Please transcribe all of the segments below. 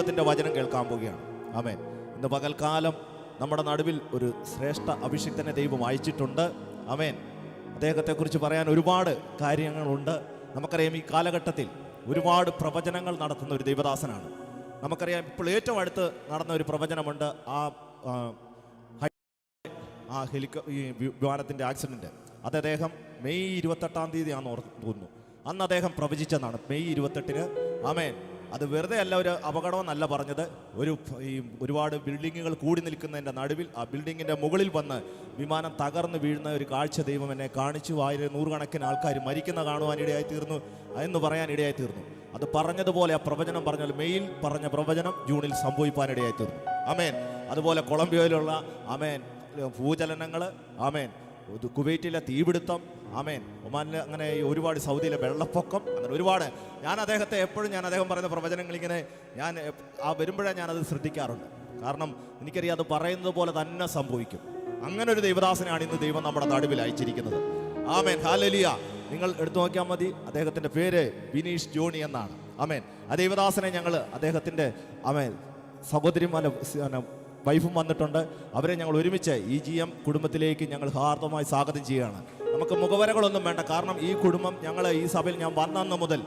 ദൈവത്തിൻ്റെ വചനം കേൾക്കാൻ പോവുകയാണ്. ആമേൻ. ഇന്ന് പകൽക്കാലം നമ്മുടെ നടുവിൽ ഒരു ശ്രേഷ്ഠ അഭിഷിക്തനെ ദൈവം അയച്ചിട്ടുണ്ട്. ആമേൻ. അദ്ദേഹത്തെക്കുറിച്ച് പറയാൻ ഒരുപാട് കാര്യങ്ങളുണ്ട്. നമുക്കറിയാം, ഈ കാലഘട്ടത്തിൽ ഒരുപാട് പ്രവചനങ്ങൾ നടത്തുന്ന ഒരു ദൈവദാസനാണ്. നമുക്കറിയാം, ഇപ്പോൾ ഏറ്റവും അടുത്ത് നടന്ന ഒരു പ്രവചനമുണ്ട്. ഈ വിമാനത്തിൻ്റെ ആക്സിഡൻറ്റ് അത് അദ്ദേഹം മെയ് 28-ാം തീയതിയാണെന്ന് തോന്നുന്നു. അന്ന് അദ്ദേഹം പ്രവചിച്ചതാണ്, മെയ് 28-ന്. ആമേൻ. അത് വെറുതെ അല്ല, ഒരു അപകടമെന്നല്ല പറഞ്ഞത്. ഒരുപാട് ബിൽഡിങ്ങുകൾ കൂടി നിൽക്കുന്നതിൻ്റെ നടുവിൽ ആ ബിൽഡിങ്ങിൻ്റെ മുകളിൽ വന്ന് വിമാനം തകർന്ന് വീഴുന്ന ഒരു കാഴ്ച ദൈവം എന്നെ കാണിച്ചു. 100കണക്കിന് ആൾക്കാർ മരിക്കുന്ന കാണുവാനിടയായി തീർന്നു എന്ന് പറയാനിടയായി തീർന്നു. അത് പറഞ്ഞതുപോലെ ആ പ്രവചനം പറഞ്ഞാൽ മെയ്യിൽ പറഞ്ഞ പ്രവചനം ജൂണിൽ സംഭവിക്കാനിടയായി തീർന്നു. ആമേൻ. അതുപോലെ കൊളംബിയയിലുള്ള ആമേൻ ഭൂചലനങ്ങൾ, ആമേൻ, കുവൈറ്റിലെ തീപിടുത്തം, ആമേൻ, ഒമാനിലെ അങ്ങനെ ഒരുപാട്, സൗദിയിലെ വെള്ളപ്പൊക്കം, അങ്ങനെ ഒരുപാട്. ഞാൻ അദ്ദേഹം പറയുന്ന പ്രവചനങ്ങൾ ഇങ്ങനെ വരുമ്പോഴേ ഞാനത് ശ്രദ്ധിക്കാറുണ്ട്. കാരണം എനിക്കറിയാം, അത് പറയുന്നത് പോലെ തന്നെ സംഭവിക്കും. അങ്ങനെ ഒരു ദൈവദാസനാണ് ഇന്ന് ദൈവം നമ്മുടെ നടുവിൽ അയച്ചിരിക്കുന്നത്. ആമേൻ. ഹല്ലേലൂയ. നിങ്ങൾ എടുത്തു നോക്കിയാൽ മതി. അദ്ദേഹത്തിൻ്റെ പേര് ബിനീഷ് ജോണി എന്നാണ്. ആമേൻ. ആ ദൈവദാസനെ ഞങ്ങൾ അദ്ദേഹത്തിൻ്റെ സഹോദരിമാരും വൈഫും വന്നിട്ടുണ്ട്. അവരെ ഞങ്ങൾ ഒരുമിച്ച് EGM കുടുംബത്തിലേക്ക് ഞങ്ങൾ ഹാർദമായി സ്വാഗതം ചെയ്യുകയാണ്. നമുക്ക് മുഖവരകളൊന്നും വേണ്ട. കാരണം ഈ കുടുംബം, ഞങ്ങൾ ഈ സഭയിൽ ഞാൻ വന്നന്ന് മുതൽ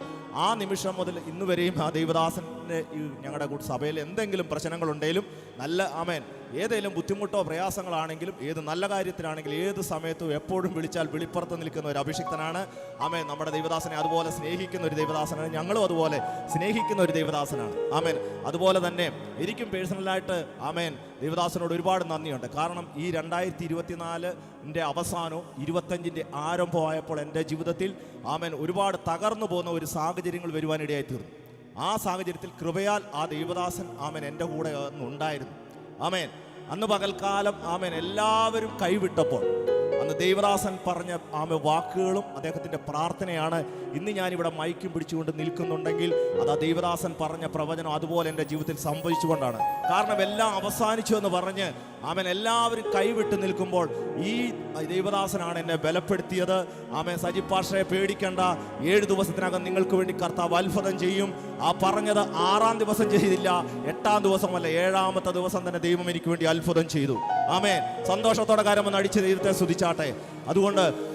ആ നിമിഷം മുതൽ ഇന്ന് വരെയും ആ ദൈവദാസൻ്റെ ഞങ്ങളുടെ സഭയിൽ എന്തെങ്കിലും പ്രശ്നങ്ങളുണ്ടെങ്കിലും ആമേൻ, ഏതെങ്കിലും ബുദ്ധിമുട്ടോ പ്രയാസങ്ങളാണെങ്കിലും, ഏത് നല്ല കാര്യത്തിലാണെങ്കിലും, ഏത് സമയത്തും എപ്പോഴും വിളിച്ചാൽ വെളിപ്പുറത്ത് നിൽക്കുന്ന ഒരു അഭിഷിക്തനാണ്. ആമേൻ. നമ്മുടെ ദൈവദാസനെ അതുപോലെ സ്നേഹിക്കുന്ന ഒരു ദൈവദാസനാണ്. ഞങ്ങളും അതുപോലെ സ്നേഹിക്കുന്ന ഒരു ദൈവദാസനാണ്. ആമേൻ. അതുപോലെ തന്നെ എനിക്കും പേഴ്സണലായിട്ട് ആമേൻ ദൈവദാസനോട് ഒരുപാട് നന്ദിയുണ്ട്. കാരണം ഈ 2024 അവസാനവും 25 ആരംഭമായപ്പോൾ എൻ്റെ ജീവിതത്തിൽ ആമേൻ ഒരുപാട് തകർന്നു പോകുന്ന ഒരു സാഹചര്യങ്ങൾ വരുവാനിടയായി തീർന്നു. ആ സാഹചര്യത്തിൽ കൃപയാൽ ആ ദൈവദാസൻ ആമേൻ എൻ്റെ കൂടെ ഉണ്ടായിരുന്നു. ആമേൻ. അന്ന് പകൽക്കാലം ആമേൻ എല്ലാവരും കൈവിട്ടപ്പോൾ അന്ന് ദൈവദാസൻ പറഞ്ഞ വാക്കുകളും അദ്ദേഹത്തിൻ്റെ പ്രാർത്ഥനയാണ് ഇന്ന് ഞാനിവിടെ മൈക്കും പിടിച്ചുകൊണ്ട് നിൽക്കുന്നുണ്ടെങ്കിൽ അത് ആ ദൈവദാസൻ പറഞ്ഞ പ്രവചനം അതുപോലെ എൻ്റെ ജീവിതത്തിൽ സംഭവിച്ചുകൊണ്ടാണ്. കാരണം എല്ലാം അവസാനിച്ചു എന്ന് പറഞ്ഞ് ആമേൻ എല്ലാവരും കൈവിട്ട് നിൽക്കുമ്പോൾ ഈ ദൈവദാസനാണ് എന്നെ ബലപ്പെടുത്തിയത്. ആമേൻ. സജീവ് പാസ്റ്ററെ പേടിക്കണ്ട, 7 ദിവസത്തിനകം നിങ്ങൾക്ക് വേണ്ടി കർത്താവ് അത്ഭുതം ചെയ്യും. ആ പറഞ്ഞത് 6-ാം ദിവസം ചെയ്തില്ല, 8-ാം ദിവസമല്ല, 7-ാമത്തെ ദിവസം തന്നെ ദൈവം എനിക്ക് വേണ്ടി അത്ഭുതം ചെയ്തു. ആമേൻ. സന്തോഷത്തോടെ കാര്യമൊന്ന് അടിച്ച് ദൈവത്തെ സ്തുതിച്ചാട്ടെ.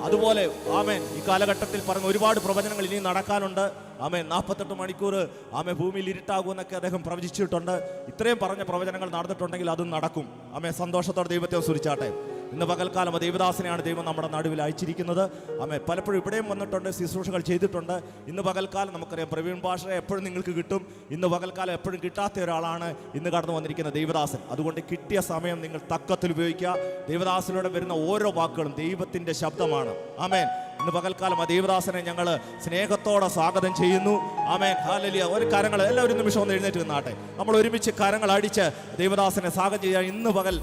അതുപോലെ ആമേൻ ഈ കാലഘട്ടത്തിൽ പറഞ്ഞ ഒരുപാട് പ്രവചനങ്ങൾ ഇനി നടക്കാനുണ്ട്. ആമേൻ. 48 മണിക്കൂർ ആമേൻ ഭൂമിയിൽ ഇരുട്ടാകുമെന്നൊക്കെ അദ്ദേഹം പ്രവചിച്ചിട്ടുണ്ട്. ഇത്രയും പറഞ്ഞ പ്രവചനങ്ങൾ നടന്നിട്ടുണ്ടെങ്കിൽ അതും നടക്കും. ആമേൻ. സന്തോഷത്തോടെ ദൈവത്തെ സ്തുതിച്ചാട്ടെ. ഇന്ന് പകൽക്കാലം ദൈവദാസനെയാണ് ദൈവം നമ്മുടെ നടുവിൽ അയച്ചിരിക്കുന്നത്. ആമേൻ. പലപ്പോഴും ഇവിടെയും വന്നിട്ടുണ്ട്, ശുശ്രൂഷകൾ ചെയ്തിട്ടുണ്ട്. ഇന്ന് പകൽക്കാലം നമുക്കറിയാം പ്രവീൺ പാസ്റ്ററെ എപ്പോഴും നിങ്ങൾക്ക് കിട്ടും. ഇന്ന് പകൽക്കാലം എപ്പോഴും കിട്ടാത്ത ഒരാളാണ് ഇന്ന് കടന്നു വന്നിരിക്കുന്ന ദൈവദാസൻ. അതുകൊണ്ട് കിട്ടിയ സമയം നിങ്ങൾ തക്കത്തിൽ ഉപയോഗിക്കുക. ദൈവദാസനിലൂടെ വരുന്ന ഓരോ വാക്കുകളും ദൈവത്തിൻ്റെ ശബ്ദമാണ്. ആമേൻ. ഇന്ന് പകൽക്കാലം ആ ദൈവദാസനെ ഞങ്ങൾ സ്നേഹത്തോടെ സ്വാഗതം ചെയ്യുന്നു. ആമേൻ. ഹല്ലേലൂയ. ഒരു കരങ്ങൾ എല്ലാവരും നിമിഷം ഒന്ന് എഴുന്നേറ്റ് നിന്നാട്ടെ. നമ്മൾ ഒരുമിച്ച് കരങ്ങൾ അടിച്ച് ദൈവദാസനെ സ്വാഗതം ചെയ്യാൻ ഇന്ന് പകൽ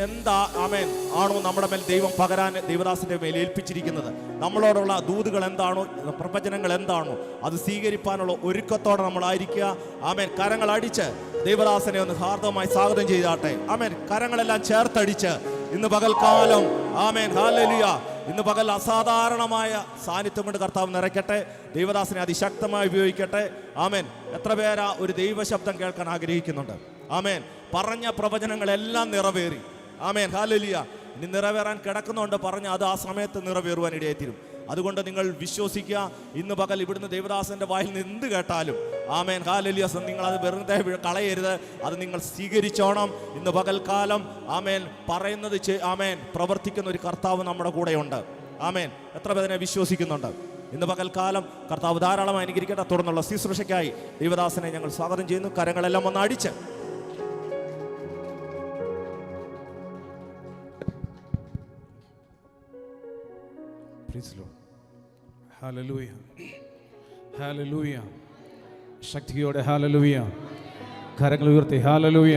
എന്താ ആമേൻ ആണോ നമ്മുടെ മേൽ ദൈവം പകരാൻ ദൈവദാസന്റെ മേൽ ഏൽപ്പിച്ചിരിക്കുന്നത്, നമ്മളോടുള്ള ദൂതുകൾ എന്താണോ, പ്രവചനങ്ങൾ എന്താണോ, അത് സ്വീകരിക്കാനുള്ള ഒരുക്കത്തോടെ നമ്മളായിരിക്കുക. ആമേൻ. കരങ്ങൾ അടിച്ച് ദൈവദാസനെ ഒന്ന് ഹാർദവമായി സ്വാഗതം ചെയ്താട്ടെ. ആമേൻ. കരങ്ങളെല്ലാം ചേർത്തടിച്ച് ഇന്ന് പകൽക്കാലം ആമേൻ ഹല്ലേലൂയ ഇന്ന് പകൽ അസാധാരണമായ സാന്നിധ്യം കൊണ്ട് കർത്താവ് നിറയ്ക്കട്ടെ. ദൈവദാസനെ അതിശക്തമായി ഉപയോഗിക്കട്ടെ. ആമേൻ. എത്ര പേരാ ഒരു ദൈവശബ്ദം കേൾക്കാൻ ആഗ്രഹിക്കുന്നുണ്ട്? ആമേൻ. പറഞ്ഞ പ്രവചനങ്ങളെല്ലാം നിറവേറി. Amen hallelujah. ഇനി നിറവേറാൻ കിടക്കുന്നുണ്ട്, പറഞ്ഞ അത് ആ സമയത്ത് നിറവേറുവാൻ ഇടയായിത്തീരും. അതുകൊണ്ട് നിങ്ങൾ വിശ്വസിക്കുക. ഇന്ന് പകൽ ഇവിടുന്ന് ദൈവദാസന്റെ വായിൽ നിന്ന് എന്ത് കേട്ടാലും ആമേൻ ഹല്ലേലൂയ നിങ്ങൾ അത് വെറുതെ കളയരുത്, അത് നിങ്ങൾ സ്വീകരിച്ചോണം. ഇന്ന് പകൽക്കാലം ആമേൻ പറയുന്നത് ആമേൻ പ്രവർത്തിക്കുന്ന ഒരു കർത്താവ് നമ്മുടെ കൂടെയുണ്ട്. ആമേൻ. എത്ര പേരെ വിശ്വസിക്കുന്നുണ്ട്? ഇന്ന് പകൽക്കാലം കർത്താവ് ധാരാളമായി അനുഗ്രഹിക്കട്ടെ. തുടർന്നുള്ള ശുശ്രൂഷയ്ക്കായി ദൈവദാസനെ ഞങ്ങൾ സ്വാഗതം ചെയ്യുന്നു. കരങ്ങളെല്ലാം ഒന്ന് അടിച്ച് ഹല്ലേലൂയ ഹല്ലേലൂയ. ശക്തിയോടെ ഹല്ലേലൂയ. കരങ്ങൾ ഉയർത്തി ഹല്ലേലൂയ.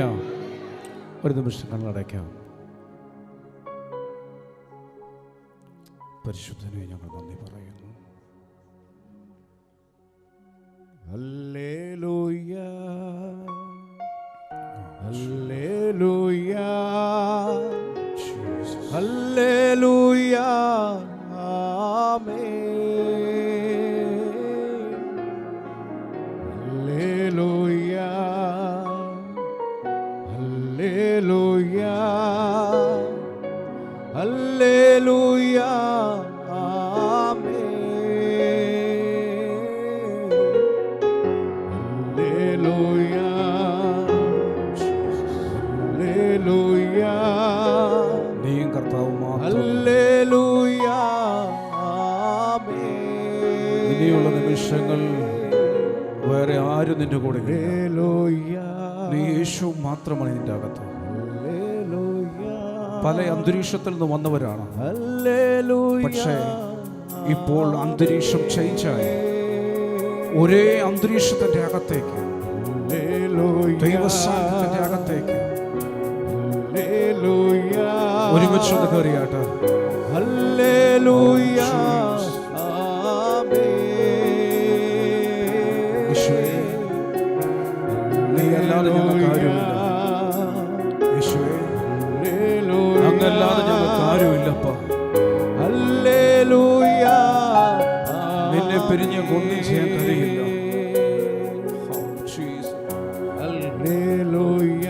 ഒരു നിമിഷം കണ്ണടയ്ക്കാം. പരിശുദ്ധനെ ഞങ്ങൾ നന്ദി പറയുന്നു. Hallelujah hallelujah hallelujah. Hallelujah. Hallelujah hallelujah amen hallelujah hallelujah നീയും കർത്താവ് മാത്രം ഹല്ലേലൂയ ആമേൻ ഇനിയുള്ള നിമിഷങ്ങൾ വേറെ ആരും നിന്റെ കൂടെ ഹല്ലേലൂയ നീ യേശു മാത്രമാണ് നിന്റെ അകത്ത് പല അന്തരീക്ഷത്തിൽ നിന്ന് വന്നവരാണ് പക്ഷേ ഇപ്പോൾ അന്തരീക്ഷം ചേഞ്ചായി ഒരേ അന്തരീക്ഷത്തിന്റെ അകത്തേക്ക് ദൈവസാന്നിധ്യത്തിന്റെ അകത്തേക്ക് ഒരുമിച്ചൊന്ന് കയറിയാട്ടെ ഹല്ലേലൂയ യേശുവേ നീ അല്ലാതെ ഞങ്ങൾക്ക് ആരുമില്ല യേശുവേ അങ്ങല്ലാതെ ഞങ്ങൾക്ക് ആരുമില്ലപ്പ ഹല്ലേലൂയ നിന്നെ പിരിഞ്ഞ് ഒന്നും ചെയ്യാൻ കഴിയില്ല ഹല്ലേലൂയ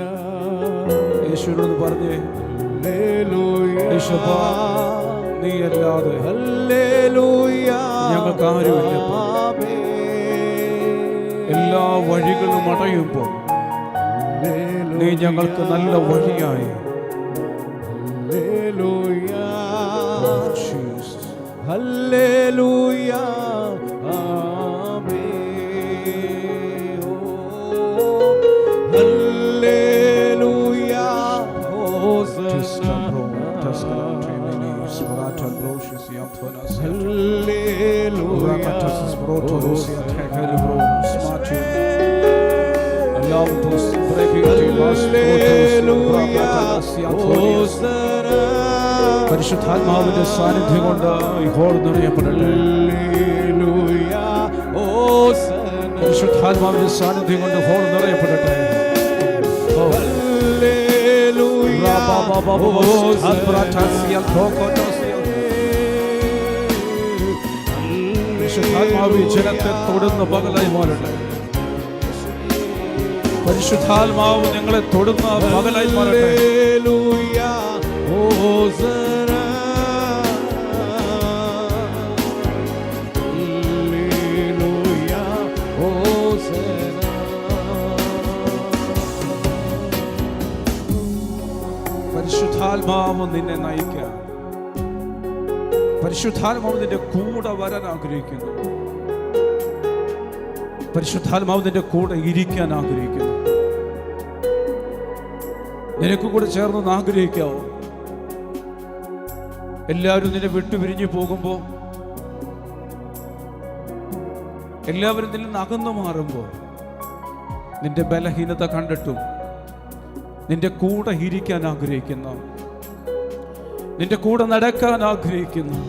യേശുവിനോട് പറഞ്ഞേ യേശുവാ നീ അല്ലാതെ ഹല്ലേലൂയ ഞങ്ങൾക്ക് ആരുമില്ലപ്പ എല്ലാ വഴികളും അടയുമ്പോൾ നീ ഞങ്ങൾക്ക് നല്ല വഴിയായി ഹല്ലേലൂയ ആമേൻ ഹല്ലേലൂയ പരിശുദ്ധാത്മാവിന്റെ സാന്നിധ്യം കൊണ്ട് ഈ ഹോൾ നിറയപ്പെടട്ടെ പരിശുദ്ധാത്മാവിന്റെ സാന്നിധ്യം കൊണ്ട് ഹോൾ നിറയപ്പെടട്ടെ പരിശുദ്ധാത്മാവ് ജനത്തെ തൊടുന്ന പകലായി മാറട്ടെ പരിശുദ്ധാത്മാവ് നിങ്ങളെ തൊടുന്ന പകലായി മാറട്ടെ പരിശുദ്ധാത്മാവ് നിന്നെ നയിക്കാൻ പരിശുദ്ധാത്മാവ് നിന്റെ കൂടെ വരാൻ ആഗ്രഹിക്കുന്നു പരിശുദ്ധാത്മാവ് നിന്റെ കൂടെ ഇരിക്കാൻ ആഗ്രഹിക്കുന്നു നിനക്ക് കൂടെ ചേർന്ന് ആഗ്രഹിക്കാവോ എല്ലാവരും നിന്നെ വിട്ടുപിരിഞ്ഞു പോകുമ്പോൾ എല്ലാവരും നിന്നിൽ നിന്ന് അകന്നു മാറുമ്പോൾ നിന്റെ ബലഹീനത കണ്ടിട്ടും നിന്റെ കൂടെ ഇരിക്കാൻ ആഗ്രഹിക്കുന്നു നിന്റെ കൂടെ നടക്കാൻ ആഗ്രഹിക്കുന്നു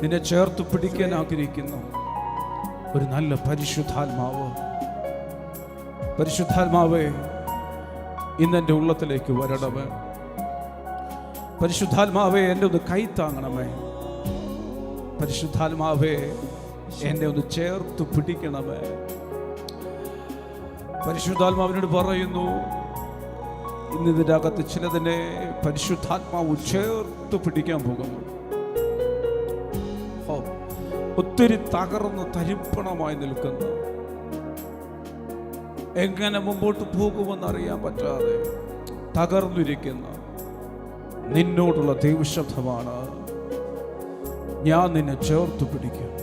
നിന്നെ ചേർത്ത് പിടിക്കാൻ ആഗ്രഹിക്കുന്നു ഒരു നല്ല പരിശുദ്ധാത്മാവേ ഇന്നെൻ്റെ ഉള്ളത്തിലേക്ക് വരണമേ പരിശുദ്ധാത്മാവേ എന്നെ ഒന്ന് കൈത്താങ്ങണമേ പരിശുദ്ധാത്മാവേ എന്നെ ഒന്ന് ചേർത്ത് പിടിക്കണമേ പരിശുദ്ധാത്മാവിനോട് പറയുന്നു ഇന്ന് ഇതിൻ്റെ അകത്ത് ചിലതിനെ പരിശുദ്ധാത്മാവ് ചേർത്ത് പിടിക്കാൻ പോകുന്നു ഒത്തിരി തകർന്ന് തരിപ്പണമായി നിൽക്കുന്ന എങ്ങനെ മുമ്പോട്ട് പോകുമെന്നറിയാൻ പറ്റാതെ തകർന്നിരിക്കുന്ന നിന്നോടുള്ള ദൈവശബ്ദമാണ് ഞാൻ നിന്നെ ചേർത്ത് പിടിക്കും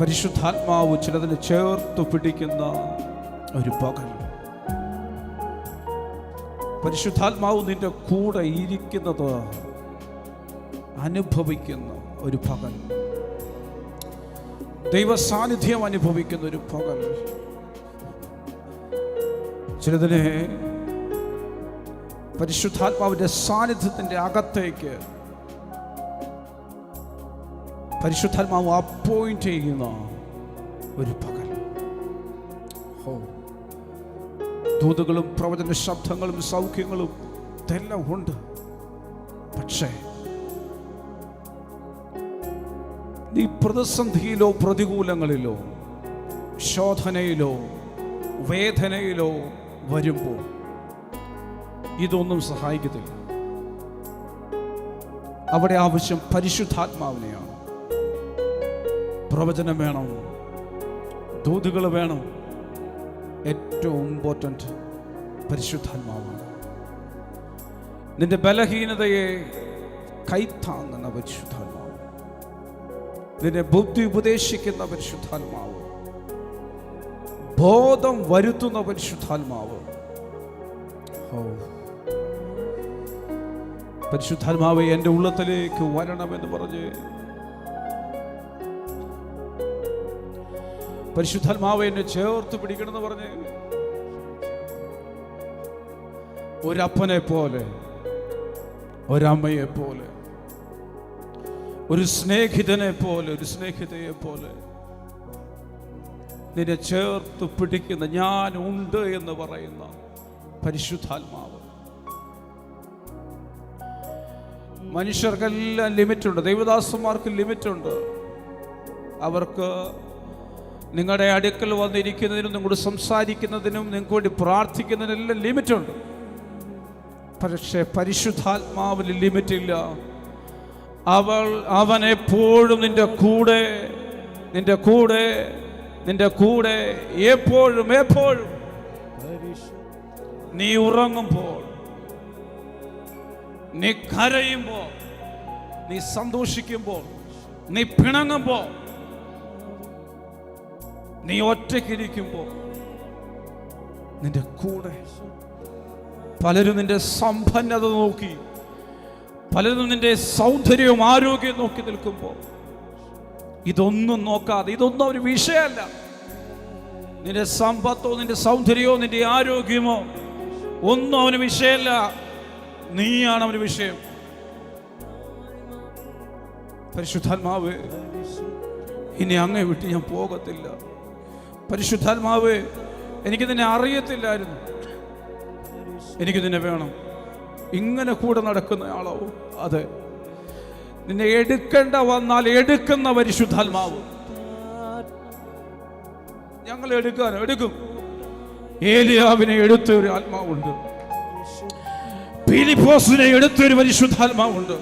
പരിശുദ്ധാത്മാവ് ചിലതിനെ ചേർത്ത് പിടിക്കുന്ന ഒരു പകൽ പരിശുദ്ധാത്മാവ് നിന്റെ കൂടെ ഇരിക്കുന്നത് അനുഭവിക്കുന്ന ഒരു പകൽ ദൈവ സാന്നിധ്യം അനുഭവിക്കുന്ന ഒരു പകൽ ചിലതിനെ പരിശുദ്ധാത്മാവിന്റെ സാന്നിധ്യത്തിന്റെ അകത്തേക്ക് പരിശുദ്ധാത്മാവ് അപ്പോയിന്റ് ചെയ്യുന്ന ഒരു പകൽ ദൂതുകളും പ്രവചന ശബ്ദങ്ങളും സൗഖ്യങ്ങളും ഇതെല്ലാം ഉണ്ട് പക്ഷേ നീ പ്രതിസന്ധിയിലോ പ്രതികൂലങ്ങളിലോ ശോധനയിലോ വേദനയിലോ വരുമ്പോൾ ഇതൊന്നും സഹായിക്കത്തില്ല. അവിടെ ആവശ്യം പരിശുദ്ധാത്മാവിനെയാണ്. പ്രവചനം വേണം, ദൂതുകൾ വേണം. ഏറ്റവും ഇമ്പോർട്ടൻ്റ് പരിശുദ്ധാത്മാവാണ്. നിന്റെ ബലഹീനതയെ കൈത്താങ്ങുന്ന പരിശുദ്ധാത്മാവ്, നിന്നെ ബുദ്ധി ഉപദേശിക്കുന്ന പരിശുദ്ധാത്മാവ്, ബോധം വരുത്തുന്ന പരിശുദ്ധാത്മാവ്. പരിശുദ്ധാത്മാവെ എൻ്റെ ഉള്ളത്തിലേക്ക് വരണമെന്ന് പറഞ്ഞ്, പരിശുദ്ധാത്മാവെ എന്നെ ചേർത്ത് പിടിക്കണമെന്ന് പറഞ്ഞ്, ഒരപ്പനെ പോലെ, ഒരമ്മയെ പോലെ, ഒരു സ്നേഹിതനെ പോലെ, ഒരു സ്നേഹിതയെ പോലെ നിന്നെ ചേർത്ത് പിടിക്കുന്ന, ഞാൻ ഉണ്ട് എന്ന് പറയുന്ന പരിശുദ്ധാത്മാവ്. മനുഷ്യർക്കെല്ലാം ലിമിറ്റുണ്ട്, ദൈവദാസന്മാർക്ക് ലിമിറ്റുണ്ട്. അവർക്ക് നിങ്ങളുടെ അടുക്കൽ വന്നിരിക്കുന്നതിനും നിങ്ങളോട് സംസാരിക്കുന്നതിനും നിങ്ങൾക്ക് വേണ്ടി പ്രാർത്ഥിക്കുന്നതിനെല്ലാം ലിമിറ്റുണ്ട്. പക്ഷേ പരിശുദ്ധാത്മാവിന് ലിമിറ്റില്ല. അവൻ എപ്പോഴും നിന്റെ കൂടെ, നിന്റെ കൂടെ, നിന്റെ കൂടെ എപ്പോഴും എപ്പോഴും. നീ ഉറങ്ങുമ്പോൾ, നീ കരയുമ്പോൾ, നീ സന്തോഷിക്കുമ്പോൾ, നീ പിണങ്ങുമ്പോൾ, നീ ഒറ്റയ്ക്കിരിക്കുമ്പോൾ നിന്റെ കൂടെ. പലരും നിന്റെ സമ്പന്നത നോക്കി, പലരും നിന്റെ സൗന്ദര്യവും ആരോഗ്യവും നോക്കി നിൽക്കുമ്പോൾ ഇതൊന്നും നോക്കാതെ, ഇതൊന്നും ഒരു വിഷയമല്ല. നിന്റെ സമ്പത്തോ നിന്റെ സൗന്ദര്യമോ നിന്റെ ആരോഗ്യമോ ഒന്നും അവന് വിഷയമല്ല. നീയാണ് അവന് വിഷയം. പരിശുദ്ധാത്മാവേ, ഇനി അങ്ങേ വിട്ട് ഞാൻ പോകത്തില്ല. പരിശുദ്ധാത്മാവേ, എനിക്ക് നിന്നെ അറിയത്തില്ലായിരുന്നു, എനിക്ക് നിന്നെ വേണം. ഇങ്ങനെ കൂടെ നടക്കുന്ന ആളോ? അതെ, നിന്നെ എടുക്കേണ്ട വന്നാൽ എടുക്കുന്ന പരിശുദ്ധാത്മാവ്. ഞങ്ങൾ എടുക്കും. ഏലിയാവിനെ എടുത്തൊരു ആത്മാവുണ്ട്, ഫിലിപ്പോസിനെ എടുത്തൊരു പരിശുദ്ധാത്മാവുണ്ട്.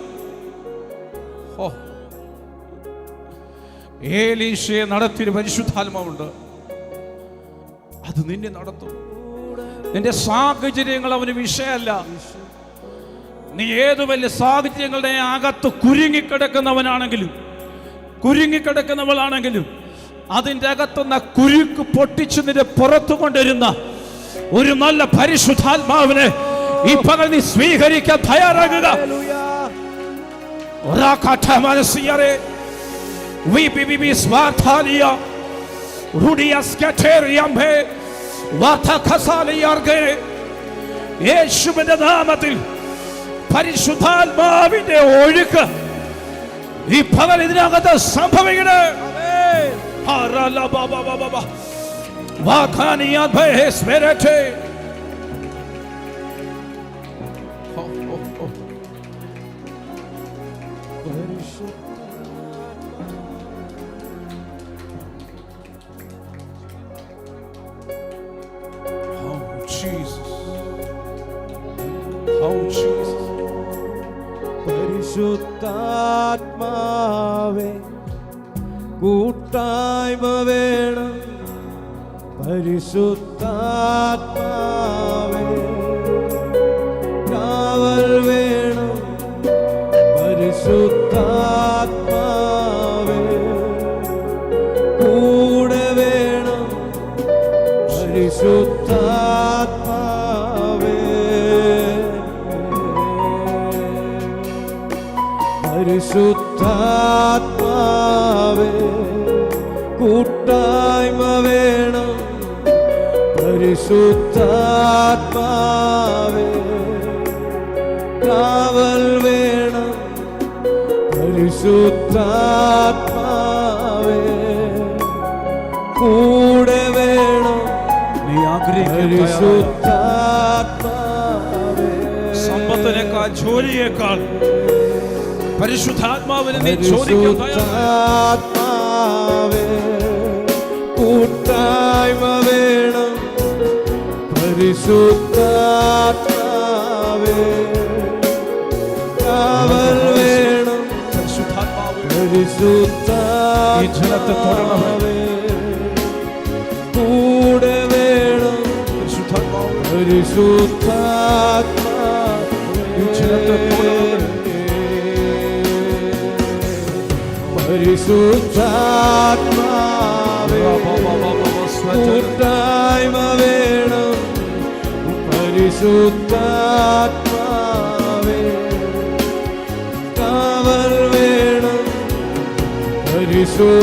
ഏലീശയെ നടത്തിയൊരു പരിശുദ്ധാത്മാവുണ്ട്. അത് നിന്നെ നടത്തും. നിന്റെ സാഹചര്യങ്ങൾ അവന് വിഷയമല്ല. നീ ഏതു വലിയ സാഹചര്യങ്ങളുടെ അകത്ത് കുരുങ്ങിക്കിടക്കുന്നവളാണെങ്കിലും അതിൻ്റെ അകത്തുനിന്ന കുരുക്ക് പൊട്ടിച്ച് നിന്റെ പുറത്തു കൊണ്ടിരുന്ന ഒരു നല്ല പരിശുദ്ധാത്മാവിനെ ഈ പകൽ നീ സ്വീകരിക്കാൻ തയ്യാറാകുക. യേശുവിന്റെ നാമത്തിൽ പരിശുദ്ധാത്മാവിന്റെ ഒഴുക്ക് ഈ പകൽ ഇതിനകത്ത് സംഭവിക്കണേ. പരിശുദ്ധാത്മാവേ, കൂട്ടായ്മ വേണം. പരിശുദ്ധാത്മാവേ, കാവൽ വേണം. പരിശുദ്ധാത്മാവേ, കൂടെ വേണം. പരിശുദ്ധാത്മാവേ, പരിശുദ്ധാത്മാവേ, കൂട്ടായ്മ വേണം. പരിശുദ്ധാത്മാവേ, കാവൽ വേണം. പരിശുദ്ധാത്മാവേ, കൂടെ വേണം. നീ ആഗ്രഹിക്കുന്ന പരിശുദ്ധാത്മാവേ, സമ്പത്തിനേക്കാൾ ജോലിയേക്കാൾ പരിശുദ്ധാത്മാവിനെ നീ ചോദിക്കാൻ പരിശുദ്ധാത്മാവേ, കൂട്ടായ്മ വേണം. പരിശുദ്ധാത്മാവേ കാവൽ വേണം ഈ ജനത്തെ തൊടണമേ. കൂടെ വേണം ഈ ജനത്തെ തൊടണമേ. പരിശുദ്ധാത്മാവേ കൂട്ടായ്മ വേണം പരിശുദ്ധാത്മാവേ കാവൽ വേണം പരിശുദ്ധാത്മാവേ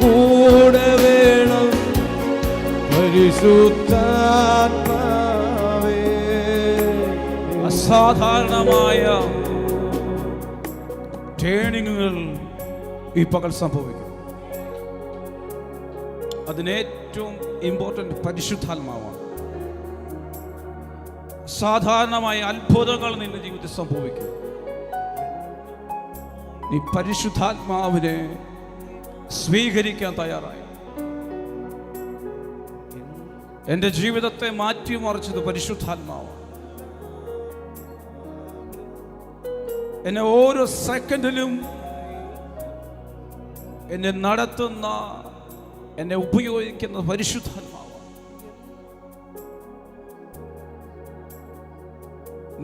കൂടെ വേണം പരിശുദ്ധാത്മാവേ. അസാധാരണമായ ടേണിങ്ങുകൾ ഈ പകൽ സംഭവിക്കും. അതിനേറ്റവും ഇമ്പോർട്ടൻ്റ് പരിശുദ്ധാത്മാവാണ്. സാധാരണമായ അത്ഭുതങ്ങൾ നിന്റെ ജീവിതത്തിൽ സംഭവിക്കും. നീ പരിശുദ്ധാത്മാവിനെ സ്വീകരിക്കാൻ തയ്യാറായി. എൻ്റെ ജീവിതത്തെ മാറ്റിമറിച്ചത് പരിശുദ്ധാത്മാവാണ്. എന്നെ ഓരോ സെക്കൻഡിലും എന്നെ നടത്തുന്ന, എന്നെ ഉപയോഗിക്കുന്ന പരിശുദ്ധാത്മാവാണ്.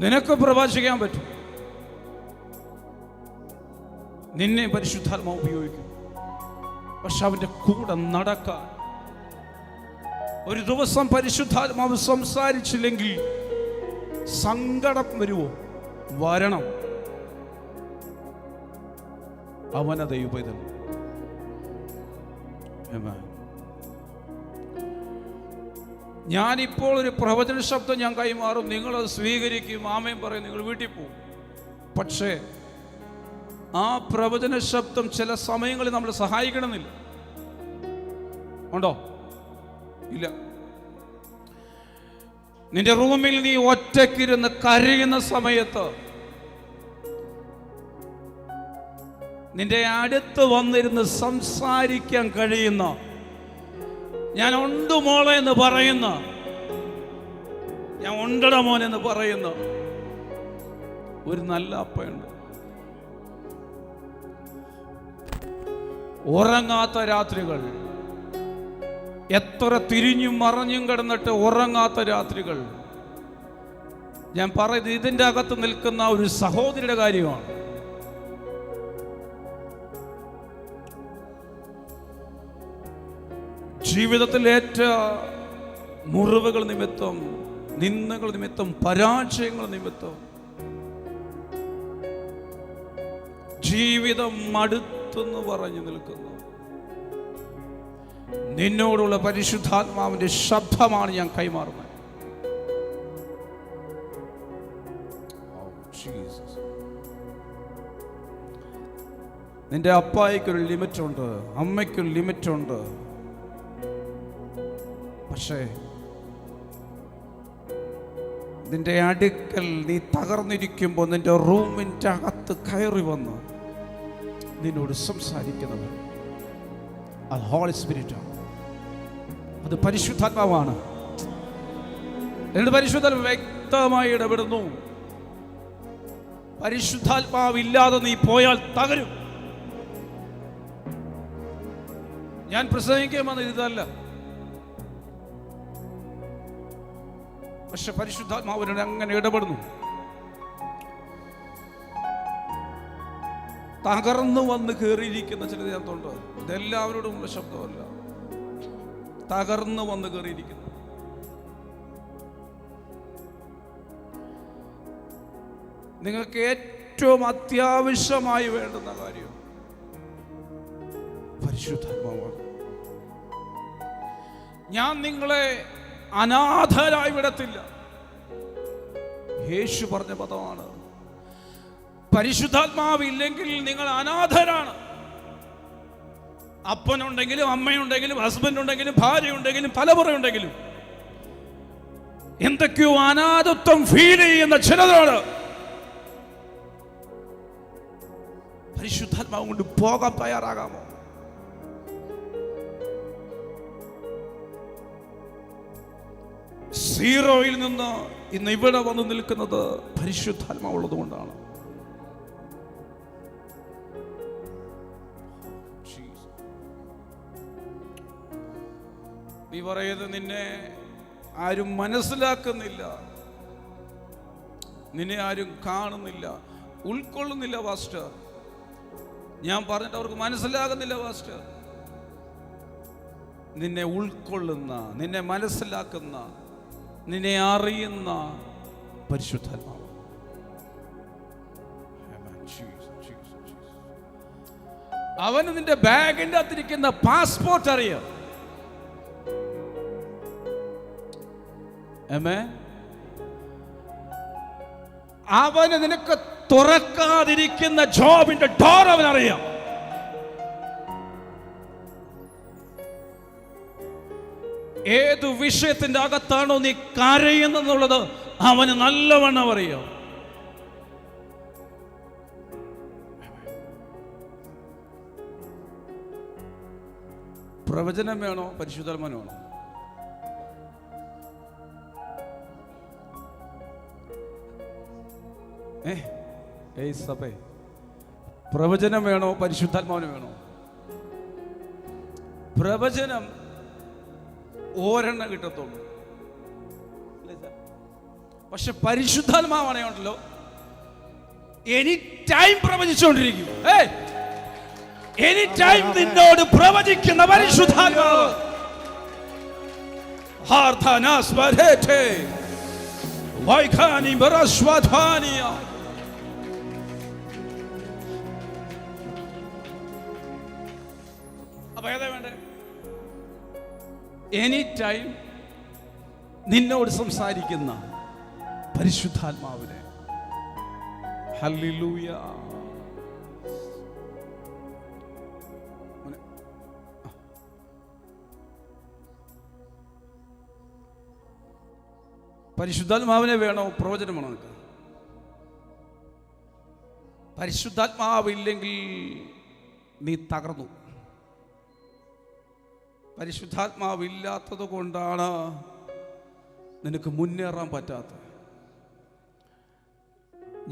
നിനക്ക് പ്രവാചിക്കാൻ പറ്റും, നിന്നെ പരിശുദ്ധാത്മാവ് ഉപയോഗിക്കും. പക്ഷെ അവൻ്റെ കൂടെ നടക്കാൻ ഒരു ദിവസം പരിശുദ്ധാത്മാവ് സംസാരിച്ചില്ലെങ്കിൽ സങ്കടം വരുമോ? വരണം. അവനത് ഉപയോഗിക്കണം. ഞാനിപ്പോൾ ഒരു പ്രവചന ശബ്ദം ഞാൻ കൈമാറും, നിങ്ങളത് സ്വീകരിക്കും, ആമേൻ പറയും, നിങ്ങൾ വീട്ടിൽ പോകും. പക്ഷേ ആ പ്രവചന ശബ്ദം ചില സമയങ്ങളിൽ നമ്മൾ സഹായിക്കണമെന്നില്ല. ഉണ്ടോ? ഇല്ല. നിന്റെ റൂമിൽ നീ ഒറ്റയ്ക്കിരുന്ന് കരയുന്ന സമയത്ത് നിന്റെ അടുത്ത് വന്നിരുന്ന് സംസാരിക്കാൻ കഴിയുന്ന, ഞാൻ ഉണ്ട് മോളെ എന്ന് പറയുന്ന, ഞാൻ ഉണ്ടട മോനെന്ന് പറയുന്ന ഒരു നല്ല അപ്പയുണ്ട്. ഉറങ്ങാത്ത രാത്രികൾ, എത്ര തിരിഞ്ഞും മറഞ്ഞും കിടന്നിട്ട് ഉറങ്ങാത്ത രാത്രികൾ. ഞാൻ പറയുന്നത് ഇതിൻ്റെ അകത്ത് നിൽക്കുന്ന ഒരു സഹോദരിയുടെ കാര്യമാണ്. ജീവിതത്തിലേറ്റ മുറിവുകൾ നിമിത്തം, നിന്ദകൾ നിമിത്തം, പരാജയങ്ങൾ നിമിത്തം ജീവിതം മടുത്തെന്ന് പറഞ്ഞു നിൽക്കുന്നു. നിന്നോടുള്ള പരിശുദ്ധാത്മാവിന്റെ ശബ്ദമാണ് ഞാൻ കൈമാറുന്നത്. നിന്റെ അപ്പായിക്കൊരു ലിമിറ്റുണ്ട്, അമ്മയ്ക്കൊരു ലിമിറ്റുണ്ട്. പക്ഷേ നിന്റെ അടുക്കൽ നീ തകർന്നിരിക്കുമ്പോൾ നിന്റെ റൂമിൻ്റെ അകത്ത് കയറി വന്ന് നിന്നോട് സംസാരിക്കുന്നവർ അത് ഹോളി സ്പിരിറ്റാണ്. അത് പരിശുദ്ധാത്മാവാണ്. എന്നിട്ട് പരിശുദ്ധാത്മാവ് വ്യക്തമായി ഇടപെടുന്നു. പരിശുദ്ധാത്മാവില്ലാതെ നീ പോയാൽ തകരും. ഞാൻ പ്രസംഗിക്കാൻ വന്നത് ഇതല്ല. പക്ഷെ പരിശുദ്ധാത്മാവിനോട് അങ്ങനെ ഇടപെടുന്നു. തകർന്നു വന്ന് കയറിയിരിക്കുന്ന ചില ഇതിനകത്തുണ്ട്. ഇതെല്ലാവരോടുമുള്ള ശബ്ദമല്ല. തകർന്നു വന്ന് കയറിയിരിക്കുന്നു. നിങ്ങൾക്ക് ഏറ്റവും അത്യാവശ്യമായി വേണ്ടുന്ന കാര്യം പരിശുദ്ധാത്മാവാണ്. ഞാൻ നിങ്ങളെ അനാഥരായി വിടത്തില്ല. യേശു പറഞ്ഞ പദമാണ്. പരിശുദ്ധാത്മാവില്ലെങ്കിൽ നിങ്ങൾ അനാഥരാണ്. അപ്പനുണ്ടെങ്കിലും അമ്മയുണ്ടെങ്കിലും ഹസ്ബൻഡ് ഉണ്ടെങ്കിലും ഭാര്യ ഉണ്ടെങ്കിലും തലമുറയുണ്ടെങ്കിലും എന്തൊക്കെയോ അനാഥത്വം ഫീൽ ചെയ്യുന്ന ചിലതാണ്. പരിശുദ്ധാത്മാവ് കൊണ്ട് പോകാൻ തയ്യാറാകാമോ? സീറോയിൽ നിന്ന് ഇന്ന് ഇവിടെ വന്ന് നിൽക്കുന്നത് പരിശുദ്ധാത്മാവുള്ളത് കൊണ്ടാണ്. നീ പറയുന്നത് നിന്നെ ആരും മനസ്സിലാക്കുന്നില്ല, നിന്നെ ആരും കാണുന്നില്ല, ഉൾക്കൊള്ളുന്നില്ല പാസ്റ്റർ. ഞാൻ പറഞ്ഞിട്ട് അവർക്ക് മനസ്സിലാകുന്നില്ല പാസ്റ്റർ. നിന്നെ ഉൾക്കൊള്ളുന്ന, നിന്നെ മനസ്സിലാക്കുന്ന, നിന്നെ അറിയുന്ന പരിശുദ്ധാത്മാവ്. അവന് നിന്റെ ബാഗിൻ്റെ അകത്തിരിക്കുന്ന പാസ്പോർട്ട് അറിയാം. അവന് നിനക്ക് തുറക്കാതിരിക്കുന്ന ജോബിന്റെ ഡോർ അവനറിയാം. ഏതു വിഷയത്തിന്റെ അകത്താണോ നീ കരയുന്നെന്നുള്ളത് അവന് നല്ലവണ്ണം അറിയാം. പ്രവചനം വേണോ പരിശുദ്ധാത്മാവ് വേണോ? സഭേ, പ്രവചനം വേണോ പരിശുദ്ധാത്മാവിന് വേണോ? പ്രവചനം ഒരെണ്ണം കിട്ടത്തുള്ളൂ, പക്ഷെ പരിശുദ്ധാത്മാവാണല്ലോ എനി ടൈം പ്രവചിച്ചുകൊണ്ടിരിക്കും. എനി ടൈം നിന്നോട് പ്രവചിക്കുന്ന പരിശുദ്ധാത്മാവ്. അപ്പൊ ഏതാ വേണ്ടേ? എനി ടൈം നിന്നോട് സംസാരിക്കുന്ന പരിശുദ്ധാത്മാവിനെ. ഹല്ലേലൂയ. പരിശുദ്ധാത്മാവിനെ വേണോ പ്രവചനം വേണോ? നിനക്ക് പരിശുദ്ധാത്മാവില്ലെങ്കിൽ നീ തകർന്നു. പരിശുദ്ധാത്മാവില്ലാത്തത് കൊണ്ടാണ് നിനക്ക് മുന്നേറാൻ പറ്റാത്തത്.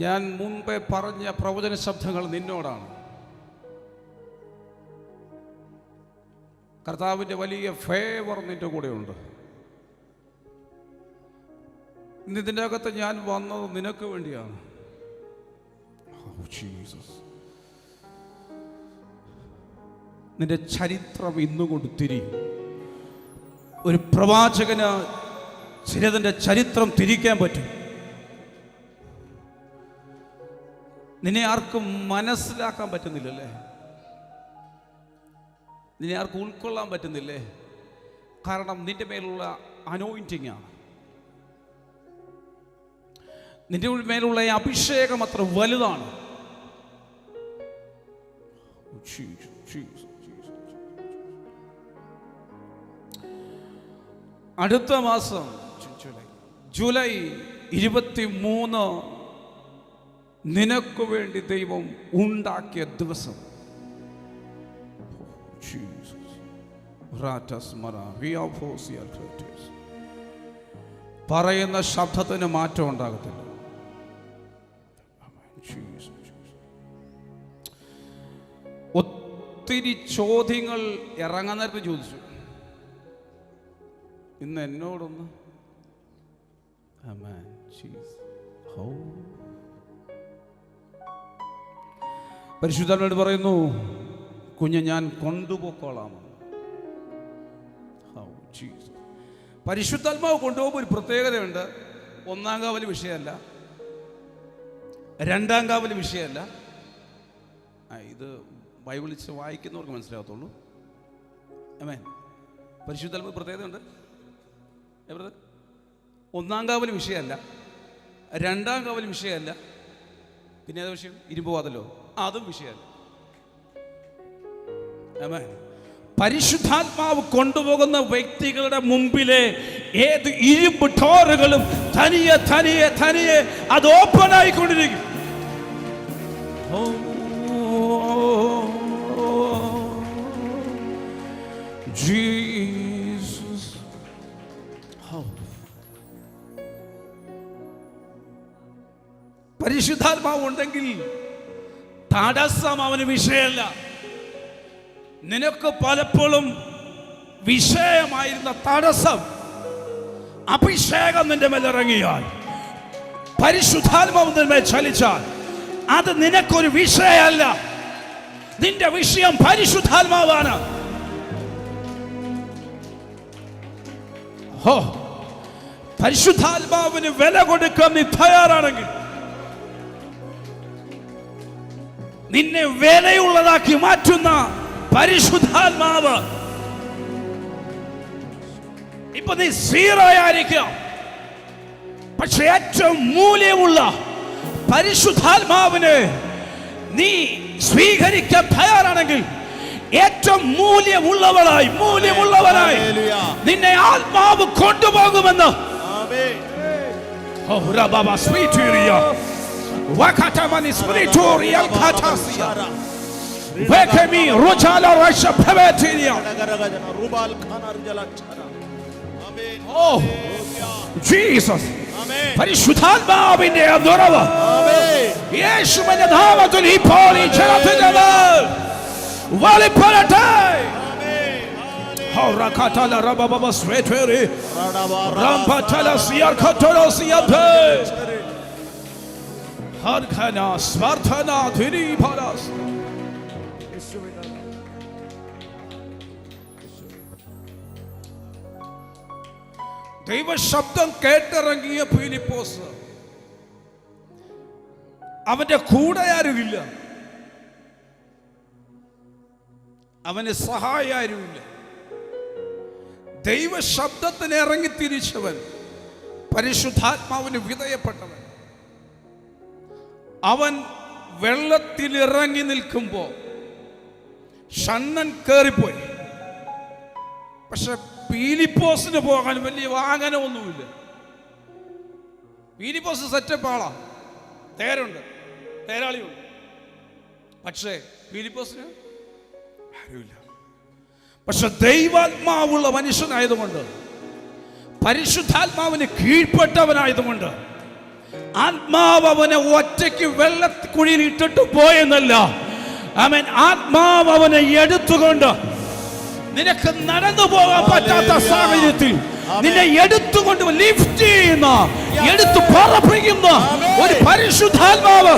ഞാൻ മുൻപേ പറഞ്ഞ പ്രവചന ശബ്ദങ്ങൾ നിന്നോടാണ്. കർത്താവിൻ്റെ വലിയ ഫേവർ നിന്റെ കൂടെയുണ്ട്. ഇതിൻ്റെ അകത്ത് ഞാൻ വന്നത് നിനക്ക് വേണ്ടിയാണ്. നിന്റെ ചരിത്രം ഇന്നുകൊണ്ട് തിരിയും. ഒരു പ്രവാചകന് ചിലതിൻ്റെ ചരിത്രം തിരിക്കാൻ പറ്റും. നിന്നെ ആർക്കും മനസ്സിലാക്കാൻ പറ്റുന്നില്ലല്ലേ? നിന്നെ ആർക്കും ഉൾക്കൊള്ളാൻ പറ്റുന്നില്ലേ? കാരണം നിന്റെ മേലുള്ള അനോയിന്റിങ് ആണ്. നിന്റെ മേലുള്ള അഭിഷേകം അത്ര വലുതാണ്. അടുത്ത മാസം ജൂലൈ 23 നിനക്ക് വേണ്ടി ദൈവം ഉണ്ടാക്കിയ ദിവസം. പറയുന്ന ശബ്ദത്തിന് മാറ്റം ഉണ്ടാകത്തില്ല. ഒത്തിരി ചോദ്യങ്ങൾ ഇറങ്ങാൻ നേരത്തെ ചോദിച്ചു. ഇന്ന് എന്നോടൊന്ന് പരിശുദ്ധനോട് പറയുന്നു, കുഞ്ഞ് ഞാൻ കൊണ്ടുപോക്കോളാം. പരിശുദ്ധാത്മാവ് കൊണ്ടുപോകുമ്പോൾ ഒരു പ്രത്യേകതയുണ്ട്. 1-ാം കാവല് വിഷയമല്ല, 2-ാം കാവല് വിഷയമല്ല. ഇത് ബൈബിളിച്ച് വായിക്കുന്നവർക്ക് മനസ്സിലാകത്തുള്ളൂ. ആമേൻ. പരിശുദ്ധാത്മാവ് പ്രത്യേകതയുണ്ട്. എവിടെ? 1-ാം കാവല് വിഷയമല്ല, 2-ാം കാവല് വിഷയമല്ല, പിന്നെ ഏതാ വിഷയം? ഇരുമ്പുവാതല്ലോ, അതും വിഷയമല്ല. ആമേൻ. പരിശുദ്ധാത്മാവ് കൊണ്ടുപോകുന്ന വ്യക്തികളുടെ മുമ്പിലെ ഏത് ഇരുമ്പ് ഡോറുകളും തനിയെ തനിയെ തനിയെ അത് ഓപ്പൺ ആയിക്കൊണ്ടിരിക്കും. ജീസസ്. പരിശുദ്ധാത്മാവ് ഉണ്ടെങ്കിൽ തടസ്സം അവന് വിഷയമല്ല. നിനക്ക് പലപ്പോഴും വിഷയമായിരുന്ന തടസ്സം അഭിഷേകം നിന്റെ മേൽ ഇറങ്ങിയാൽ, പരിശുദ്ധാത്മാവ് നിന്റെ മേൽ ചലിച്ചാൽ അത് നിനക്കൊരു വിഷയമല്ല. നിന്റെ വിഷയം പരിശുദ്ധാത്മാവാണ്. ഹോ, പരിശുദ്ധാത്മാവിന് വില കൊടുക്കാൻ നീ തയ്യാറാണെങ്കിൽ, നിന്നെ വിലയുള്ളതാക്കി മാറ്റുന്ന പരിശുദ്ധാത്മാവ്. ഇപ്പൊ നീ സീറോയായിരിക്കാം, പക്ഷെ ഏറ്റവും മൂല്യമുള്ള പരിശുദ്ധാത്മാവിനെ നീ സ്വീകരിക്കാൻ തയ്യാറാണെങ്കിൽ, ഏറ്റവും മൂല്യമുള്ളവനായി നിന്നെ ആത്മാവ് കൊണ്ടുപോകുമെന്ന്. ജീസസ്, പരിശുദ്ധാത്മാവിന്റെ നിറവ് യേശുവിന്റെ നാമത്തിൽ ഇപ്പോൾ ഈ ജനത്തിന്റെ മേൽ വെളിപ്പെടട്ടെ. Rakatala rababa swetere rampatala siarkatolo siabe harkhana swarthana thiri paras. ദൈവ ശബ്ദം കേട്ടിറങ്ങിയ ഫിലിപ്പോസ്, അവന്റെ കൂടെ ആരുമില്ല, അവന് സഹായ ആരുമില്ല. ദൈവ ശബ്ദത്തിന് ഇറങ്ങി തിരിച്ചവൻ, പരിശുദ്ധാത്മാവിന് വിധേയപ്പെട്ടവൻ. അവൻ വെള്ളത്തിൽ ഇറങ്ങി നിൽക്കുമ്പോ ഷണ്ണൻ കേറിപ്പോയി. പക്ഷെ ഫിലിപ്പോസിന് പോകാൻ വലിയ വാഹനമൊന്നുമില്ല. ഫിലിപ്പോസ് സെറ്റപ്പ് ആളാ, തേരുണ്ട്, തേരാളിയുണ്ട്. പക്ഷേ ഫിലിപ്പോസിന് ആരുമില്ല. പക്ഷെ ദൈവാത്മാവുള്ള മനുഷ്യനായതുകൊണ്ട്, പരിശുദ്ധാത്മാവിന് കീഴ്പ്പെട്ടവനായതുകൊണ്ട്, ആത്മാവ് അവനെ ഒറ്റയ്ക്ക് വെള്ളക്കുഴിയിൽ ഇട്ടിട്ട് പോയെന്നല്ല, അവൻ ആത്മാവ് അവനെ എടുത്തുകൊണ്ട്, നിനക്ക് നടന്നു പോകാൻ പറ്റാത്ത സാഹചര്യത്തിൽ നിന്നെ എടുത്തുകൊണ്ട് ലിഫ്റ്റ് ചെയ്യുന്ന, എടുത്തു പറപ്പിക്കുന്ന ഒരു പരിശുദ്ധാത്മാവ്.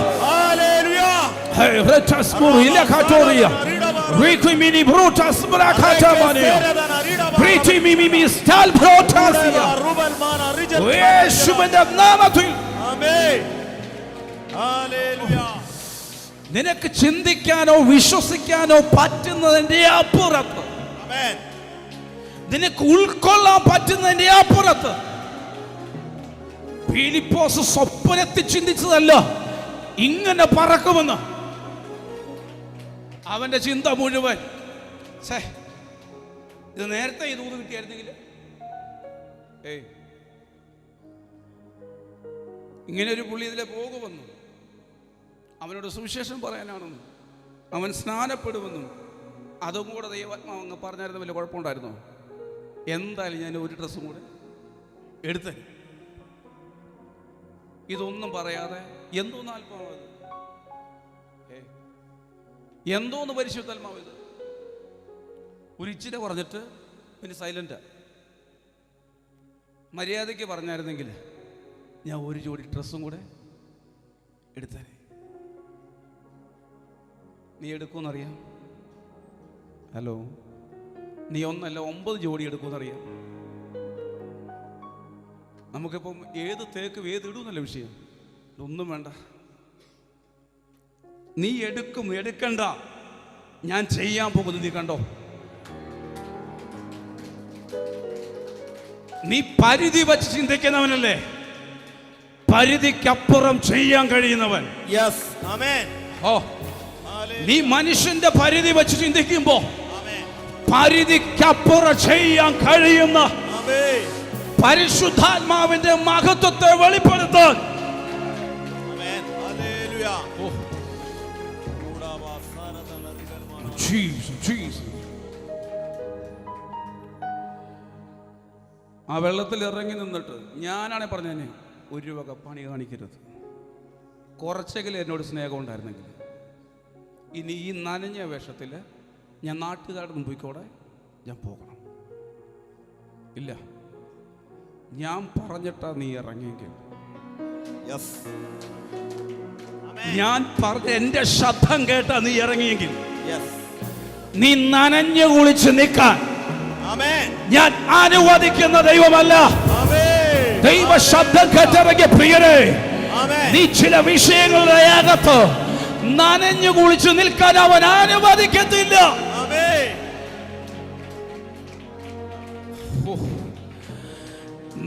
നിനക്ക് ചിന്തിക്കാനോ വിശ്വസിക്കാനോ പറ്റുന്നതിന്റെ അപ്പുറത്ത്, നിനക്ക് ഉൾക്കൊള്ളാൻ പറ്റുന്നതിന്റെ അപ്പുറത്ത്, ഫിലിപ്പോസ് സ്വപ്നത്തിൽ ചിന്തിച്ചതല്ല ഇങ്ങനെ പറക്കുമെന്ന്. അവന്റെ ചിന്ത മുഴുവൻ, ഇത് നേരത്തെ ഈ ദൂത് കിട്ടിയായിരുന്നെങ്കിൽ, ഇങ്ങനെ ഒരു പുള്ളി ഇതിലെ പോകുമെന്നും, അവനോട് സുവിശേഷം പറയാനാണെന്നും, അവൻ സ്നാനപ്പെടുമെന്നും, അതും കൂടെ ദൈവാത്മാവ് അങ്ങ് പറഞ്ഞായിരുന്നു, വലിയ കുഴപ്പമുണ്ടായിരുന്നോ? എന്തായാലും ഞാൻ ഒരു ഡ്രസ്സും കൂടെ എടുത്തേ. ഇതൊന്നും പറയാതെ എന്തോന്ന് ആത്മാവ്, എന്തോന്ന് പരിശുദ്ധാത്മാവ് ഇത്, ഒരു ഇച്ചിരി പറഞ്ഞിട്ട് പിന്നെ സൈലന്റാ. മര്യാദയ്ക്ക് പറഞ്ഞായിരുന്നെങ്കിൽ ഞാൻ ഒരു ജോഡി ഡ്രസ്സും കൂടെ എടുത്തേനെ. നീ എടുക്കുമെന്നറിയാം. ഹലോ, നീ ഒന്നല്ല 9 ജോഡി എടുക്കുമെന്നറിയാം. നമുക്കിപ്പം ഏത് തേക്കും ഏത് ഇടുമെന്നല്ല വിഷയം, ഒന്നും വേണ്ട. നീ എടുക്കും, എടുക്കണ്ട, ഞാൻ ചെയ്യാൻ പോകുന്നത് നീ കണ്ടോ. നീ പരിധി വച്ച് ചിന്തിക്കുന്നവനല്ലേ, പരിധിക്കപ്പുറം ചെയ്യാൻ കഴിയുന്നവൻ. നീ മനുഷ്യന്റെ പരിധി വച്ച് ചിന്തിക്കുമ്പോ പരിധിക്കപ്പുറം ചെയ്യാൻ കഴിയുന്ന പരിശുദ്ധാത്മാവിന്റെ മഹത്വത്തെ വെളിപ്പെടുത്താൻ ആ വെള്ളത്തിൽ ഇറങ്ങി നിന്നിട്ട് ഞാനാണെ പറഞ്ഞേനെ, ഒരു വക പണി കാണിക്കരുത്. കുറച്ചെങ്കിലും എന്നോട് സ്നേഹം ഉണ്ടായിരുന്നെങ്കിൽ ഇനി ഈ നനഞ്ഞ വേഷത്തിൽ ഞാൻ നാട്ടുകാരുടെ മുമ്പിൽക്കൂടെ ഞാൻ പോകണം. ഇല്ല, ഞാൻ പറഞ്ഞിട്ടാ നീ ഇറങ്ങിയെങ്കിൽ, ഞാൻ പറഞ്ഞ എൻ്റെ ശബ്ദം കേട്ടാ നീ ഇറങ്ങിയെങ്കിൽ, നീ നനഞ്ഞു കുളിച്ച് നിൽക്കാൻ ഞാൻ അനുവദിക്കുന്ന ദൈവമല്ല. ദൈവ ശബ്ദം കേട്ടിറങ്ങിയ പ്രിയരെ, നീ ചില വിഷയങ്ങളുടെ അകത്ത് നനഞ്ഞു കുളിച്ച് നിൽക്കാൻ അവൻ അനുവദിക്കത്തില്ല.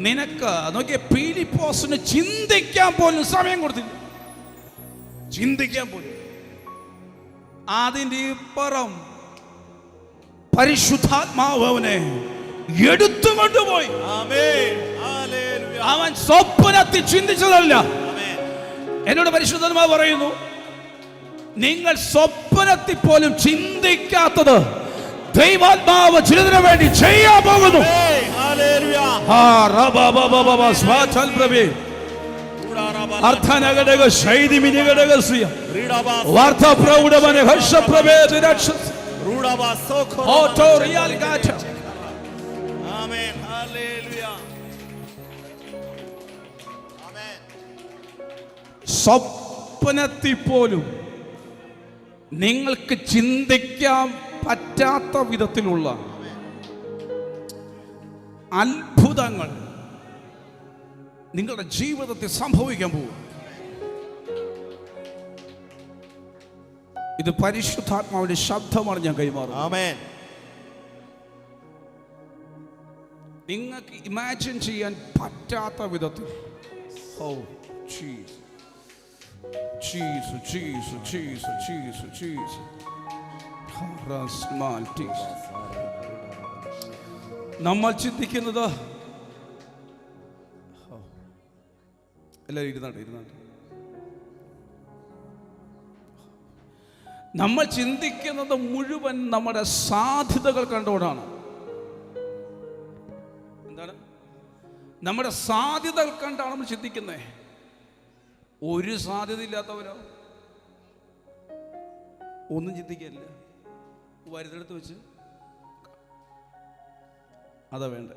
നിനക്ക് നോക്കിയ പീലിപ്പോസിന് ചിന്തിക്കാൻ പോലും സമയം കൊടുത്തില്ല. ചിന്തിക്കാൻ പോലും. അതിന്റെ ഇപ്പുറം പരിശുദ്ധാത്മാവ് അവനെ എടുത്തുകൊണ്ടുപോയി. അവൻ സ്വപ്നത്തിൽ ചിന്തിച്ചതല്ല. എന്നോട് പരിശുദ്ധാത്മാവ് പറയുന്നു, നിങ്ങൾ സ്വപ്നത്തിൽ പോലും ചിന്തിക്കാത്തത് ദൈവാത്മാവ് ചിലതിനു വേണ്ടി ചെയ്യാൻ പോകുന്നു. സ്വപ്നത്തിൽ പോലും നിങ്ങൾക്ക് ചിന്തിക്കാൻ പറ്റാത്ത വിധത്തിലുള്ള അത്ഭുതങ്ങൾ നിങ്ങളുടെ ജീവിതത്തിൽ സംഭവിക്കാൻ പോകും. ഇത് പരിശുദ്ധാത്മാവിന്റെ ശബ്ദമാണ് ഞാൻ കൈമാറുന്നത്. നിങ്ങൾക്ക് ഇമാജിൻ ചെയ്യാൻ പറ്റാത്ത വിധത്തിൽ നമ്മൾ ചിന്തിക്കുന്നത്, എല്ലാവരും ഇരുന്നാട്ടെ. നമ്മൾ ചിന്തിക്കുന്നത് മുഴുവൻ നമ്മുടെ സാധ്യതകൾ കണ്ടുകൊണ്ടാണ്. എന്താണ്? നമ്മുടെ സാധ്യതകൾ കണ്ടാണ് നമ്മൾ ചിന്തിക്കുന്നത്. ഒരു സാധ്യത ഇല്ലാത്തവരോ ഒന്നും ചിന്തിക്കില്ല. വരുന്നിടത്ത് വെച്ച് അതാ വേണ്ട.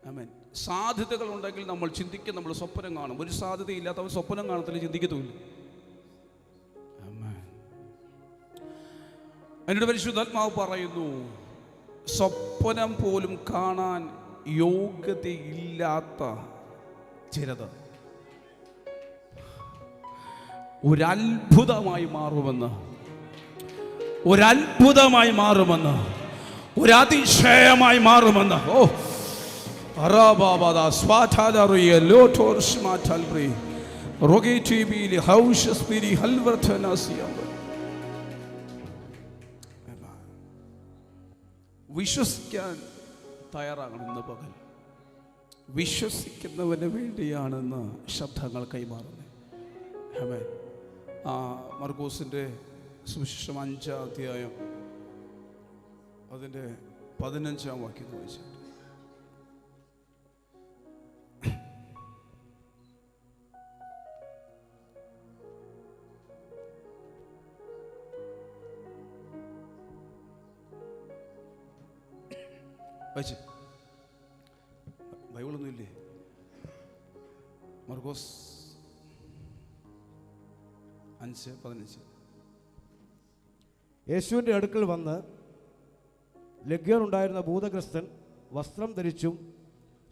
ആമേൻ. സാധ്യതകൾ ഉണ്ടെങ്കിൽ നമ്മൾ ചിന്തിക്കും, നമ്മൾ സ്വപ്നം കാണും. ഒരു സാധ്യത ഇല്ലാത്തവൻ സ്വപ്നം കാണത്തില്ല, ചിന്തിക്കത്തുമില്ല. എന്നോട് പരിശുദ്ധാത്മാവ് പറയുന്നു, സ്വപ്നം പോലും കാണാൻ യോഗ്യതയില്ലാത്ത ചിലത് ഒരത്ഭുതമായി മാറുമെന്ന്, ഒരത്ഭുതമായി മാറുമെന്ന്, ഒരതിശയമായി മാറുമെന്ന്. ഓ വിശ്വസിക്കാൻ തയ്യാറാകണം. ഇന്ന് പകൽ വിശ്വസിക്കുന്നവന് വേണ്ടിയാണെന്ന് ശബ്ദങ്ങൾ കൈമാറുന്നത്. ആമേൻ. മർക്കോസിൻ്റെ സുവിശേഷം 5-ാം അധ്യായം അതിൻ്റെ 15-ാം വാക്യം വായിച്ചു. വായിച്ച്. ബൈബിളൊന്നും ഇല്ലേ? മർക്കോസ് 5:15. യേശുവിൻ്റെ അടുക്കൽ വന്ന് ലഗ്യോൻ ഉണ്ടായിരുന്ന ഭൂതഗ്രസ്തൻ വസ്ത്രം ധരിച്ചും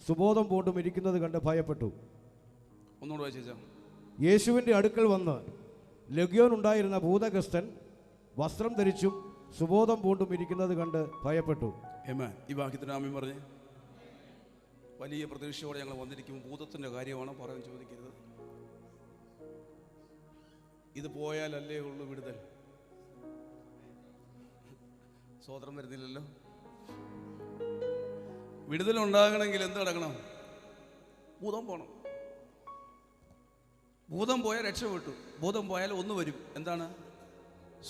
സുബോധം പൂണ്ടും ഇരിക്കുന്നത് കണ്ട് ഭയപ്പെട്ടു. ഒന്നുകൂടെ വായിച്ചാ. യേശുവിൻ്റെ അടുക്കൽ വന്ന് ലഗ്യോൻ ഉണ്ടായിരുന്ന ഭൂതഗ്രസ്തൻ വസ്ത്രം ധരിച്ചും സുബോധം പൂണ്ടും ഇരിക്കുന്നത് കണ്ട് ഭയപ്പെട്ടു. ഈ വാക്യത്തിന് ആമേൻ പറഞ്ഞേ. വലിയ പ്രതീക്ഷയോടെ ഞങ്ങൾ വന്നിരിക്കുമ്പോൾ ഭൂതത്തിൻ്റെ കാര്യമാണ് പറയാൻ ചോദിക്കരുത്. ഇത് പോയാലല്ലേ ഉള്ളൂ വിടുതൽ. സ്വതന്ത്രം വരുന്നില്ലല്ലോ. വിടുതൽ ഉണ്ടാകണമെങ്കിൽ എന്ത് നടക്കണം? ഭൂതം പോകണം. ഭൂതം പോയാൽ രക്ഷപ്പെട്ടു. ഭൂതം പോയാൽ ഒന്ന് വരും. എന്താണ്?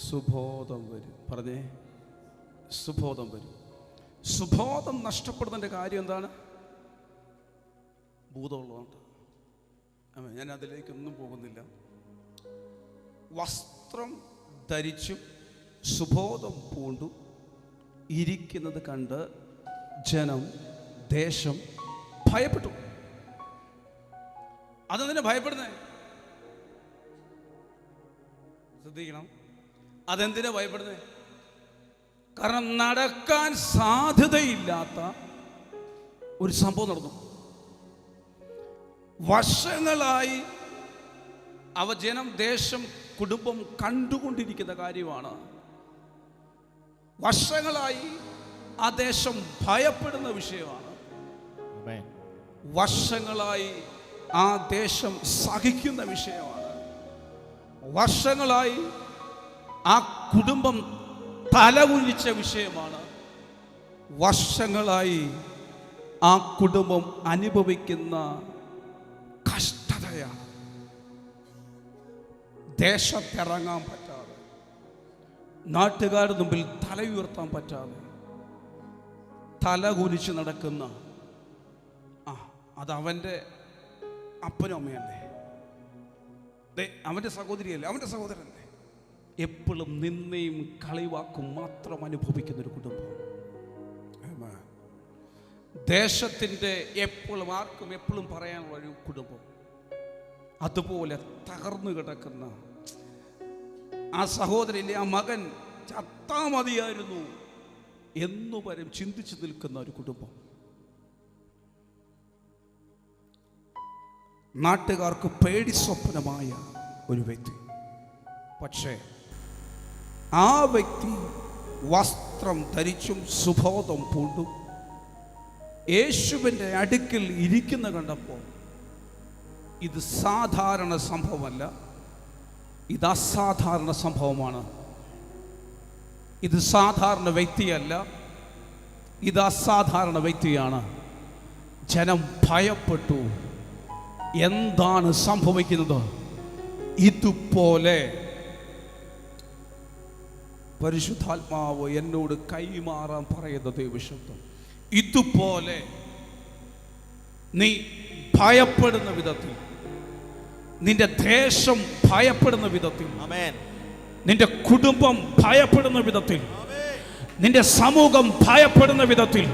സുബോധം വരും. പറഞ്ഞേ, സുബോധം വരും. സുബോധം നഷ്ടപ്പെടുന്നതിൻ്റെ കാര്യം എന്താണ്? ഭൂതമുള്ളതുകൊണ്ട്. ഞാൻ അതിലേക്കൊന്നും പോകുന്നില്ല. വസ്ത്രം ധരിച്ചും സുബോധം പൂണ്ടും ഇരിക്കുന്നത് കണ്ട് ജനം, ദേശം ഭയപ്പെട്ടു. അതെന്തിനാ ഭയപ്പെടുന്നേ? ശ്രദ്ധിക്കണം, അതെന്തിനാ ഭയപ്പെടുന്നേ? കാരണം നടക്കാൻ സാധ്യതയില്ലാത്ത ഒരു സംഭവം നടന്നു. വർഷങ്ങളായി ജനം, ദേശം, കുടുംബം കണ്ടുകൊണ്ടിരിക്കുന്ന കാര്യമാണ്. വർഷങ്ങളായി ആ ദേശം ഭയപ്പെടുന്ന വിഷയമാണ്. വർഷങ്ങളായി ആ ദേശം സഹിക്കുന്ന വിഷയമാണ്. വർഷങ്ങളായി ആ കുടുംബം തലകുനിച്ച വിഷയമാണ്. വർഷങ്ങളായി ആ കുടുംബം അനുഭവിക്കുന്ന കഷ്ടതയാണ്. ദേശത്തിറങ്ങാൻ പറ്റാതെ, നാട്ടുകാരുടെ മുമ്പിൽ തല ഉയർത്താൻ പറ്റാതെ തല കുനിച്ച് നടക്കുന്ന അത് അവൻ്റെ അപ്പനും അമ്മയല്ലേ, അവൻ്റെ സഹോദരിയല്ലേ, അവൻ്റെ സഹോദരല്ലേ. എപ്പോഴും നിന്നയും കളിവാക്കും മാത്രം അനുഭവിക്കുന്ന ഒരു കുടുംബം. ദേശത്തിൻ്റെ എപ്പോഴും ആർക്കും എപ്പോഴും പറയാനുള്ള ഒരു കുടുംബം. അതുപോലെ തകർന്നു കിടക്കുന്ന ആ സഹോദരൻ്റെ ആ മകൻ ചത്താ മതിയായിരുന്നു എന്നു വരും ചിന്തിച്ചു നിൽക്കുന്ന ഒരു കുടുംബം. നാട്ടുകാർക്ക് പേടി സ്വപ്നമായ ഒരു വ്യക്തി. പക്ഷേ ആ വ്യക്തി വസ്ത്രം ധരിച്ചും സുബോധം പൂണ്ടും യേശുവിൻ്റെ അടുക്കൽ ഇരിക്കുന്ന കണ്ടപ്പോൾ ഇത് സാധാരണ സംഭവമല്ല, ഇത് അസാധാരണ സംഭവമാണ്. ഇത് സാധാരണ വ്യക്തിയല്ല, ഇത് അസാധാരണ വ്യക്തിയാണ്. ജനം ഭയപ്പെട്ടു. എന്താണ് സംഭവിക്കുന്നത്? ഇതുപോലെ പരിശുദ്ധാത്മാവ് എന്നോട് കൈമാറാൻ പറയുന്ന ദൈവശബ്ദം. ഇതുപോലെ നീ ഭയപ്പെടുന്ന വിധത്തിൽ, നിന്റെ ദേശം ഭയപ്പെടുന്ന വിധത്തിൽ, നിന്റെ കുടുംബം ഭയപ്പെടുന്ന വിധത്തിൽ, നിന്റെ സമൂഹം ഭയപ്പെടുന്ന വിധത്തിൽ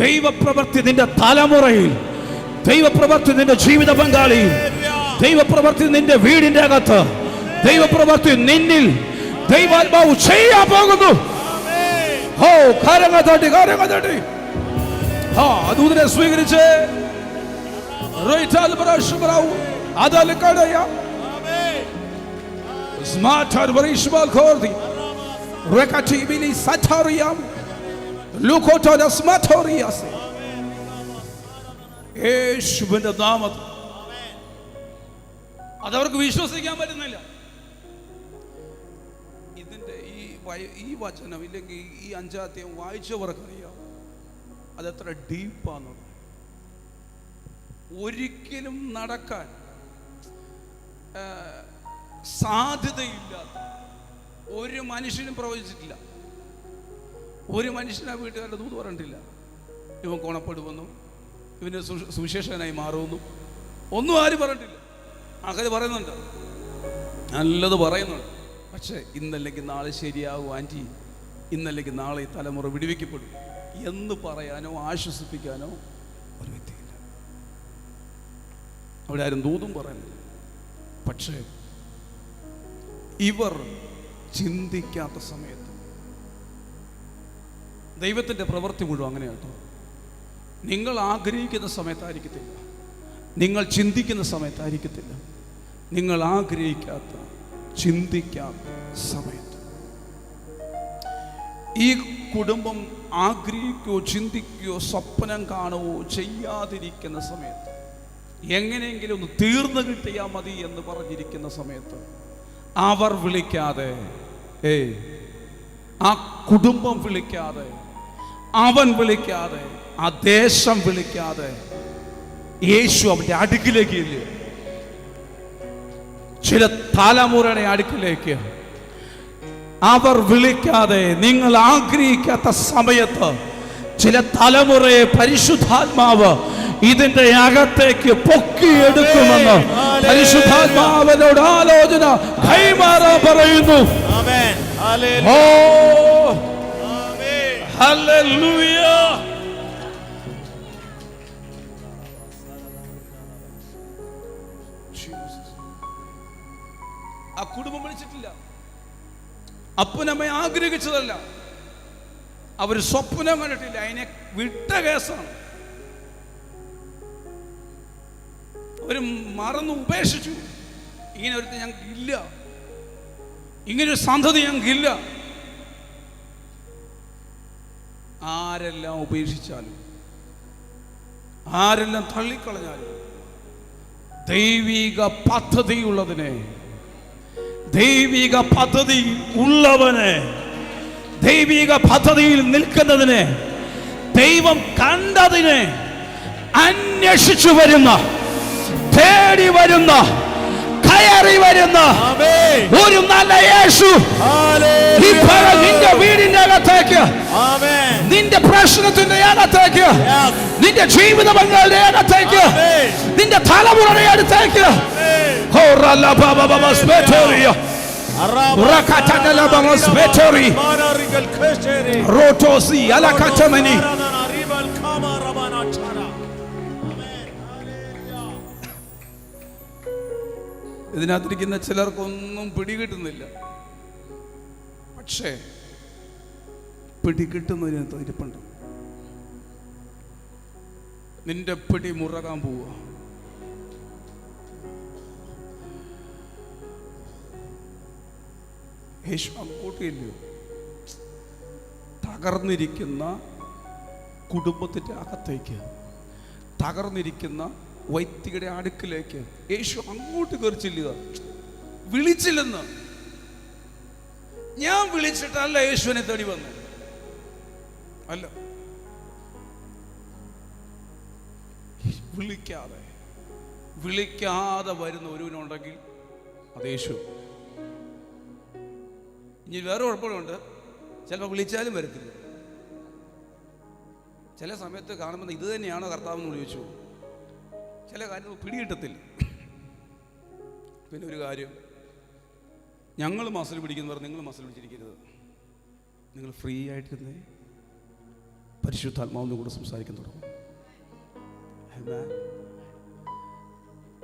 ദൈവപ്രവൃത്തി നിന്റെ തലമുറയിൽ, ദൈവപ്രവൃത്തി നിന്റെ ജീവിത പങ്കാളിയിൽ, ദൈവപ്രവൃത്തി നിന്റെ വീടിന്റെ അകത്ത്, ദൈവപ്രവൃത്തി നിന്നിൽ ദൈവാത്മാവ് ചെയ്യാൻ പോകുന്നു. ഓ കാര്യങ്ങൾ തട്ടി, കാര്യങ്ങൾ തട്ടി. ദൂതനെ സ്വീകരിച്ച് യേശുവിന്റെ നാമത്തിൽ അതവർക്ക് വിശ്വസിക്കാൻ പറ്റുന്നില്ല. ഇതിന്റെ ഈ വചനം ഇല്ലെങ്കിൽ ഈ 5-ാം അധ്യായം വായിച്ചവർക്കറിയാം അതെത്ര ഡീപ്പാന്നുള്ളത്. ഒരിക്കലും നടക്കാൻ സാധ്യതയില്ലാത്ത ഒരു മനുഷ്യനും പ്രവചിച്ചിട്ടില്ല. ഒരു മനുഷ്യൻ ആ വീട്ടുകാരുടെ ദൂത് പറഞ്ഞിട്ടില്ല. ഇവൻ കോണപ്പെടുമെന്നു, ഇവന് സുവിശേഷകനായി മാറുമെന്നു ഒന്നും ആരും പറഞ്ഞിട്ടില്ല. ആൾക്കാർ പറയുന്നുണ്ട്, നല്ലത് പറയുന്നുണ്ട്. പക്ഷേ ഇന്നല്ലെങ്കിൽ നാളെ ശരിയാകും ആൻറ്റി, ഇന്നല്ലെങ്കിൽ നാളെ ഈ തലമുറ വിടുവിക്കപ്പെടും എന്ന് പറയാനോ ആശ്വസിപ്പിക്കാനോ ഒരു വ്യക്തിയില്ല. അവിടെ ആരും ദൂതും പറയുന്നില്ല. പക്ഷേ ഇവർ ചിന്തിക്കാത്ത സമയത്ത് ദൈവത്തിൻ്റെ പ്രവൃത്തി മുഴുവൻ അങ്ങനെയാട്ടോ. നിങ്ങൾ ആഗ്രഹിക്കുന്ന സമയത്തായിരിക്കത്തില്ല, നിങ്ങൾ ചിന്തിക്കുന്ന സമയത്തായിരിക്കത്തില്ല, നിങ്ങൾ ആഗ്രഹിക്കാത്ത ചിന്തിക്കാത്ത സമയത്ത്. ഈ കുടുംബം ആഗ്രഹിക്കുകയോ ചിന്തിക്കുകയോ സ്വപ്നം കാണുകയോ ചെയ്യാതിരിക്കുന്ന സമയത്ത്, എങ്ങനെയെങ്കിലും ഒന്ന് തീർന്നു കിട്ടിയാൽ മതി എന്ന് പറഞ്ഞിരിക്കുന്ന സമയത്ത് അവർ വിളിക്കാതെ, ആ കുടുംബം വിളിക്കാതെ, അവൻ വിളിക്കാതെ, ആ ദേശം വിളിക്കാതെ യേശു അവന്റെ അടുക്കിലേക്ക് ഇല്ല. ചില തലമുറയുടെ അടുക്കിലേക്ക് അവർ വിളിക്കാതെ, നിങ്ങൾ ആഗ്രഹിക്കാത്ത സമയത്ത് ചില തലമുറയെ പരിശുദ്ധാത്മാവ് ഇതിന്റെ അകത്തേക്ക് പൊക്കിയെടുക്കുമെന്ന് പരിശുദ്ധാത്മാവിനോട് ആലോചന കൈമാറാൻ പറയുന്നു. ആമേൻ. ഓ ആമേൻ. ഹല്ലേലൂയ. ആ കുടുംബം വിളിച്ചിട്ടില്ല, അപ്പനമ്മ ആഗ്രഹിച്ചതല്ല, അവർ സ്വപ്നം കണ്ടിട്ടില്ല, അതിനെ വിട്ട കേസാണ്. അവർ മറന്നു ഉപേക്ഷിച്ചു. ഇങ്ങനെ ഒരു ഞങ്ങൾക്കില്ല, ഇങ്ങനൊരു സന്തതി ഞങ്ങൾക്കില്ല. ആരെല്ലാം ഉപേക്ഷിച്ചാലും ആരെല്ലാം തള്ളിക്കളഞ്ഞാലും ദൈവിക പദ്ധതിയുള്ളതിനെ, ദൈവിക പദ്ധതി ഉള്ളവനെ, ദൈവിക പദ്ധതിയിൽ നിൽക്കുന്നതിനെ, ദൈവം കണ്ടതിനെ അന്വേഷിച്ചു വരുന്ന, തേടി വരുന്ന, കയറി വരുന്ന ഒരു നല്ല യേശു നിന്റെ വീടിന്റെ അകത്തേക്ക്, നിന്റെ പ്രശ്നത്തിന്റെ അകത്തേക്ക്, നിന്റെ ജീവിത പങ്കാളിയുടെ അകത്തേക്ക്, നിന്റെ തലമുറയുടെ അടുത്തേക്ക് ഇതിനകത്തിരിക്കുന്ന ചിലർക്കൊന്നും പിടികിട്ടുന്നില്ല. പക്ഷേ പിടികിട്ടുന്നതിനകത്ത് ഇരിപ്പുണ്ട്. നിന്റെ പിടി മുറകാൻ പോവുക. യേശു അങ്ങോട്ടില്ലയോ? തകർന്നിരിക്കുന്ന കുടുംബത്തിൻ്റെ അകത്തേക്ക്, തകർന്നിരിക്കുന്ന വൈദ്യയുടെ അടുക്കിലേക്ക് യേശു അങ്ങോട്ട് കയറി ചെല്ലുക. വിളിച്ചില്ലെന്ന്, ഞാൻ വിളിച്ചിട്ടല്ല യേശുവിനെ തേടി വന്നു, അല്ല, വിളിക്കാതെ വരുന്ന ഒരുവനുണ്ടെങ്കിൽ അത് യേശു. ഇനി വേറെ കുഴപ്പമുണ്ട്, ചിലപ്പോൾ വിളിച്ചാലും വരത്തില്ല. ചില സമയത്ത് കാണുമ്പോൾ ഇത് തന്നെയാണോ കർത്താവെന്ന് ചോദിച്ചു, ചില കാര്യങ്ങൾ പിടികിട്ടത്തില്ല. പിന്നെ ഒരു കാര്യം, ഞങ്ങൾ മസിൽ പിടിക്കുന്നവർ നിങ്ങൾ മസിൽ പിടിച്ചിരിക്കരുത്. നിങ്ങൾ ഫ്രീ ആയിട്ടിരുന്നേ പരിശുദ്ധാത്മാവിൻ്റെ കൂടെ സംസാരിക്കാൻ തുടങ്ങും.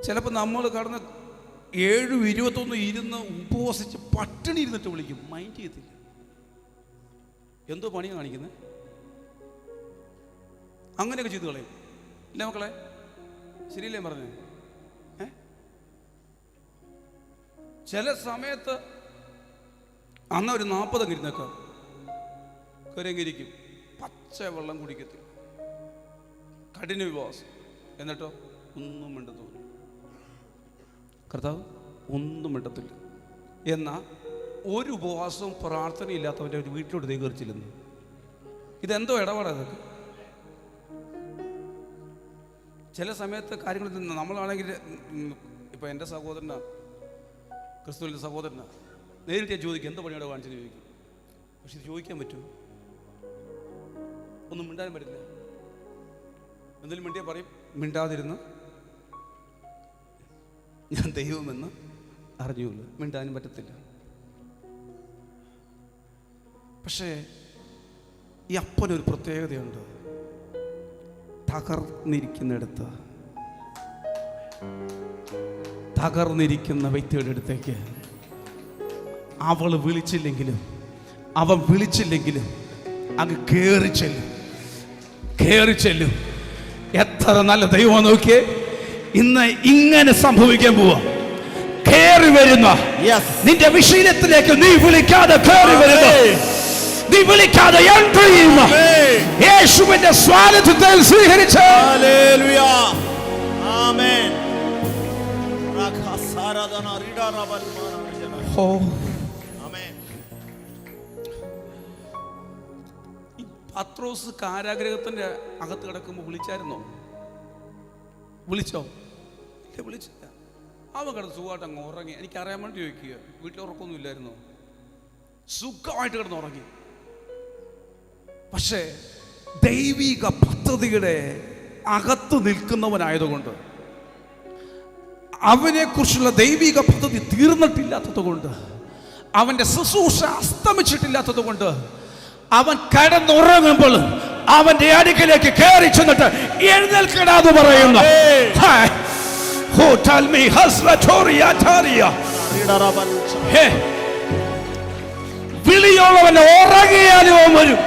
ചിലപ്പോൾ നമ്മൾ കടന്ന് 7:21 ഇരുന്ന് ഉപവസിച്ച് പട്ടിണി ഇരുന്നിട്ട് വിളിക്കും, മൈൻഡ് ചെയ്യത്തില്ല. എന്തോ പണിയാണ് കാണിക്കുന്നത്, അങ്ങനെയൊക്കെ ചെയ്ത് കളയും. ഇല്ല മക്കളെ, ശരിയല്ലേ പറഞ്ഞേ? ചില സമയത്ത് അന്ന് ഒരു 40 ഇരുന്നേക്കാം, കരങ്ങിരിക്കും, പച്ച വെള്ളം കുടിക്കത്തില്ല, കഠിന വിശ്വാസം. എന്നിട്ടോ ഒന്നും മിണ്ടത്തില്ല, കർത്താവ് ഒന്നും മിണ്ടത്തില്ല. എന്നാൽ ഒരു ഉപവാസവും പ്രാർത്ഥനയും ഇല്ലാത്തവൻ്റെ ഒരു വീട്ടിലോട്ട് കയറിച്ചില്ലെന്ന്. ഇതെന്തോ ഇടപാടാണ് അതൊക്കെ. ചില സമയത്ത് കാര്യങ്ങൾ നമ്മളാണെങ്കിൽ, ഇപ്പം എൻ്റെ സഹോദരനാ, ക്രിസ്തുവിൻ്റെ സഹോദരനാ, നേരിട്ട് ചോദിക്കും എന്ത് പണിയോടെ കാണിച്ചെന്ന് ചോദിക്കും. പക്ഷെ ഇത് ചോദിക്കാൻ പറ്റുമോ? ഒന്നും മിണ്ടാനും പറ്റില്ല. എന്തെങ്കിലും മിണ്ടിയാൽ പറയും, മിണ്ടാതിരുന്ന് ഞാൻ ദൈവമെന്ന് അറിഞ്ഞുള്ളൂ. മിണ്ടാനും പറ്റത്തില്ല. പക്ഷേ ഈ അപ്പനൊരു പ്രത്യേകതയുണ്ട്. തകർന്നിരിക്കുന്നിടത്ത്, തകർന്നിരിക്കുന്ന വ്യക്തിയുടെ അടുത്തേക്ക് അവൾ വിളിച്ചില്ലെങ്കിലും അവൻ വിളിച്ചില്ലെങ്കിലും അങ്ങ് കയറി ചെല്ലും. എത്ര നല്ല ദൈവം നോക്കിയേ. ഇന്ന് ഇങ്ങനെ സംഭവിക്കാൻ പോവാ. കയറി വരുന്ന നിന്റെ വിഷയത്തിലേക്ക് നീ വിളിക്കാതെ കയറി വരുന്ന, നീ വിളിക്കാതെ എൻട്രി ചെയ്യുന്ന യേശുവിന്റെ സ്വാതന്ത്ര്യത്തെ സ്വീകരിച്ച പത്രോസ് കാരാഗ്രഹത്തിന്റെ അകത്ത് കിടക്കുമ്പോൾ വിളിച്ചായിരുന്നോ? വിളിച്ചോ? ഇല്ല, വിളിച്ചില്ല. അവൻ കിടന്ന് സുഖമായിട്ട് അങ്ങ് ഉറങ്ങി. എനിക്കറിയാൻ വേണ്ടി ചോദിക്കുക, വീട്ടിൽ ഉറക്കമൊന്നും ഇല്ലായിരുന്നോ? സുഖമായിട്ട് കിടന്ന് ഉറങ്ങി. പക്ഷേ ദൈവിക പദ്ധതിയുടെ അകത്ത് നിൽക്കുന്നവനായതുകൊണ്ട്, അവനെക്കുറിച്ചുള്ള ദൈവിക പദ്ധതി തീർന്നിട്ടില്ലാത്തത് കൊണ്ട്, അവൻ്റെ ശുശ്രൂഷ അസ്തമിച്ചിട്ടില്ലാത്തത് കൊണ്ട്, അവൻ കിടന്നുറങ്ങുമ്പോൾ അവന്റെ അടുക്കലേക്ക് കയറി ചെന്നിട്ട് എഴുന്നേൽക്കടാന്ന് പറയുന്നു. വിളിയുള്ളവൻ ഉറങ്ങിയാലും അവൻ വരും.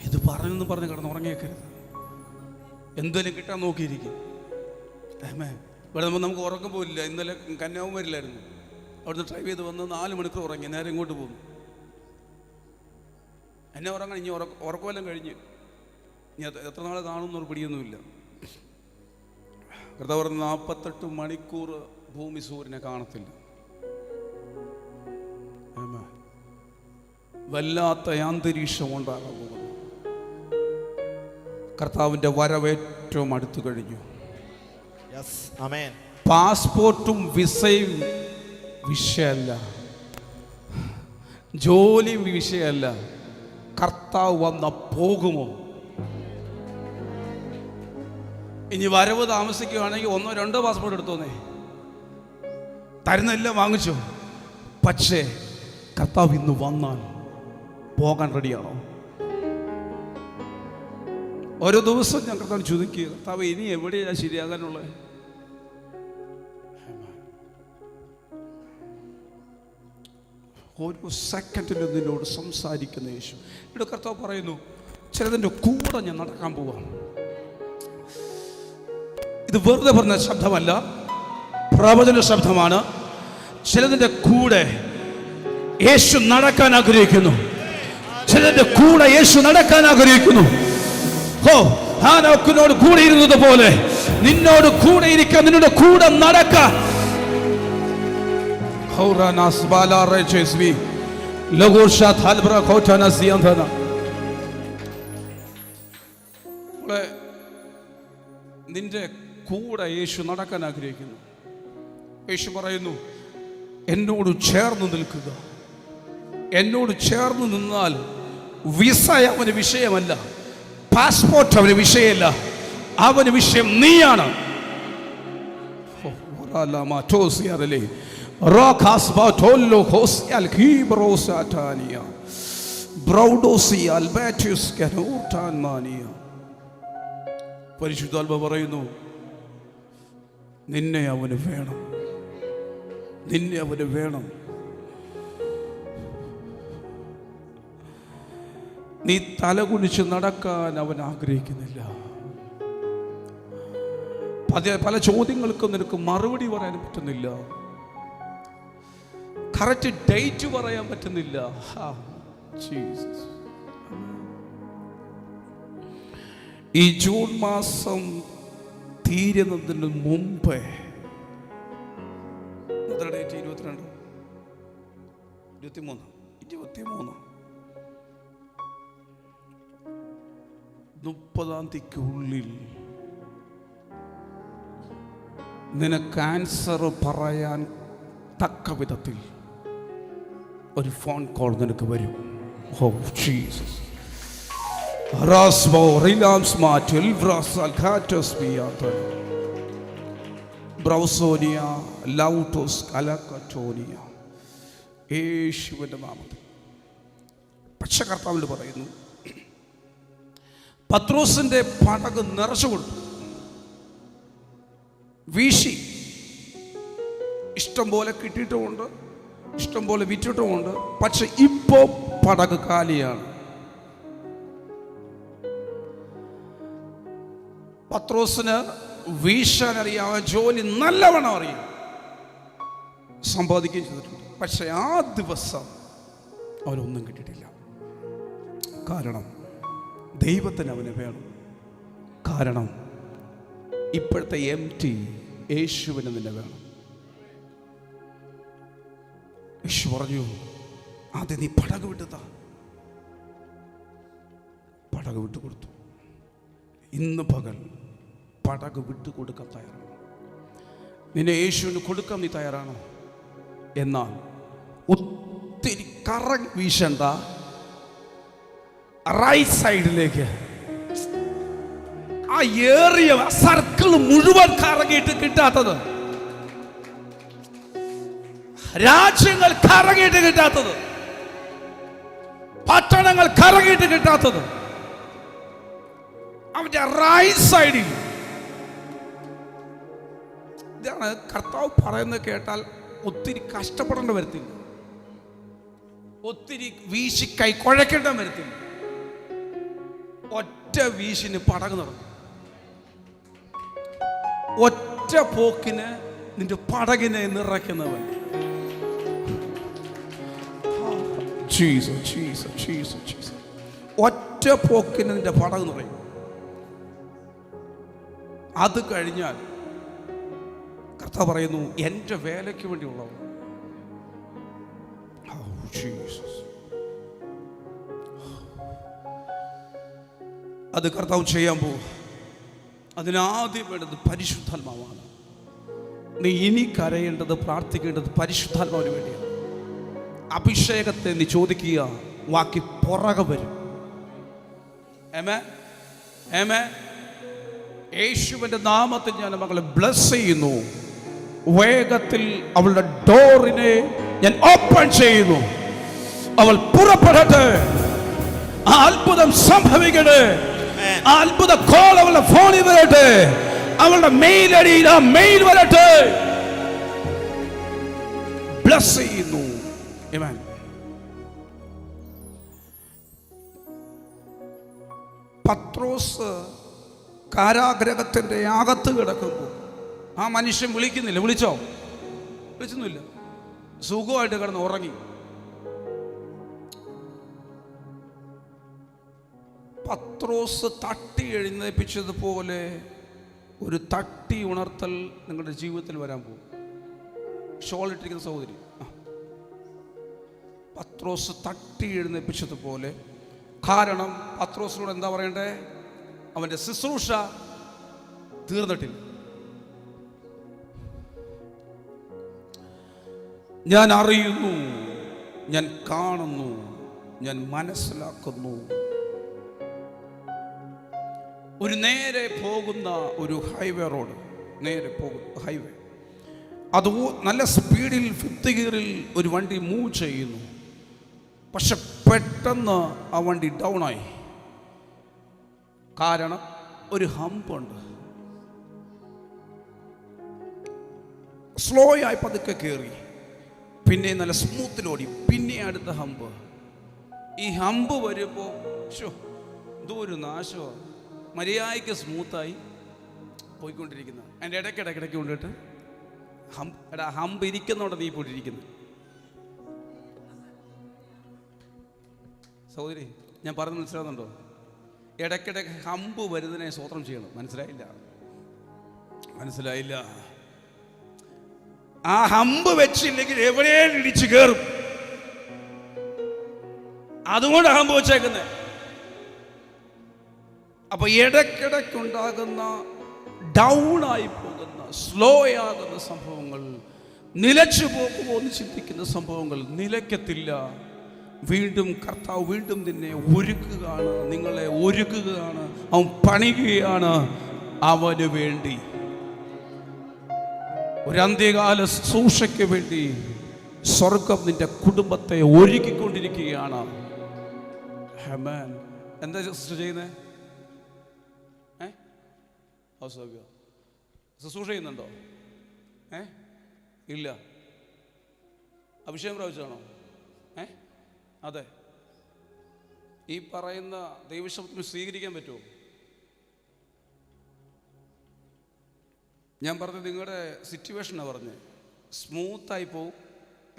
ഇത് പറഞ്ഞെന്ന് പറഞ്ഞ് കിടന്ന് ഉറങ്ങിയേക്കരുത്. എന്തെങ്കിലും കിട്ടാൻ നോക്കിയിരിക്കും. ഇവിടെ നമുക്ക് ഉറക്കം പോയില്ല. ഇന്നലെ കന്യാകുമാരിയിലായിരുന്നു. അവിടുന്ന് ഡ്രൈവ് ചെയ്ത് വന്ന് 4 മണിക്കൂർ ഉറങ്ങി. നേരെ ഇങ്ങോട്ട് പോകുന്നു. എന്നെ ഉറങ്ങാൻ ഇനി ഉറക്കമെല്ലാം കഴിഞ്ഞ് ഇനി എത്ര നാളെ കാണുമെന്നൊരു പിടിയൊന്നുമില്ല. കർത്താവ് പറഞ്ഞ 48 മണിക്കൂർ ഭൂമി സൂര്യനെ കാണത്തില്ല. വല്ലാത്ത അന്തരീക്ഷം ഉണ്ടാകാൻ പോകുന്നു. കർത്താവിൻ്റെ വരവ് ഏറ്റവും അടുത്തു കഴിഞ്ഞു. പാസ്പോർട്ടും വിസയും വിഷയമല്ല, ജോലിയും വിഷയമല്ല. കർത്താവ് വന്ന പോകുമോ? ഇനി വരവ് താമസിക്കുകയാണെങ്കിൽ 1 or 2 പാസ്പോർട്ട് എടുത്തോന്നേ, തരുന്നെല്ലാം വാങ്ങിച്ചു. പക്ഷേ കർത്താവ് ഇന്ന് വന്നാൽ പോകാൻ റെഡിയാണോ? ഓരോ ദിവസവും ഞാൻ കർത്താവ് ചോദിക്കുക, കർത്താവ് ഇനി എവിടെയാണ് ശരിയാകാനുള്ളത്? ഓരോ സെക്കൻഡിലും നിന്നോട് സംസാരിക്കുന്ന യേശു. ഇവിടെ കർത്താവ് പറയുന്നു, ചിലതിൻ്റെ കൂടെ ഞാൻ നടക്കാൻ പോവാം. ഇത് വെറുതെ പറഞ്ഞ ശബ്ദമല്ല, പ്രവചന ശബ്ദമാണ്. ചിലതിൻ്റെ കൂടെ യേശു നടക്കാൻ ആഗ്രഹിക്കുന്നു. ചിലതിൻ്റെ കൂടെ യേശു നടക്കാൻ ആഗ്രഹിക്കുന്നു. ഹാനോക്കിനോട് കൂടെ ഇരുന്നത് പോലെ നിന്നോട് കൂടെ ഇരിക്കാൻ, നിന്നോട് കൂടെ നടക്കാൻ. നിന്റെ കൂടെ യേശു നടക്കാൻ ആഗ്രഹിക്കുന്നു. യേശു പറയുന്നു, എന്നോട് ചേർന്ന് നിൽക്കുക. എന്നോട് ചേർന്ന് നിന്നാൽ വിസ അവന് വിഷയമല്ല, പാസ്പോർട്ട് അവന് വിഷയമല്ല, അവന് വിഷയം നീയാണ്. പരിശുദ്ധാത്മ പറയുന്നു, നിന്നെ അവന് വേണം, നിന്നെ അവന് വേണം. നീ തലകുനിച്ച് നടക്കാൻ അവൻ ആഗ്രഹിക്കുന്നില്ല. പല ചോദ്യങ്ങൾക്കും നിനക്ക് മറുപടി പറയാൻ പറ്റുന്നില്ല. കറക്റ്റ് ഡേറ്റ് പറയാൻ പറ്റുന്നില്ല. ഈ ജൂൺ മാസം തീരുന്നതിന് മുമ്പേ, ഡേറ്റ് 22, 23, 30-ാം തീയതിക്കുള്ളിൽ നിനക്ക് ആൻസർ പറയാൻ തക്ക വിധത്തിൽ ഒരു ഫോൺ കോൾ നിനക്ക് വരും. Oh Jesus. യേശുവിൻ്റെ നാമത്തിൽ. പക്ഷെ കർത്താവിൽ പറയുന്നു, പത്രോസിന്റെ പടക് നിറച്ചു കൊടുത്തു, വീശി. ഇഷ്ടം പോലെ കിട്ടിയിട്ടുമുണ്ട്, ഇഷ്ടം പോലെ വിറ്റിട്ടുമുണ്ട്. പക്ഷെ ഇപ്പോ പടക് കാലിയാണ്. പത്രോസിന് വീശാൻ അറിയാം, ജോലി നല്ലവണ്ണം അറിയാം, സമ്പാദിക്കുകയും ചെയ്തിട്ടുണ്ട്. പക്ഷെ ആ ദിവസം അവനൊന്നും കിട്ടിയിട്ടില്ല. കാരണം ദൈവത്തിന് അവന് വേണം. കാരണം ഇപ്പോഴത്തെ എംറ്റി യേശുവിന് നിന്നെ വേണം. യേശു പറഞ്ഞു, ആദ്യം നീ പടക് വിട്ടുതാ. പടക് വിട്ടുകൊടുത്തു. ഇന്ന് പകൽ പടക് വിട്ടുകൊടുക്കാൻ തയ്യാറാണ്. നിന്നെ യേശുവിന് കൊടുക്കാൻ നീ തയ്യാറാണോ? എന്നാൽ ഒത്തിരി കറങ്ങി വീശണ്ട, റൈറ്റ് സൈഡിലേക്ക്. ആ ഏറിയ സർക്കിൾ മുഴുവൻ കറങ്ങിയിട്ട് കിട്ടാത്തത്, രാജ്യങ്ങൾ കറങ്ങിയിട്ട് കിട്ടാത്തത്, പട്ടണങ്ങൾ കറങ്ങിയിട്ട് കിട്ടാത്തത് അവന്റെ റൈറ്റ് സൈഡിൽ. ഇതാണ് കർത്താവ് പറയുന്നത് കേട്ടാൽ ഒത്തിരി കഷ്ടപ്പെടേണ്ട വരത്തില്ല, ഒത്തിരി വീശി കൈ കുഴക്കേണ്ട വരത്തില്ല. ഒറ്റ വീശിന് പടക് നടന്നു, ഒറ്റ പോക്കിന് നിന്റെ പടകിനെ നിറയ്ക്കുന്നവൻ. ഒറ്റ പോക്കിന് നിന്റെ പടക് നിറയും. അത് കഴിഞ്ഞാൽ കർത്താവ് പറയുന്നു, എൻ്റെ വേലയ്ക്ക് വേണ്ടിയുള്ളവർ. അത് കർത്താവ് ചെയ്യാൻ പോവുക. അതിനാദ്യം വേണ്ടത് പരിശുദ്ധാത്മാവാണ്. നീ ഇനി കരയേണ്ടത്, പ്രാർത്ഥിക്കേണ്ടത് പരിശുദ്ധാത്മാവിന് വേണ്ടിയാണ്. അഭിഷേകത്തെ നീ ചോദിക്കുക, ബാക്കി പുറകെ വരും. ആമേൻ, ആമേൻ. യേശുവിന്റെ നാമത്തിൽ ഞാൻ മകളെ ബ്ലസ് ചെയ്യുന്നു. വേഗത്തിൽ അവളുടെ ഡോറിനെ ഞാൻ ഓപ്പൺ ചെയ്യുന്നു. അവൾ പുറപ്പെടട്ടെ. ആ അത്ഭുതം സംഭവിക്കട്ടെ. ആ അത്ഭുത കോൾ അവളുടെ ഫോണിൽ വരട്ടെ. അവളുടെ മെയിൽ അടിയിൽ ആ മെയിൽ വരട്ടെ. ബ്ലസ് ചെയ്യുന്നു. ആമേൻ. പത്രോസ് കാരാഗ്രഹത്തിന്റെ അകത്ത് കിടക്കുമ്പോൾ ആ മനുഷ്യൻ വിളിക്കുന്നില്ല. വിളിച്ചോ? വിളിച്ചൊന്നുമില്ല. സുഖമായിട്ട് കിടന്ന് ഉറങ്ങി. പത്രോസ് തട്ടി എഴുന്നേൽപ്പിച്ചതുപോലെ ഒരു തട്ടി ഉണർത്തൽ നിങ്ങളുടെ ജീവിതത്തിൽ വരാൻ പോകും. ഷോൾ ഇട്ടിരിക്കുന്ന സഹോദരി, പത്രോസ് തട്ടി എഴുന്നേൽപ്പിച്ചതുപോലെ. കാരണം പത്രോസിനോട് എന്താ പറയണ്ടേ? അവന്റെ ശുശ്രൂഷ തീർന്നിട്ടില്ല. ഞാൻ അറിയുന്നു, ഞാൻ കാണുന്നു, ഞാൻ മനസ്സിലാക്കുന്നു. ഒരു നേരെ പോകുന്ന ഒരു ഹൈവേ റോഡ്, നേരെ പോകുന്ന ഹൈവേ, അത് നല്ല സ്പീഡിൽ 50 ഗിയറിൽ ഒരു വണ്ടി മൂവ് ചെയ്യുന്നു. പക്ഷെ പെട്ടെന്ന് ആ വണ്ടി ഡൗൺ ആയി. കാരണം ഒരു ഹമ്പുണ്ട്. സ്ലോ ആയി പതുക്കെ കയറി, പിന്നെ നല്ല സ്മൂത്തിലോടി, പിന്നെ അടുത്ത ഹമ്പ്. ഈ ഹമ്പ് വരുമ്പോൾ ഇതൊരു നാശമാണ്. മര്യാദയ്ക്ക് സ്മൂത്തായി പോയിക്കൊണ്ടിരിക്കുന്നത്. അതിൻ്റെ ഇടയ്ക്കിടയ്ക്ക് കൊണ്ടിട്ട് ഹമ്പ് ഇരിക്കുന്നോടെ നീ പോയിട്ടിരിക്കുന്നു. സഹോദരി, ഞാൻ പറഞ്ഞ് മനസ്സിലാവുന്നുണ്ടോ? ഇടയ്ക്കിടയ്ക്ക് ഹമ്പ് വരുന്നതിനെ സ്വതന്ത്രം ചെയ്യണം. മനസ്സിലായില്ല. ആ ഹമ്പ് വെച്ചില്ലെങ്കിൽ എവിടെയും ഇടിച്ചു കയറും. അതുകൊണ്ട് ഹമ്പ് വെച്ചേക്കുന്നത്. അപ്പൊ ഇടയ്ക്കിടയ്ക്കുണ്ടാകുന്ന ഡൗൺ ആയി പോകുന്ന, സ്ലോ ആകുന്ന സംഭവങ്ങൾ, നിലച്ചു പോകുമോ എന്ന് ചിന്തിക്കുന്ന സംഭവങ്ങൾ നിലയ്ക്കത്തില്ല. വീണ്ടും കർത്താവ് വീണ്ടും നിന്നെ ഒരുക്കുകയാണ്, നിങ്ങളെ ഒരുക്കുകയാണ്. അവൻ പണിയുകയാണ് അവന് വേണ്ടി. ഒരു അന്ത്യകാല ശുശ്രൂഷയ്ക്ക് വേണ്ടി സ്വർഗം നിന്റെ കുടുംബത്തെ ഒരുക്കിക്കൊണ്ടിരിക്കുകയാണ്. ആമേൻ. എന്താ ശുശ്രൂഷ ചെയ്യുന്നത്? ശുശ്രൂഷ ചെയ്യുന്നുണ്ടോ? ഇല്ല. അഭിഷേകം പ്രാപിച്ചാണോ? അതെ. ഈ പറയുന്ന ദൈവശബ്ദം സ്വീകരിക്കാൻ പറ്റുമോ? ഞാൻ പറഞ്ഞത് നിങ്ങളുടെ സിറ്റുവേഷനാണ് പറഞ്ഞത്. സ്മൂത്തായി പോവും,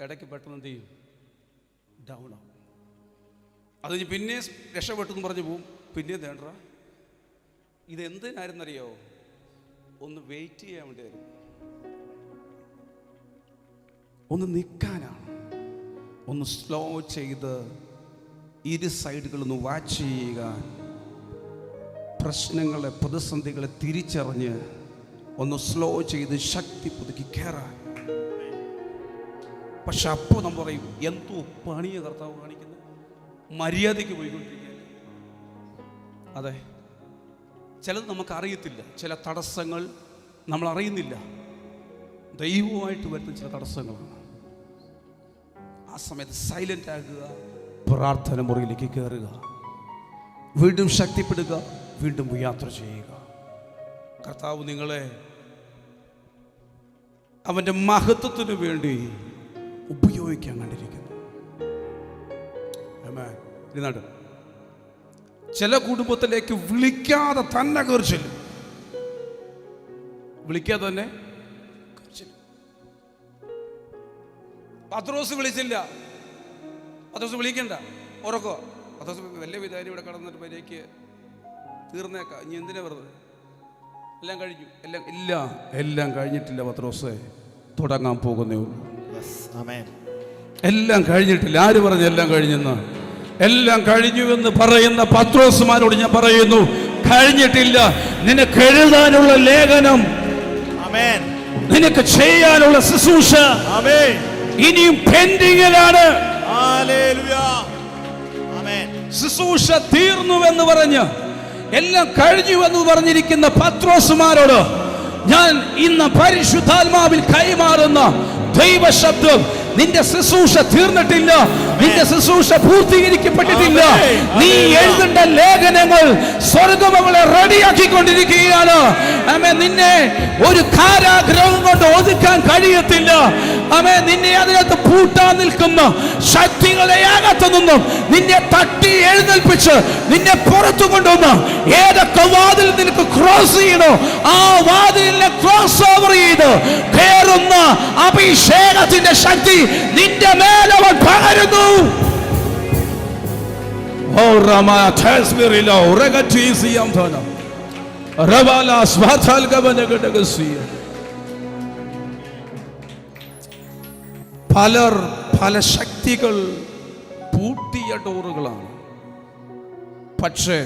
ഇടയ്ക്ക് പെട്ടെന്ന് എന്ത് ചെയ്യും? ഡൗൺ ആവും. അത് പിന്നെ രക്ഷപ്പെട്ടെന്ന് പറഞ്ഞു പോവും, പിന്നെ വേണ്ട. ഇതെന്തിനായിരുന്നറിയോ? ഒന്ന് വെയിറ്റ് ചെയ്യാൻ വേണ്ടിയായിരുന്നു, ഒന്ന് നിൽക്കാനാണ്. ഒന്ന് സ്ലോ ചെയ്ത് ഇരു സൈഡുകളൊന്ന് വാച്ച് ചെയ്യുക. പ്രശ്നങ്ങളെ, പ്രതിസന്ധികളെ തിരിച്ചറിഞ്ഞ് ഒന്ന് സ്ലോ ചെയ്ത് ശക്തി പുതുക്കി കയറാൻ. പക്ഷെ അപ്പോൾ നമ്മൾ പറയും, എന്തോ പണിയ കർത്താവ് കാണിക്കുന്നത്, മര്യാദയ്ക്ക് പോയിക്കൊണ്ടിരിക്കുക. അതെ, ചിലത് നമുക്ക് അറിയത്തില്ല, ചില തടസ്സങ്ങൾ നമ്മൾ അറിയുന്നില്ല, ദൈവവുമായിട്ട് വരുന്ന ചില തടസ്സങ്ങളാണ്. ആ സമയത്ത് സൈലന്റ് ആകുക, പ്രാർത്ഥന മുറിയിലേക്ക് കയറുക, വീണ്ടും ശക്തിപ്പെടുക, വീണ്ടും യാത്ര ചെയ്യുക. കർത്താവ് നിങ്ങളെ അവൻ്റെ മഹത്വത്തിന് വേണ്ടി ഉപയോഗിക്കാൻ കണ്ടിരിക്കുന്നു. ഇരുന്നാട്ട് ചില കുടുംബത്തിലേക്ക് വിളിക്കാതെ തന്നെ കയറി ചെല്ലും, വിളിക്കാതെ തന്നെ പത്രോസ് വിളിച്ചില്ല, പത്രോസ് വിളിക്കണ്ട, ഉറക്കോ. പത്രോസ് വലിയ വിധാരി ഇവിടെ കടന്നിട്ട് വരേക്ക് തീർന്നേക്കാം, ഇനി എന്തിനാ വെറുതെ, എല്ലാം കഴിഞ്ഞു, എല്ലാം കഴിഞ്ഞിട്ടില്ല. പത്രോസേ, തുടങ്ങാൻ പോകുന്നേ ഉള്ളൂ. എല്ലാം കഴിഞ്ഞിട്ടില്ല. ആര് പറഞ്ഞു എല്ലാം കഴിഞ്ഞെന്ന്? എല്ലാം കഴിഞ്ഞുവെന്ന് പറയുന്ന പത്രോസുമാരോട് ഞാൻ പറയുന്നു, കഴിഞ്ഞിട്ടില്ല. നിനക്ക് എഴുതാനുള്ള ലേഖനം, നിനക്ക് ചെയ്യാനുള്ള ശുശ്രൂഷ ഇനിയും പെൻഡിങ്ങിലാണ്. ശുശ്രൂഷ തീർന്നുവെന്ന് പറഞ്ഞ് എല്ലാം കഴിഞ്ഞുവെന്ന് പറഞ്ഞിരിക്കുന്ന പത്രോസുമാരോട് ഞാൻ ഇന്ന് പരിശുദ്ധാത്മാവിൽ കൈമാറുന്ന ദൈവശബ്ദം, നിന്റെ ശുശ്രൂഷ തീർന്നിട്ടില്ല, നിന്റെ ശുശ്രൂഷ പൂർത്തീകരിക്കപ്പെട്ടിട്ടില്ല. നീ എഴുതേണ്ട ലേഖനങ്ങൾ സ്വർഗ്ഗം അവളെ റെഡിയാക്കിക്കൊണ്ടിരിക്കുകയാണ്. നിന്നെ ഒരു കാരാഗ്രഹം കൊണ്ട് ഒതുക്കാൻ കഴിയത്തില്ല. നിന്നെ അതിനകത്ത് പൂട്ടാൻ നിൽക്കുന്ന ശക്തികളെ അകത്തു നിന്നും നിന്നെ തട്ടി എഴുന്നേൽപ്പിച്ച് നിന്നെ പുറത്തു കൊണ്ടുവന്ന് ഏതൊക്കെ വാതിൽ നിനക്ക് ക്രോസ് ചെയ്യണോ ആ വാതിലിനെ ക്രോസ് ഓവർ ചെയ്ത് കയറുന്ന അഭിഷേകത്തിന്റെ ശക്തി നിന്റെ മേലവൻ പകരുന്നു. ഓ റമ തസ്ബിറിലോ റഗതീസിയം ധന റബല സ്വാതൽ ഗവനഗഡഗസിയ. പല ശക്തികൾ പൂട്ടിയ ഡോറുകളാണ്. പക്ഷേ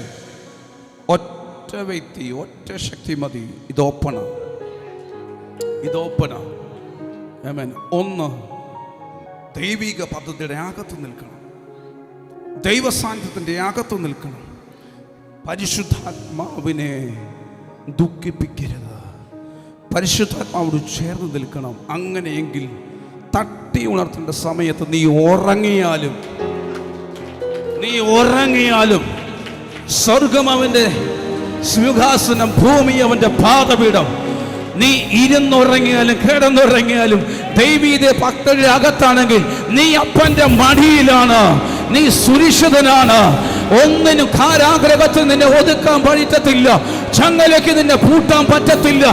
ഒറ്റ വ്യക്തി, ഒറ്റ ശക്തി മതി. ഇത് ഓപ്പണാ. ഒന്ന്, ദൈവിക പദ്ധതിയുടെ അകത്ത് നിൽക്കണം, ദൈവസാന്നിധ്യത്തിൻ്റെ അകത്ത് നിൽക്കണം. പരിശുദ്ധാത്മാവിനെ ദുഃഖിപ്പിക്കരുത്, പരിശുദ്ധാത്മാവോട് ചേർന്ന് നിൽക്കണം. അങ്ങനെയെങ്കിൽ തട്ടി ഉണർത്തേണ്ട സമയത്ത് നീ ഉറങ്ങിയാലും സ്വർഗം അവൻ്റെ സിംഹാസനം, ഭൂമി അവൻ്റെ പാദപീഠം. നീ ഇരുന്നുറങ്ങിയാലും കിടന്നുറങ്ങിയാലും ദൈവീക ഭക്തരുടെ അകത്താണെങ്കിൽ നീ അപ്പന്റെ മടിയിലാണ്, നീ സുരക്ഷിതനാണ്. ഒന്നിനും കാരാഗ്രഹത്തിൽ നിന്നെ ഒതുക്കാൻ പറ്റത്തില്ല, ചങ്ങലയ്ക്ക് നിന്നെ പൂട്ടാൻ പറ്റത്തില്ല,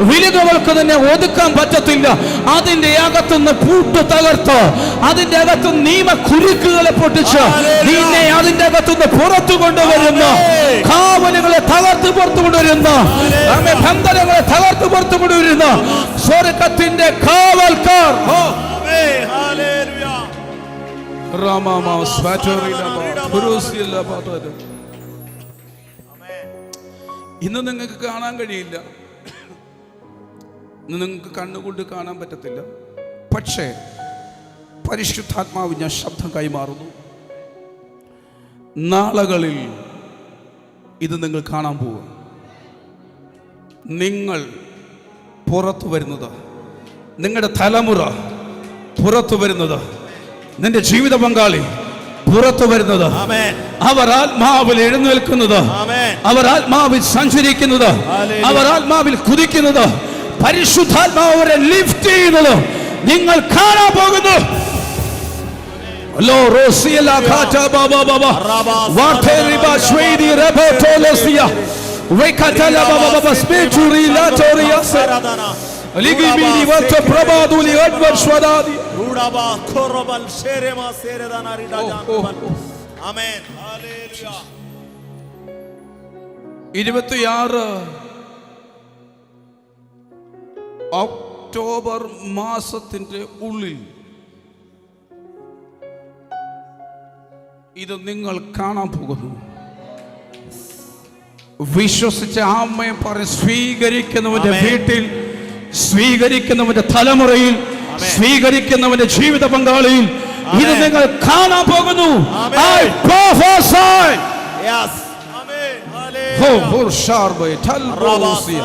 വിലുകൾക്ക് നിന്നെ ഒതുക്കാൻ പറ്റത്തില്ല. അതിന്റെ അകത്തുനിന്ന് പൂട്ട് തകർത്ത്, അതിന്റെ അകത്ത് നിയമ കുരുക്കുകളെ പൊട്ടിച്ച് നിന്നെ അതിന്റെ അകത്തുനിന്ന് പുറത്തു കൊണ്ടുവരുന്ന, കാവലുകളെ തകർത്ത് പുറത്തു കൊണ്ടുവരുന്ന, ബന്ധനങ്ങളെ തകർത്ത് പുറത്തു കൊണ്ടുവരുന്ന സ്വർഗ്ഗത്തിന്റെ കാവൽക്കാർ. ഇന്ന് നിങ്ങൾക്ക് കാണാൻ കഴിയില്ല, ഇന്ന് നിങ്ങൾക്ക് കണ്ണുകൊണ്ട് കാണാൻ പറ്റത്തില്ല. പക്ഷേ പരിശുദ്ധാത്മാവ് ഞാൻ ശബ്ദം കൈമാറുന്നു, നാളുകളിൽ ഇത് നിങ്ങൾ കാണാൻ പോവുക. നിങ്ങൾ പുറത്തു വരുന്നത്, നിങ്ങളുടെ തലമുറ പുറത്തു വരുന്നത്, നിന്റെ ജീവിത പങ്കാളി പുറത്തു വരുന്നത്, അവർ ആത്മാവിൽ എഴുന്നേൽക്കുന്നത്, അവർ ആത്മാവിൽ സഞ്ചരിക്കുന്നത്, അവർ ആത്മാവിൽ കുതിക്കുന്നത്, പരിശുദ്ധാത്മാവ് അവരെ ലിഫ്റ്റ് ചെയ്യുന്നത് നിങ്ങൾ കാണാൻ പോകുന്നു. ഒക്ടോബർ മാസത്തിന്റെ ഉള്ളിൽ ഇത് നിങ്ങൾ കാണാൻ പോകുന്നു. വിശ്വസിച്ച ആമേൻ പറയും. സ്വീകരിക്കുന്നവന്റെ വീട്ടിൽ, സ്വീകരിക്കുന്നവന്റെ തലമുറയിൽ, സ്വീകരിക്കുന്നവന്റെ ജീവിത പങ്കാളിയിൽ ഇത് നിങ്ങൾ കാണാൻ പോകുന്നു. I prophesy. Yes. Amen. Hallelujah. Sharbe, Talbosia,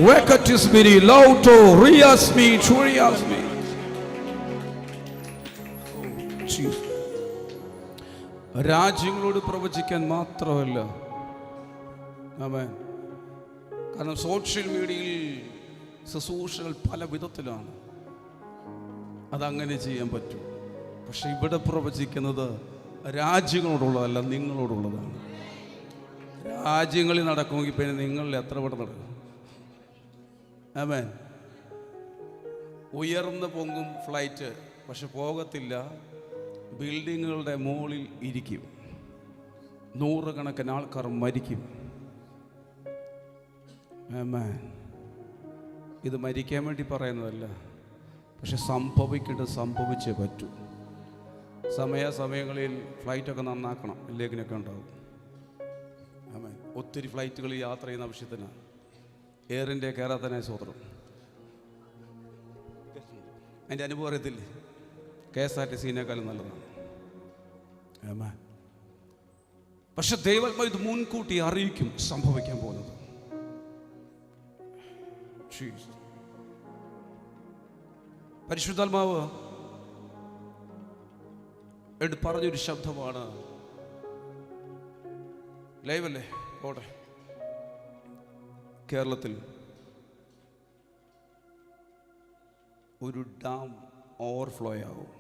Wekatismiri, Lauto, Riasmi, Churiasmi. രാജ്യങ്ങളോട് പ്രവചിക്കാൻ മാത്രമല്ല, ആമേൻ. കാരണം സോഷ്യൽ മീഡിയയിൽ ശുശ്രൂഷകൾ പല വിധത്തിലാണ്, അതങ്ങനെ ചെയ്യാൻ പറ്റും. പക്ഷെ ഇവിടെ പ്രവചിക്കുന്നത് രാജ്യങ്ങളോടുള്ളതല്ല, നിങ്ങളോടുള്ളതാണ്. രാജ്യങ്ങളിൽ നടക്കുമെങ്കിൽ പിന്നെ നിങ്ങളിൽ എത്ര ഇവിടെ നടക്കും? ആമേൻ. ഉയർന്ന് പൊങ്ങും ഫ്ലൈറ്റ്, പക്ഷെ പോകത്തില്ല, ബിൽഡിങ്ങുകളുടെ മുകളിൽ ഇരിക്കും. നൂറുകണക്കിന് ആൾക്കാർ മരിക്കും. ആമേൻ. ഇത് മരിക്കാൻ വേണ്ടി പറയുന്നതല്ല, പക്ഷെ സംഭവിക്കേണ്ടത് സംഭവിച്ചേ പറ്റൂ. സമയാസമയങ്ങളിൽ ഫ്ലൈറ്റൊക്കെ നന്നാക്കണം, ഇല്ലെങ്കിലൊക്കെ ഉണ്ടാവും. ആമേൻ. ഒത്തിരി ഫ്ലൈറ്റുകളിൽ യാത്ര ചെയ്യുന്ന ആവശ്യത്തിന് എയർ ഇന്ത്യ കയറാത്തതിനെ സ്വതന്ത്രം. അതിൻ്റെ അനുഭവം അറിയത്തില്ലേ? KSRTC-നേക്കാളും നല്ലതാണ്. ആമേൻ. പക്ഷെ ദൈവാത്മാവ് ഇത് മുൻകൂട്ടി അറിയിക്കും സംഭവിക്കാൻ പോകുന്നത്. പരിശുദ്ധാത്മാവ് എടുത്ത് പറഞ്ഞൊരു ശബ്ദമാണ്. ലൈവല്ലേ? പോട്ടെ. കേരളത്തിൽ ഒരു ഡാം ഓവർഫ്ലോ ആവും.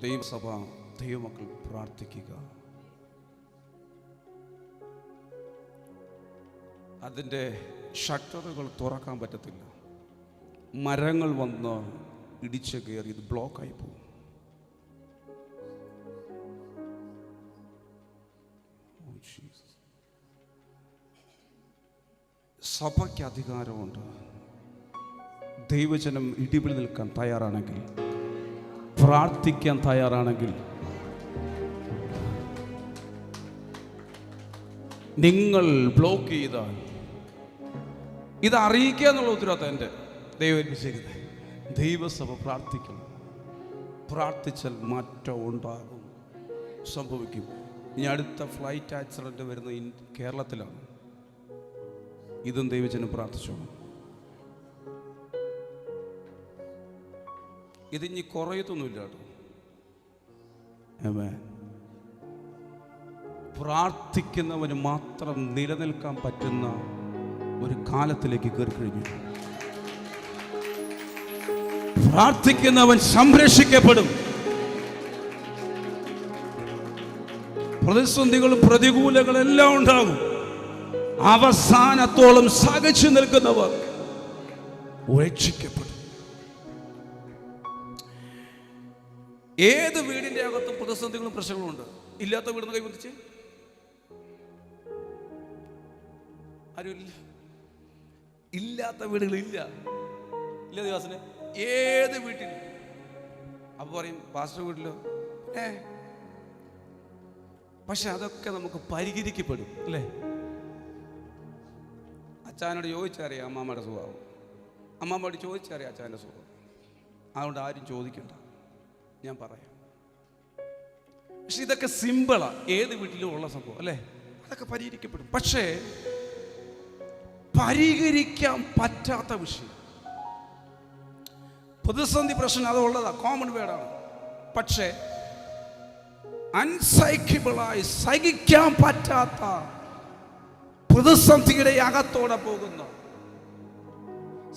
ദൈവസഭ, ദൈവമക്കൾ പ്രാർത്ഥിക്കുക. അതിൻ്റെ ഷട്ടറുകൾ തുറക്കാൻ പറ്റത്തില്ല. മരങ്ങൾ വന്ന് ഇടിച്ച് കയറി ഇത് ബ്ലോക്കായി പോകും. സഭയ്ക്ക് അധികാരമുണ്ട്. ദൈവജനം ഇടിപിടി നിൽക്കാൻ തയ്യാറാണെങ്കിൽ, പ്രാർത്ഥിക്കാൻ തയ്യാറാണെങ്കിൽ, നിങ്ങൾ ബ്ലോക്ക് ചെയ്താൽ ഇത് അറിയിക്കുക എന്നുള്ള ഉത്തരവാദിത്തം എൻ്റെ ദൈവം ഏൽപ്പിച്ചിരിക്കുന്നത്. ദൈവസഭ പ്രാർത്ഥിക്കണം. പ്രാർത്ഥിച്ചാൽ മാറ്റം ഉണ്ടാകും, സംഭവിക്കും. ഇനി അടുത്ത ഫ്ലൈറ്റ് ആക്സിഡൻറ്റ് വരുന്നത് കേരളത്തിലാണ്. ഇതും ദൈവജനം പ്രാർത്ഥിച്ചോണം. ഇതിനി കുറയത്തൊന്നുമില്ല കേട്ടോ. ആമേൻ. പ്രാർത്ഥിക്കുന്നവന് മാത്രം നിലനിൽക്കാൻ പറ്റുന്ന ഒരു കാലത്തിലേക്ക് കയറി കഴിഞ്ഞു. പ്രാർത്ഥിക്കുന്നവൻ സംരക്ഷിക്കപ്പെടും. പ്രതിസന്ധികളും പ്രതികൂലങ്ങളും എല്ലാം ഉണ്ടാകും. അവസാനത്തോളം സഹിച്ചു നിൽക്കുന്നവർ രക്ഷിക്കപ്പെടും. ഏത് വീടിന്റെ അകത്തും പ്രതിസന്ധികളും പ്രശ്നങ്ങളും ഉണ്ട്. ഇല്ലാത്ത വീടിന് കൈവന്നിച്ച് ആരുമില്ല. ഇല്ലാത്ത വീടുകളില്ല. ഇല്ല ദിവസന് ഏത് വീട്ടിൽ. അപ്പൊ പറയും പാസ്റ്റർ വീട്ടിലോ? പക്ഷെ അതൊക്കെ നമുക്ക് പരിഹരിക്കപ്പെടും അല്ലേ? അച്ഛനോട് ചോദിച്ചറിയാം അമ്മാമ്മയുടെ സ്വഭാവം, അമ്മാമ്മയോട് ചോദിച്ചറിയാം അച്ഛൻ്റെ സ്വഭാവം. അതുകൊണ്ട് ആരും ചോദിക്കണ്ട, ഞാൻ പറയാം. പക്ഷെ ഇതൊക്കെ സിമ്പിളാ, ഏത് വീട്ടിലും ഉള്ള സംഭവം അല്ലേ? അതൊക്കെ പരിഹരിക്കപ്പെടും. പക്ഷേ പരിഹരിക്കാൻ പറ്റാത്ത വിഷയം, പ്രതിസന്ധി പ്രശ്നം അതുള്ളതാ, കോമൺ വേർഡാണ്. പക്ഷേ അൺസൈക്കിബിളായി സഹിക്കാൻ പറ്റാത്ത പ്രതിസന്ധിയുടെ അകത്തോടെ പോകുന്ന,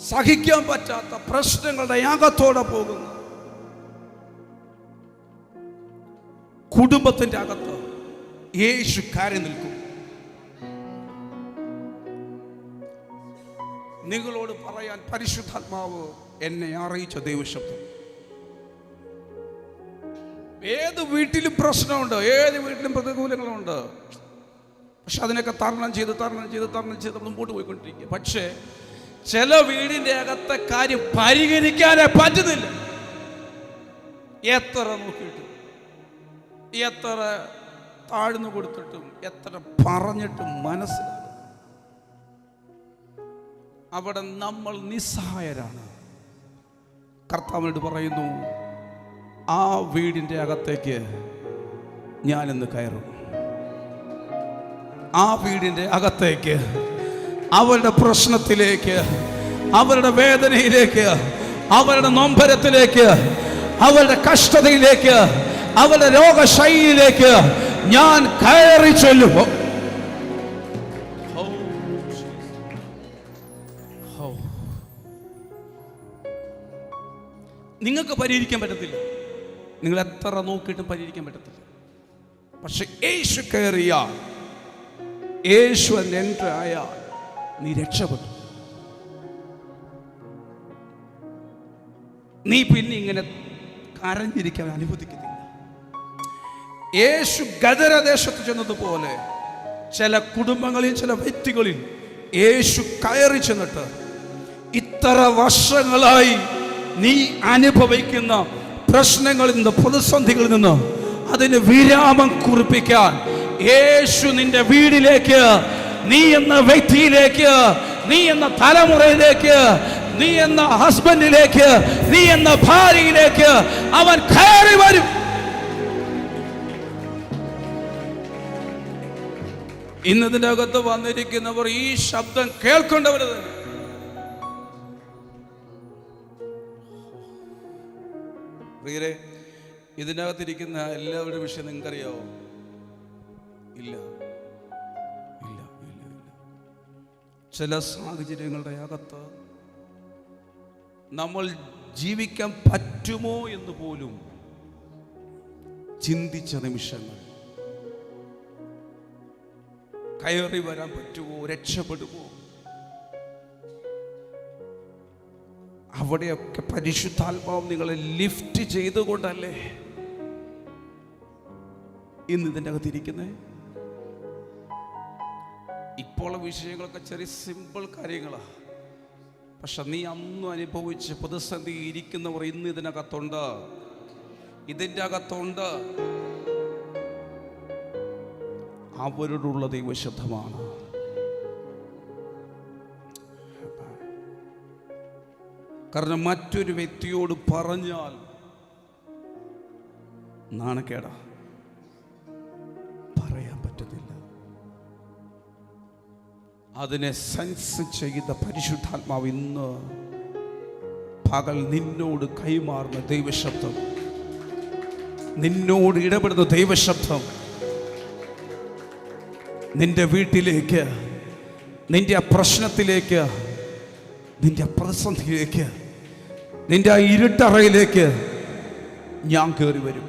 സഹിക്കാൻ പറ്റാത്ത പ്രശ്നങ്ങളുടെ അകത്തോടെ പോകുന്ന കുടുംബത്തിന്റെ അകത്ത് യേശു കയറി നിൽക്കും. നിങ്ങളോട് പറയാൻ പരിശുദ്ധാത്മാവ് എന്നെ അറിയിച്ച ദൈവശബ്ദം. ഏത് വീട്ടിലും പ്രശ്നമുണ്ട്, ഏത് വീട്ടിലും പ്രതികൂലങ്ങളുണ്ട്. പക്ഷെ അതിനൊക്കെ തരണം ചെയ്ത് മുമ്പോട്ട് പോയിക്കൊണ്ടിരിക്കുക. പക്ഷേ ചില വീടിന്റെ അകത്തെ കാര്യം പരിഹരിക്കാനേ പറ്റുന്നില്ല. എത്ര നോക്കിയിട്ടും, എത്ര താഴ്ന്നു കൊടുത്തിട്ടും, എത്ര പറഞ്ഞിട്ടും മനസ്സിലാകും. അവിടെ നമ്മൾ നിസ്സഹായരാണ്. കർത്താവിനോട് പറയുന്നു, ആ വീടിൻ്റെ അകത്തേക്ക് ഞാനിന്ന് കയറും. ആ വീടിൻ്റെ അകത്തേക്ക്, അവരുടെ പ്രശ്നത്തിലേക്ക്, അവരുടെ വേദനയിലേക്ക്, അവരുടെ നൊമ്പരത്തിലേക്ക്, അവരുടെ കഷ്ടതയിലേക്ക്, അവരുടെ രോഗശൈലിയിലേക്ക് ഞാൻ കയറി ചെല്ലുമ്പോൾ നിങ്ങൾക്ക് പരിഹരിക്കാൻ പറ്റത്തില്ല. നിങ്ങൾ എത്ര നോക്കിയിട്ടും പരിഹരിക്കാൻ പറ്റത്തില്ല. പക്ഷെ യേശു കയറിയ, യേശു എൻ്റർ ആയ നീ രക്ഷപ്പെട്ടു. നീ പിന്നെ ഇങ്ങനെ കരഞ്ഞിരിക്കാൻ അനുവദിക്കുന്നില്ല. യേശു ഗദരദേശത്ത് ചെന്നതുപോലെ ചില കുടുംബങ്ങളിൽ, ചില വ്യക്തികളിൽ യേശു കയറി ചെന്നിട്ട് ഇത്ര വർഷങ്ങളായി നീ അനുഭവിക്കുന്ന പ്രശ്നങ്ങളിൽ നിന്ന്, പ്രതിസന്ധികളിൽ നിന്ന് അതിന് വിരാമം കുറിപ്പിക്കാൻ യേശു നിന്റെ വീടിലേക്ക്, നീ എന്ന വ്യക്തിയിലേക്ക്, നീ എന്ന തലമുറയിലേക്ക്, നീ എന്ന ഹസ്ബൻഡിലേക്ക്, നീ എന്ന ഭാര്യയിലേക്ക് അവൻ കയറി വരും. ഇന്നതിൻ്റെ അകത്ത് വന്നിരിക്കുന്നവർ ഈ ശബ്ദം കേൾക്കേണ്ടവർ തന്നെ. പ്രിയരെ, ഇതിനകത്തിരിക്കുന്ന എല്ലാവരുടെയും വിഷയം നിങ്ങൾക്കറിയാവോ? ഇല്ല, ഇല്ല, ഇല്ല, ഇല്ല. ചില സാഹചര്യങ്ങളുടെ അകത്ത് നമ്മൾ ജീവിക്കാൻ പറ്റുമോ എന്ന് പോലും ചിന്തിച്ച നിമിഷങ്ങൾ, കയറി വരാൻ പറ്റുമോ, രക്ഷപ്പെടുമോ, അവിടെയൊക്കെ പരിശുദ്ധാത്മാവ് നിങ്ങളെ ലിഫ്റ്റ് ചെയ്തുകൊണ്ടല്ലേ ഇന്ന് ഇതിൻ്റെ അകത്തിരിക്കുന്നേ. ഇപ്പോൾ വിഷയങ്ങളൊക്കെ ചെറിയ സിമ്പിൾ കാര്യങ്ങളാ. പക്ഷെ നീ അന്നും അനുഭവിച്ച് പ്രതിസന്ധി ഇരിക്കുന്നവർ ഇന്ന് ഇതിനകത്തുണ്ട്, ഇതിൻ്റെ അകത്തുണ്ട്. അവരോടുള്ള ദൈവശബ്ദമാണ്. കാരണം മറ്റൊരു വ്യക്തിയോട് പറഞ്ഞാൽ നാണക്കേടാ, പറയാൻ പറ്റത്തില്ല. അതിനെ സെൻസ് ചെയ്ത പരിശുദ്ധാത്മാവ് ഇന്ന് പകൽ നിന്നോട് കൈമാറുന്ന ദൈവശബ്ദം, നിന്നോട് ഇടപെടുന്ന ദൈവശബ്ദം നിന്റെ വീട്ടിലേക്ക്, നിന്റെ ആ പ്രശ്നത്തിലേക്ക്, നിന്റെ പ്രതിസന്ധിയിലേക്ക്, നിന്റെ ആ ഇരുട്ടറയിലേക്ക് ഞാൻ കയറി വരും.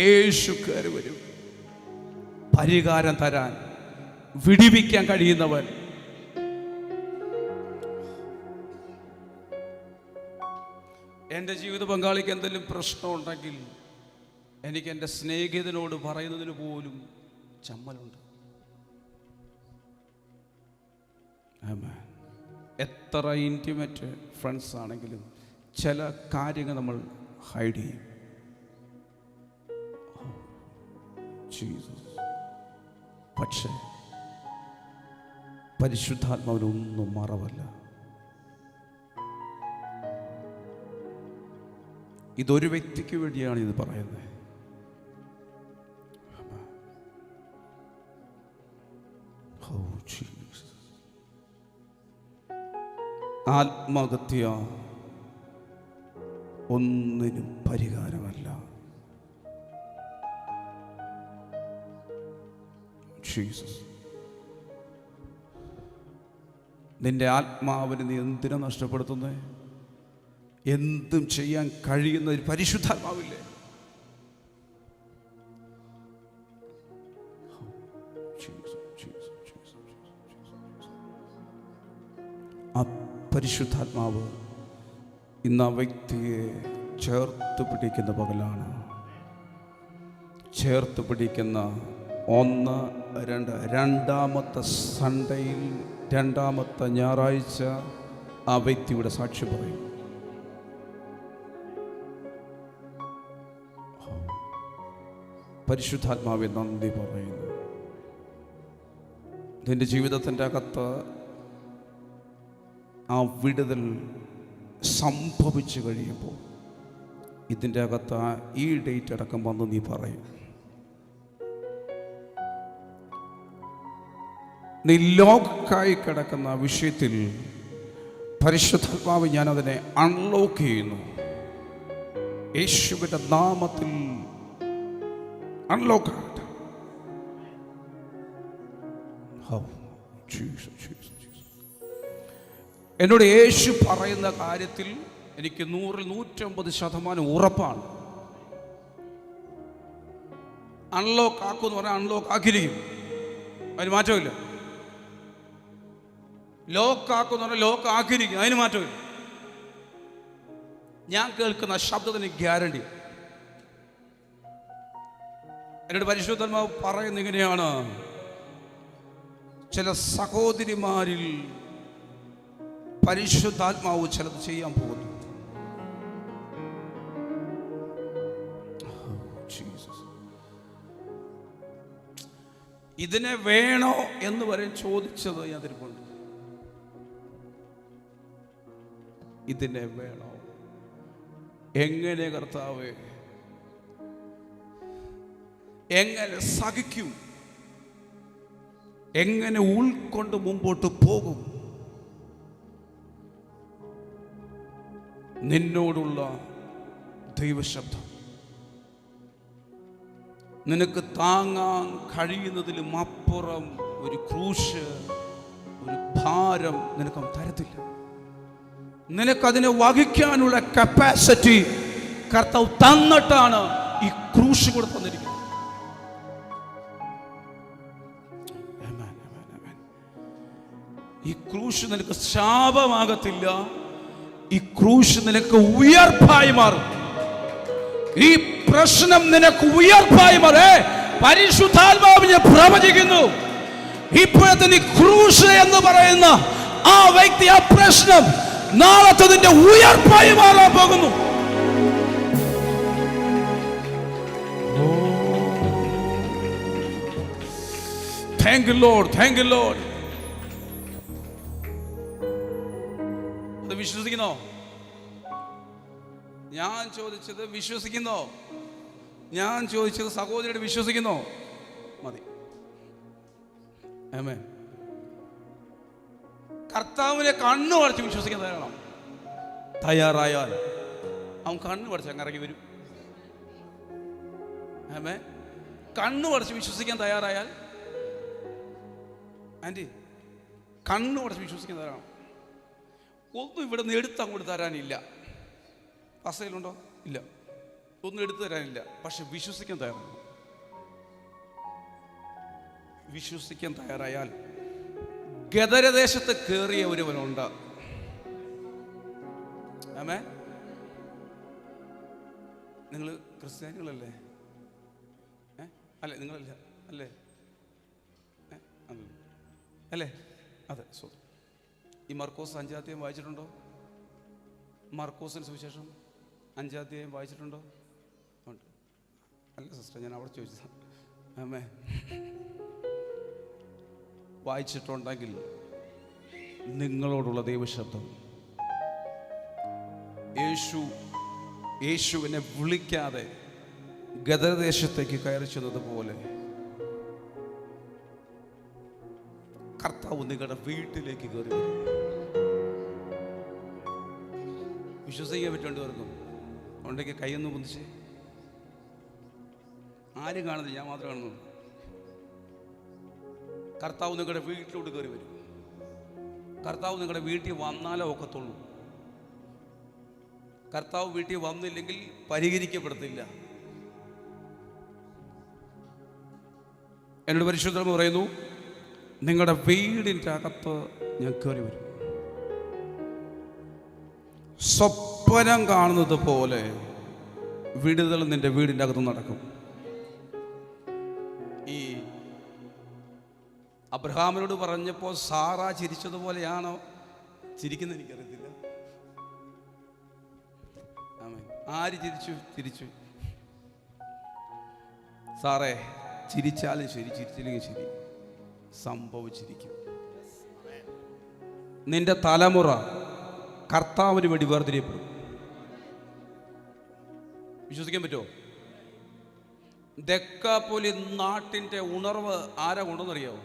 യേശു കയറി വരും. പരിഹാരം തരാൻ, വിടിവിക്കാൻ കഴിയുന്നവൻ. എൻ്റെ ജീവിത പങ്കാളിക്ക് എന്തെങ്കിലും പ്രശ്നമുണ്ടെങ്കിൽ എനിക്ക് എൻ്റെ സ്നേഹിതനോട് പറയുന്നതിന് പോലും ചമ്മലുണ്ട്. എത്ര ഇൻറ്റിമേറ്റ് ഫ്രണ്ട്സ് ആണെങ്കിലും ചില കാര്യങ്ങൾ നമ്മൾ ഹൈഡ് ചെയ്യും. പക്ഷേ പരിശുദ്ധാത്മാവിനൊന്നും മറവല്ല. ഇതൊരു വ്യക്തിക്ക് വേണ്ടിയാണ് ഇത് പറയുന്നത്. ആത്മഹത്യ ഒന്നിനും പരിഹാരമല്ല. നിന്റെ ആത്മാവിനെ നീ എന്തിനാ നഷ്ടപ്പെടുത്തുന്നേ? എന്തും ചെയ്യാൻ കഴിയുന്ന ഒരു പരിശുദ്ധാത്മാവില്ലേ? ആ പരിശുദ്ധാത്മാവ് ഇന്ന് ആ വ്യക്തിയെ ചേർത്ത് പിടിക്കുന്ന പകലാണ്. ചേർത്ത് പിടിക്കുന്ന 1, 2 രണ്ടാമത്തെ സൺഡേയിൽ, രണ്ടാമത്തെ ഞായറാഴ്ച ആ വ്യക്തിയുടെ സാക്ഷി പറയും. പരിശുദ്ധാത്മാവെ നന്ദി പറയുന്നു. നിന്റെ ജീവിതത്തിൻ്റെ അകത്ത് ആ വിടുതൽ സംഭവിച്ചു കഴിയുമ്പോൾ ഇതിൻ്റെ അകത്ത് ഈ ഡേറ്റ് അടക്കം വന്ന് നീ പറയും, നീ ലോക്കായി കിടക്കുന്ന വിഷയത്തിൽ പരിശുദ്ധാത്മാവ് ഞാൻ അതിനെ അൺലോക്ക് ചെയ്യുന്നു. യേശുവിന്റെ നാമത്തിൽ അൺലോക്ക് ആകട്ടെ. എന്നോട് യേശു പറയുന്ന കാര്യത്തിൽ എനിക്ക് 100-150% ഉറപ്പാണ്. അൺലോക്ക് ആക്കുമെന്ന് പറഞ്ഞാൽ അൺലോക്ക് ആക്കിയിരിക്കും, അതിന് മാറ്റമില്ല. ലോക്ക് ആക്കുമെന്ന് പറഞ്ഞാൽ ലോക്ക് ആക്കിയിരിക്കും, അതിന് മാറ്റമില്ല. ഞാൻ കേൾക്കുന്ന ശബ്ദത്തിന് ഗ്യാരണ്ടി. എന്നോട് പരിശുദ്ധാത്മാവ് പറയുന്ന ഇങ്ങനെയാണ്, ചില സഹോദരിമാരിൽ പരിശുദ്ധാത്മാവ് ചിലത് ചെയ്യാൻ പോകുന്നു. ഇതിനെ വേണോ എന്ന് വരെ ചോദിച്ചത് ഞാൻ തിരുപ്പുണ്ട്. ഇതിനെ വേണോ? എങ്ങനെ കർത്താവേ, എങ്ങനെ സഹിക്കും, എങ്ങനെ ഉൾക്കൊണ്ട് മുമ്പോട്ട് പോകും? നിന്നോടുള്ള ദൈവശബ്ദം നിനക്ക് താങ്ങാൻ കഴിയുന്നതിലും അപ്പുറം ഒരു ക്രൂശ്, ഒരു ഭാരം നിനക്ക് തരത്തില്ല. നിനക്കതിനെ വഹിക്കാനുള്ള കപ്പാസിറ്റി കർത്താവ് തന്നിട്ടാണ് ഈ ക്രൂശ് കൂടെ തന്നിരിക്കുന്നത്. ഈ ക്രൂശ് നിനക്ക് ശാപമാകത്തില്ല, ഈ ക്രൂശ് നിനക്ക് ഉയർപ്പായി മാറും. ഈ പ്രശ്നം നിനക്ക് ഉയർപ്പായി മാറേ. പരിശുദ്ധാത്മാവിനെ പ്രവചിക്കുന്നു, ഇപ്പോഴത്തെ നീ ക്രൂശ് എന്ന് പറയുന്ന ആ വ്യക്തി, ആ പ്രശ്നം നാളത്തെ നിന്റെ ഉയർപ്പായി മാറാൻ പോകുന്നു. Thank you Lord, thank you Lord. അത് വിശ്വസിക്കുന്നോ? ഞാൻ ചോദിച്ചത് വിശ്വസിക്കുന്നോ? ഞാൻ ചോദിച്ചത് സഹോദരിയുടെ വിശ്വസിക്കുന്നോ? മതി. ആമേൻ. കർത്താവിനെ കണ്ണു അടച്ച് വിശ്വസിക്കാൻ തയ്യാറാണ്. തയ്യാറായാൽ അവൻ കണ്ണു അടച്ച് അങ്ങ് ഇറങ്ങി വരും. ആമേൻ. കണ്ണു അടച്ച് വിശ്വസിക്കാൻ തയ്യാറായാൽ, ആൻറ്റി കണ്ണു അടച്ച് വിശ്വസിക്കാൻ തയ്യാറാണ്. ഒന്നും ഇവിടെ നിന്ന് എടുത്ത് അങ്ങോട്ട് തരാനില്ല. അസയിലുണ്ടോ? ഇല്ല. ഒന്നും എടുത്തു തരാനില്ല. പക്ഷെ വിശ്വസിക്കാൻ തയ്യാറാണ്. വിശ്വസിക്കാൻ തയ്യാറായാൽ ഗദരദേശത്ത് കയറിയ ഒരുവനുണ്ട്. ആമേ. നിങ്ങൾ ക്രിസ്ത്യാനികളല്ലേ? അല്ലേ? നിങ്ങളല്ല അല്ലേ? അല്ലേ? അതെ. ഈ മർക്കോസ് 5-ാം അധ്യായം വായിച്ചിട്ടുണ്ടോ? മർക്കോസിന് സുവിശേഷം 5-ാം അധ്യായം വായിച്ചിട്ടുണ്ടോ? ഉണ്ട്. അല്ല സിസ്റ്റർ, ഞാൻ അവിടെ ചോദിച്ചതാണ്. ആമേ. വായിച്ചിട്ടുണ്ടെങ്കിൽ നിങ്ങളോടുള്ള ദൈവശബ്ദം, യേശുവിനെ വിളിക്കാതെ ഗദരദേശത്തേക്ക് കയറി ചെന്നതുപോലെ കർത്താവ് നിങ്ങളുടെ വീട്ടിലേക്ക് കയറി വരും. വിശ്വസിക്കാൻ പറ്റേണ്ടവർക്കും ഉണ്ടെങ്കിൽ കൈയൊന്ന് പൊന്തിച്ച്. ആരും കാണുന്നില്ല, ഞാൻ മാത്രം കാണുന്നു. കർത്താവ് നിങ്ങളുടെ വീട്ടിലോട്ട് കയറി വരും. കർത്താവ് നിങ്ങളുടെ വീട്ടിൽ വന്നാലേ ഒക്കത്തുള്ളൂ. കർത്താവ് വീട്ടിൽ വന്നില്ലെങ്കിൽ പരിഹരിക്കപ്പെടത്തില്ല. എന്നോട് പരിശുദ്ധം പറയുന്നു, നിങ്ങളുടെ വീടിൻ്റെ അകത്ത് ഞാൻ കയറി വരും. സ്വപ്നം കാണുന്നത് പോലെ വിടുതൽ നിന്റെ വീടിൻ്റെ അകത്ത് നടക്കും. ഈ അബ്രഹാമിനോട് പറഞ്ഞപ്പോൾ സാറ ചിരിച്ചതുപോലെയാണോ ചിരിക്കുന്നത് എനിക്കറിയത്തില്ല. ആര് ചിരിച്ചു? സാറേ, ചിരിച്ചാലും ശരി, ചിരിച്ചില്ലെങ്കിൽ ശരി, സംഭവിച്ചിരിക്കും. നിന്റെ തലമുറ കർത്താവിന് വേണ്ടി വേർതിരിയപ്പെടും. വിശ്വസിക്കാൻ പറ്റുമോ? ദെക്കാപ്പൊലി നാട്ടിൻ്റെ ഉണർവ് ആരാ കൊണ്ടെന്നറിയാവോ?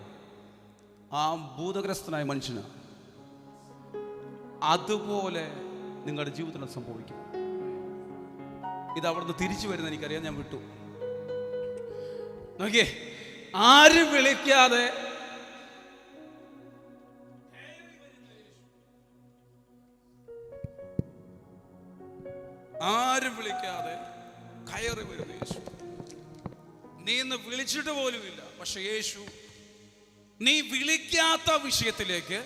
ആ ഭൂതഗ്രസ്തനായ മനുഷ്യന് അതുപോലെ നിങ്ങളുടെ ജീവിതത്തിൽ സംഭവിക്കും. ഇത് അവിടുന്ന് തിരിച്ചു വരുന്ന എനിക്കറിയാം, ഞാൻ വിട്ടു. നോക്കിയേ, ആരും വിളിക്കാതെ കയറി വരുന്ന യേശു. നീ ഇന്ന് വിളിച്ചിട്ട് പോലുമില്ല, പക്ഷെ യേശു നീ വിളിക്കാത്ത വിഷയത്തിലേക്ക്.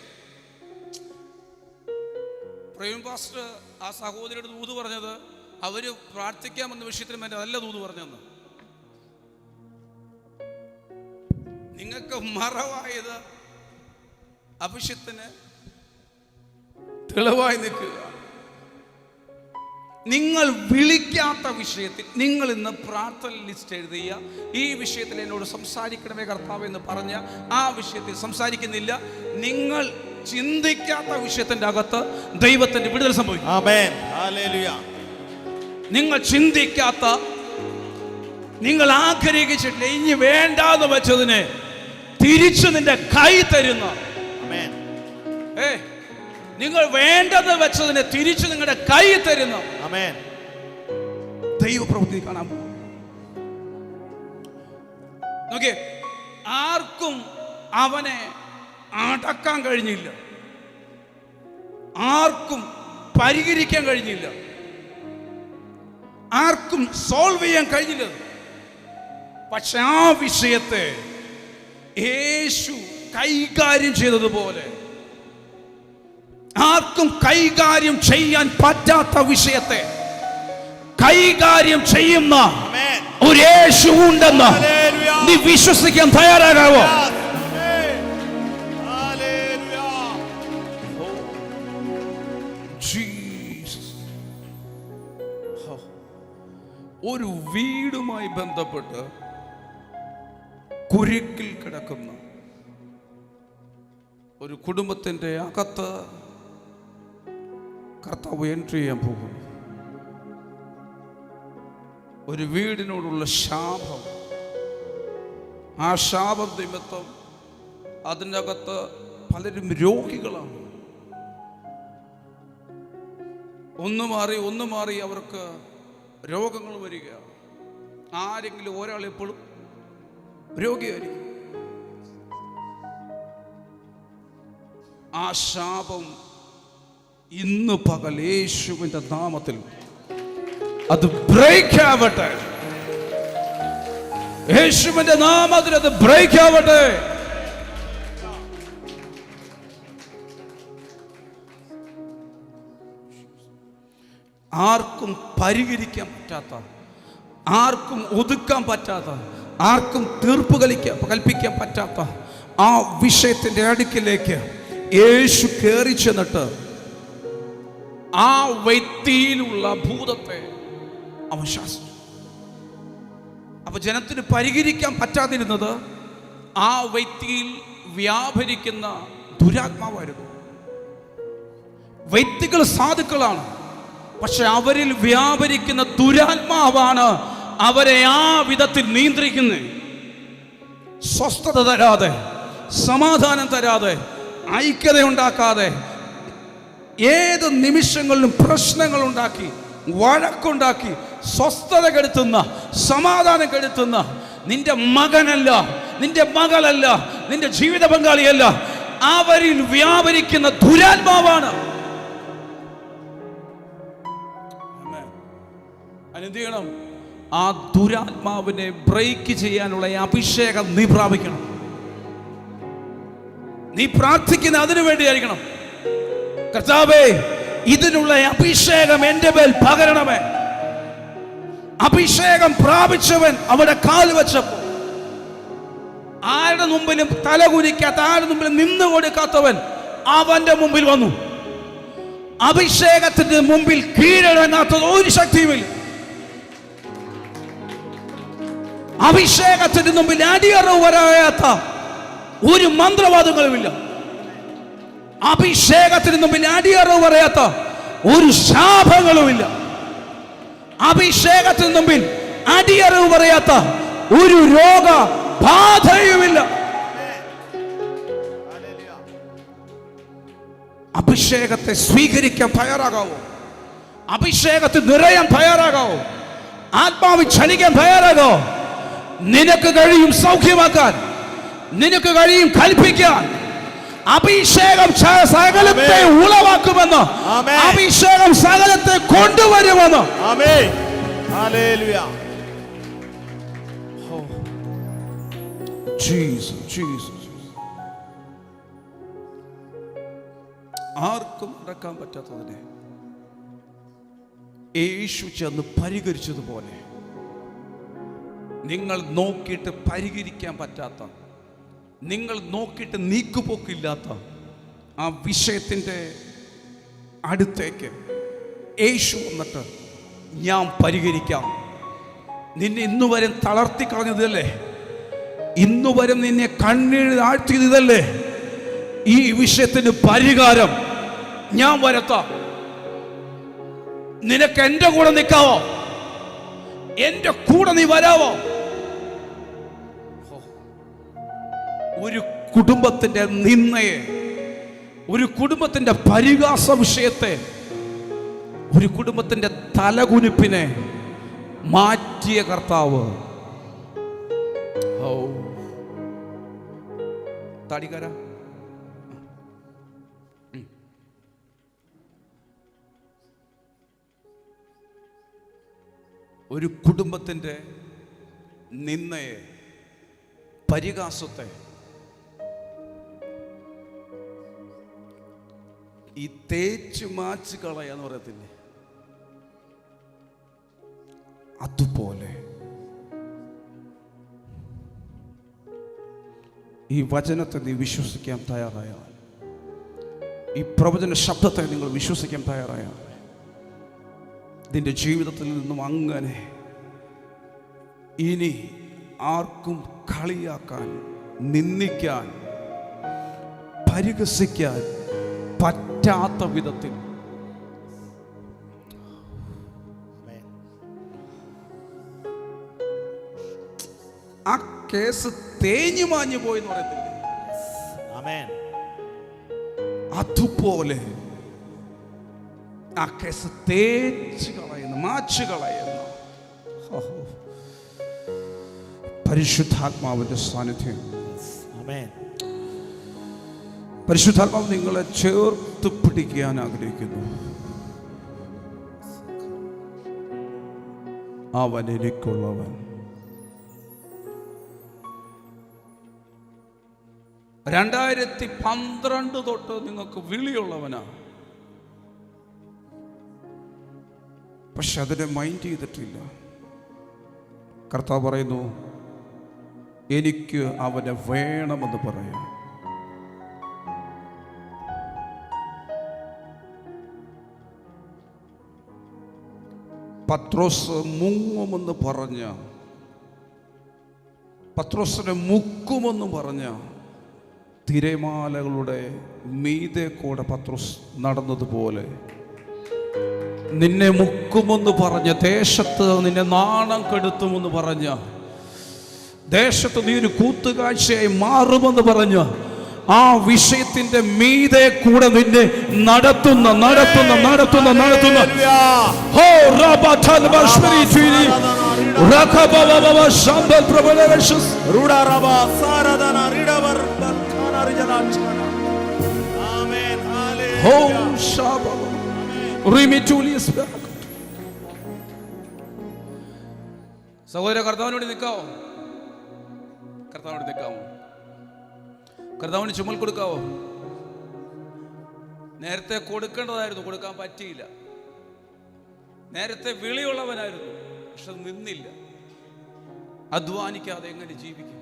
പ്രവീൺ പാസ്റ്റർ ആ സഹോദരിയുടെ ദൂത് പറഞ്ഞത് അവര് പ്രാർത്ഥിക്കാമെന്ന വിഷയത്തിന് വേണ്ടി നല്ല ദൂത് പറഞ്ഞെന്ന്. നിങ്ങൾക്ക് മറവായത് അഭിഷേകത്തിന് തെളിവായി നിൽക്കുക. നിങ്ങൾ വിളിക്കാത്ത വിഷയത്തിൽ നിങ്ങൾ ഇന്ന് പ്രാർത്ഥന ലിസ്റ്റ് എഴുതിയ ഈ വിഷയത്തിൽ എന്നോട് സംസാരിക്കണമേ കർത്താവ് എന്ന് പറഞ്ഞ ആ വിഷയത്തിൽ സംസാരിക്കുന്നില്ല. നിങ്ങൾ ചിന്തിക്കാത്ത വിഷയത്തിന്റെ അകത്ത് ദൈവത്തിന്റെ വിടുതൽ സംഭവിക്കും. ആമേൻ. ഹല്ലേലൂയ. നിങ്ങൾ ചിന്തിക്കാത്ത, നിങ്ങൾ ആഗ്രഹിച്ചിട്ടില്ല, ഇനി വേണ്ടാന്ന് വെച്ചതിനെ തിരിച്ചു നിന്റെ കൈ തരുന്ന, ആമേൻ, നിങ്ങൾ വേണ്ടത് വെച്ചതിനെ തിരിച്ചു നിങ്ങളുടെ കൈ തരുന്ന, ആമേൻ, ദൈവപ്രവൃത്തി കാണാൻ പോകും. നോക്കിയേ, ആർക്കും അവനെ അടക്കാൻ കഴിഞ്ഞില്ല, ആർക്കും പരിഹരിക്കാൻ കഴിഞ്ഞില്ല, ആർക്കും സോൾവ് ചെയ്യാൻ കഴിഞ്ഞില്ല. പക്ഷെ ആ വിഷയത്തെ യേശു കൈകാര്യം ചെയ്തതുപോലെ ആർക്കും കൈകാര്യം ചെയ്യാൻ പറ്റാത്ത വിഷയത്തെ കൈകാര്യം ചെയ്യുന്ന ഒരു യേശു ഉണ്ടെന്ന് നീ വിശ്വസിക്കാൻ തയ്യാറാകാവോ? ഒരു വീടുമായി ബന്ധപ്പെട്ട് കുരുക്കിൽ കിടക്കുന്ന ഒരു കുടുംബത്തിന്റെ അകത്ത് കർത്താവ് എൻട്രി ചെയ്യാൻ പോകുന്നു. ഒരു വീടിനോടുള്ള ശാപം, ആ ശാപം നിമിത്തം അതിൻ്റെ അകത്ത് പലരും രോഗികളാണ്. ഒന്ന് മാറി അവർക്ക് രോഗങ്ങൾ വരിക. ആരെങ്കിലും ഒരാൾ എപ്പോഴും രോഗിയായിരിക്കും. ആ ശാപം ഇന്ന് പകൽ യേശുവിന്റെ നാമത്തിൽ അത് ബ്രേക്ക് ആവട്ടെ. യേശുവിന്റെ നാമത്തിൽ അത് ബ്രേക്ക് ആവട്ടെ. ആർക്കും പരിഹരിക്കാൻ പറ്റാത്ത, ആർക്കും ഒതുക്കാൻ പറ്റാത്ത, ആർക്കും തീർപ്പ് കൽപ്പിക്കാൻ പറ്റാത്ത ആ വിഷയത്തിന്റെ അടുക്കിലേക്ക് യേശു കയറി ചെന്നിട്ട് ആ വ്യക്തിയിലുള്ള ഭൂതത്തെ അവൻ ശാസിച്ചു. അപ്പൊ ജനത്തിന് പരിഹരിക്കാൻ പറ്റാതിരുന്നത് ആ വ്യക്തിയിൽ വ്യാപരിക്കുന്ന ദുരാത്മാവായിരുന്നു. വ്യക്തികൾ സാധുക്കളാണ്, പക്ഷെ അവരിൽ വ്യാപരിക്കുന്ന ദുരാത്മാവാണ് അവരെ ആ വിധത്തിൽ നിയന്ത്രിക്കുന്നത്. സ്വസ്ഥത തരാതെ, സമാധാനം തരാതെ, ഐക്യത ഉണ്ടാക്കാതെ, ഏത് നിമിഷങ്ങളിലും പ്രശ്നങ്ങൾ ഉണ്ടാക്കി, വഴക്കുണ്ടാക്കി, സ്വസ്ഥത കെടുത്തുന്ന, സമാധാനം കെടുത്തുന്ന നിന്റെ മകനല്ല, നിന്റെ മകളല്ല, നിന്റെ ജീവിത പങ്കാളിയല്ല, അവരിൽ വ്യാപരിക്കുന്ന ദുരാത്മാവാണ്. എന്ത് ചെയ്യണം? ആ ദുരാത്മാവിനെ ബ്രേക്ക് ചെയ്യാനുള്ള അഭിഷേകം നീ പ്രാപിക്കണം. നീ പ്രാർത്ഥിക്കുന്ന അതിനു വേണ്ടിയായിരിക്കണം. കർത്താവേ, ഇതിനുള്ള അഭിഷേകം എന്റെ മേൽ പകരണമേ. അഭിഷേകം പ്രാപിച്ചവൻ അവിടെ കാൽ വെച്ചപ്പോൾ ആരുടെ മുമ്പിലും തലകുനിക്കാത്ത, ആരുടെ മുമ്പിലും നിന്നു കൊടുക്കാത്തവൻ അവന്റെ മുമ്പിൽ വന്നു. അഭിഷേകത്തിന്റെ മുമ്പിൽ കീഴടങ്ങാത്തത് ഒരു ശക്തിയുമില്ല. അഭിഷേകത്തിന്റെ മുമ്പിൽ അടിയറവ് വരാത്ത ഒരു മന്ത്രവാദങ്ങളുമില്ല. അഭിഷേകത്തിന് മുമ്പിൽ അടിയറവ് പറയാത്ത ഒരു ശാപങ്ങളുമില്ല. അഭിഷേകത്തിന് മുമ്പിൽ അടിയറവ് പറയാത്ത ഒരു രോഗ ബാധയുമില്ല. അഭിഷേകത്തെ സ്വീകരിക്കാൻ തയ്യാറാകാവോ? അഭിഷേകത്തിൽ നിറയാൻ തയ്യാറാകാവോ? ആത്മാവിൽ ചലിക്കാൻ തയ്യാറാകോ? നിനക്ക് കഴിയും സൗഖ്യമാക്കാൻ, നിനക്ക് കഴിയും കൽപ്പിക്കാൻ. അഭിഷേകം സകലത്തെ ഉളവാക്കുമെന്ന്, അഭിഷേകം സകലത്തെ കൊണ്ടുവരുമെന്ന്. ആമേൻ. ഹല്ലേലൂയ. Jesus, Jesus. ആർക്കും നടക്കാൻ പറ്റാത്തതിനെ യേശു ചെന്ന് പരിഹരിച്ചതുപോലെ നിങ്ങൾ നോക്കിയിട്ട് പരിഹരിക്കാൻ പറ്റാത്ത, നിങ്ങൾ നോക്കിയിട്ട് നീക്കുപോക്കില്ലാത്ത ആ വിഷയത്തിൻ്റെ അടുത്തേക്ക് യേശു വന്നിട്ട് ഞാൻ പരിഹരിക്കാം. നിന്നെ ഇന്നുവരെ തളർത്തി കളഞ്ഞതല്ലേ, ഇന്നുവരെ നിന്നെ കണ്ണീര് ആഴ്ത്തിയതല്ലേ, ഈ വിഷയത്തിന് പരിഹാരം ഞാൻ വരുത്താം. നിനക്ക് എൻ്റെ കൂടെ നിൽക്കാവോ? എൻ്റെ കൂടെ നീ വരാവോ? ഒരു കുടുംബത്തിന്റെ നിന്ദയെ, ഒരു കുടുംബത്തിന്റെ പരിഹാസ വിഷയത്തെ, ഒരു കുടുംബത്തിന്റെ തലകുനിപ്പിനെ മാറ്റിയ കർത്താവ്. താടിക്കാര ഒരു കുടുംബത്തിന്റെ നിന്ദയെ, പരിഹാസത്തെ ഈ തേച്ച് മാച്ച് കളയാന്ന് പറയത്തില്ലേ, അതുപോലെ ഈ വചനത്തെ നീ വിശ്വസിക്കാൻ തയ്യാറായാൽ, ഈ പ്രവചന ശബ്ദത്തെ നിങ്ങൾ വിശ്വസിക്കാൻ തയ്യാറായാൽ, നിന്റെ ജീവിതത്തിൽ നിന്നും അങ്ങനെ ഇനി ആർക്കും കളിയാക്കാൻ, നിന്ദിക്കാൻ, പരിഹസിക്കാൻ പറ്റാത്ത വിധത്തിൽ ആ കേസ് തേഞ്ഞു മാഞ്ഞു പോയി എന്ന് പറയത്തില്ലേ, അതുപോലെ ആ കേസ് തേച്ച് കളയുന്നു, മാച്ച് കളയുന്നു. പരിശുദ്ധാത്മാവിന്റെ സാന്നിധ്യം, പരിശുദ്ധാത്മാവ് നിങ്ങളെ ചേർത്ത് പിടിക്കാൻ ആഗ്രഹിക്കുന്നു. അവൻ എനിക്കുള്ളവൻ. 2012 തൊട്ട് നിങ്ങൾക്ക് വിളിയുള്ളവനാ, പക്ഷെ അതിനെ മൈൻഡ് ചെയ്തിട്ടില്ല. കർത്താവ് പറയുന്നു, എനിക്ക് അവനെ വേണമെന്ന് പറയാം. പത്രോസ് മുങ്ങുമെന്ന് പറഞ്ഞ, പത്രോസിനെ മുക്കുമെന്ന് പറഞ്ഞ തിരമാലകളുടെ മീതെ കൂടെ പത്രോസ് നടന്നതുപോലെ നിന്നെ മുക്കുമെന്ന് പറഞ്ഞ, ദേശത്ത് നിന്നെ നാണം കെടുത്തുമെന്ന് പറഞ്ഞ, ദേശത്ത് നീ ഒരു കൂത്തുകാഴ്ചയായി മാറുമെന്ന് പറഞ്ഞ ആ വിഷയത്തിന്റെ മീതെ കൂടെ നിന്നെ നടത്തുന്ന നടത്തുന്ന നടത്തുന്ന നടത്തുന്ന സഹോദര, കർത്താവിനോട് നിൽക്കാവോ? കർത്താവിനോട് നിൽക്കാമോ? കർത്താവിന് ചുമൽ കൊടുക്കാവോ? നേരത്തെ കൊടുക്കേണ്ടതായിരുന്നു, കൊടുക്കാൻ പറ്റിയില്ല. നേരത്തെ വിളിയുള്ളവനായിരുന്നു, പക്ഷെ നിന്നില്ല. അധ്വാനിക്കാതെ എങ്ങനെ ജീവിക്കും?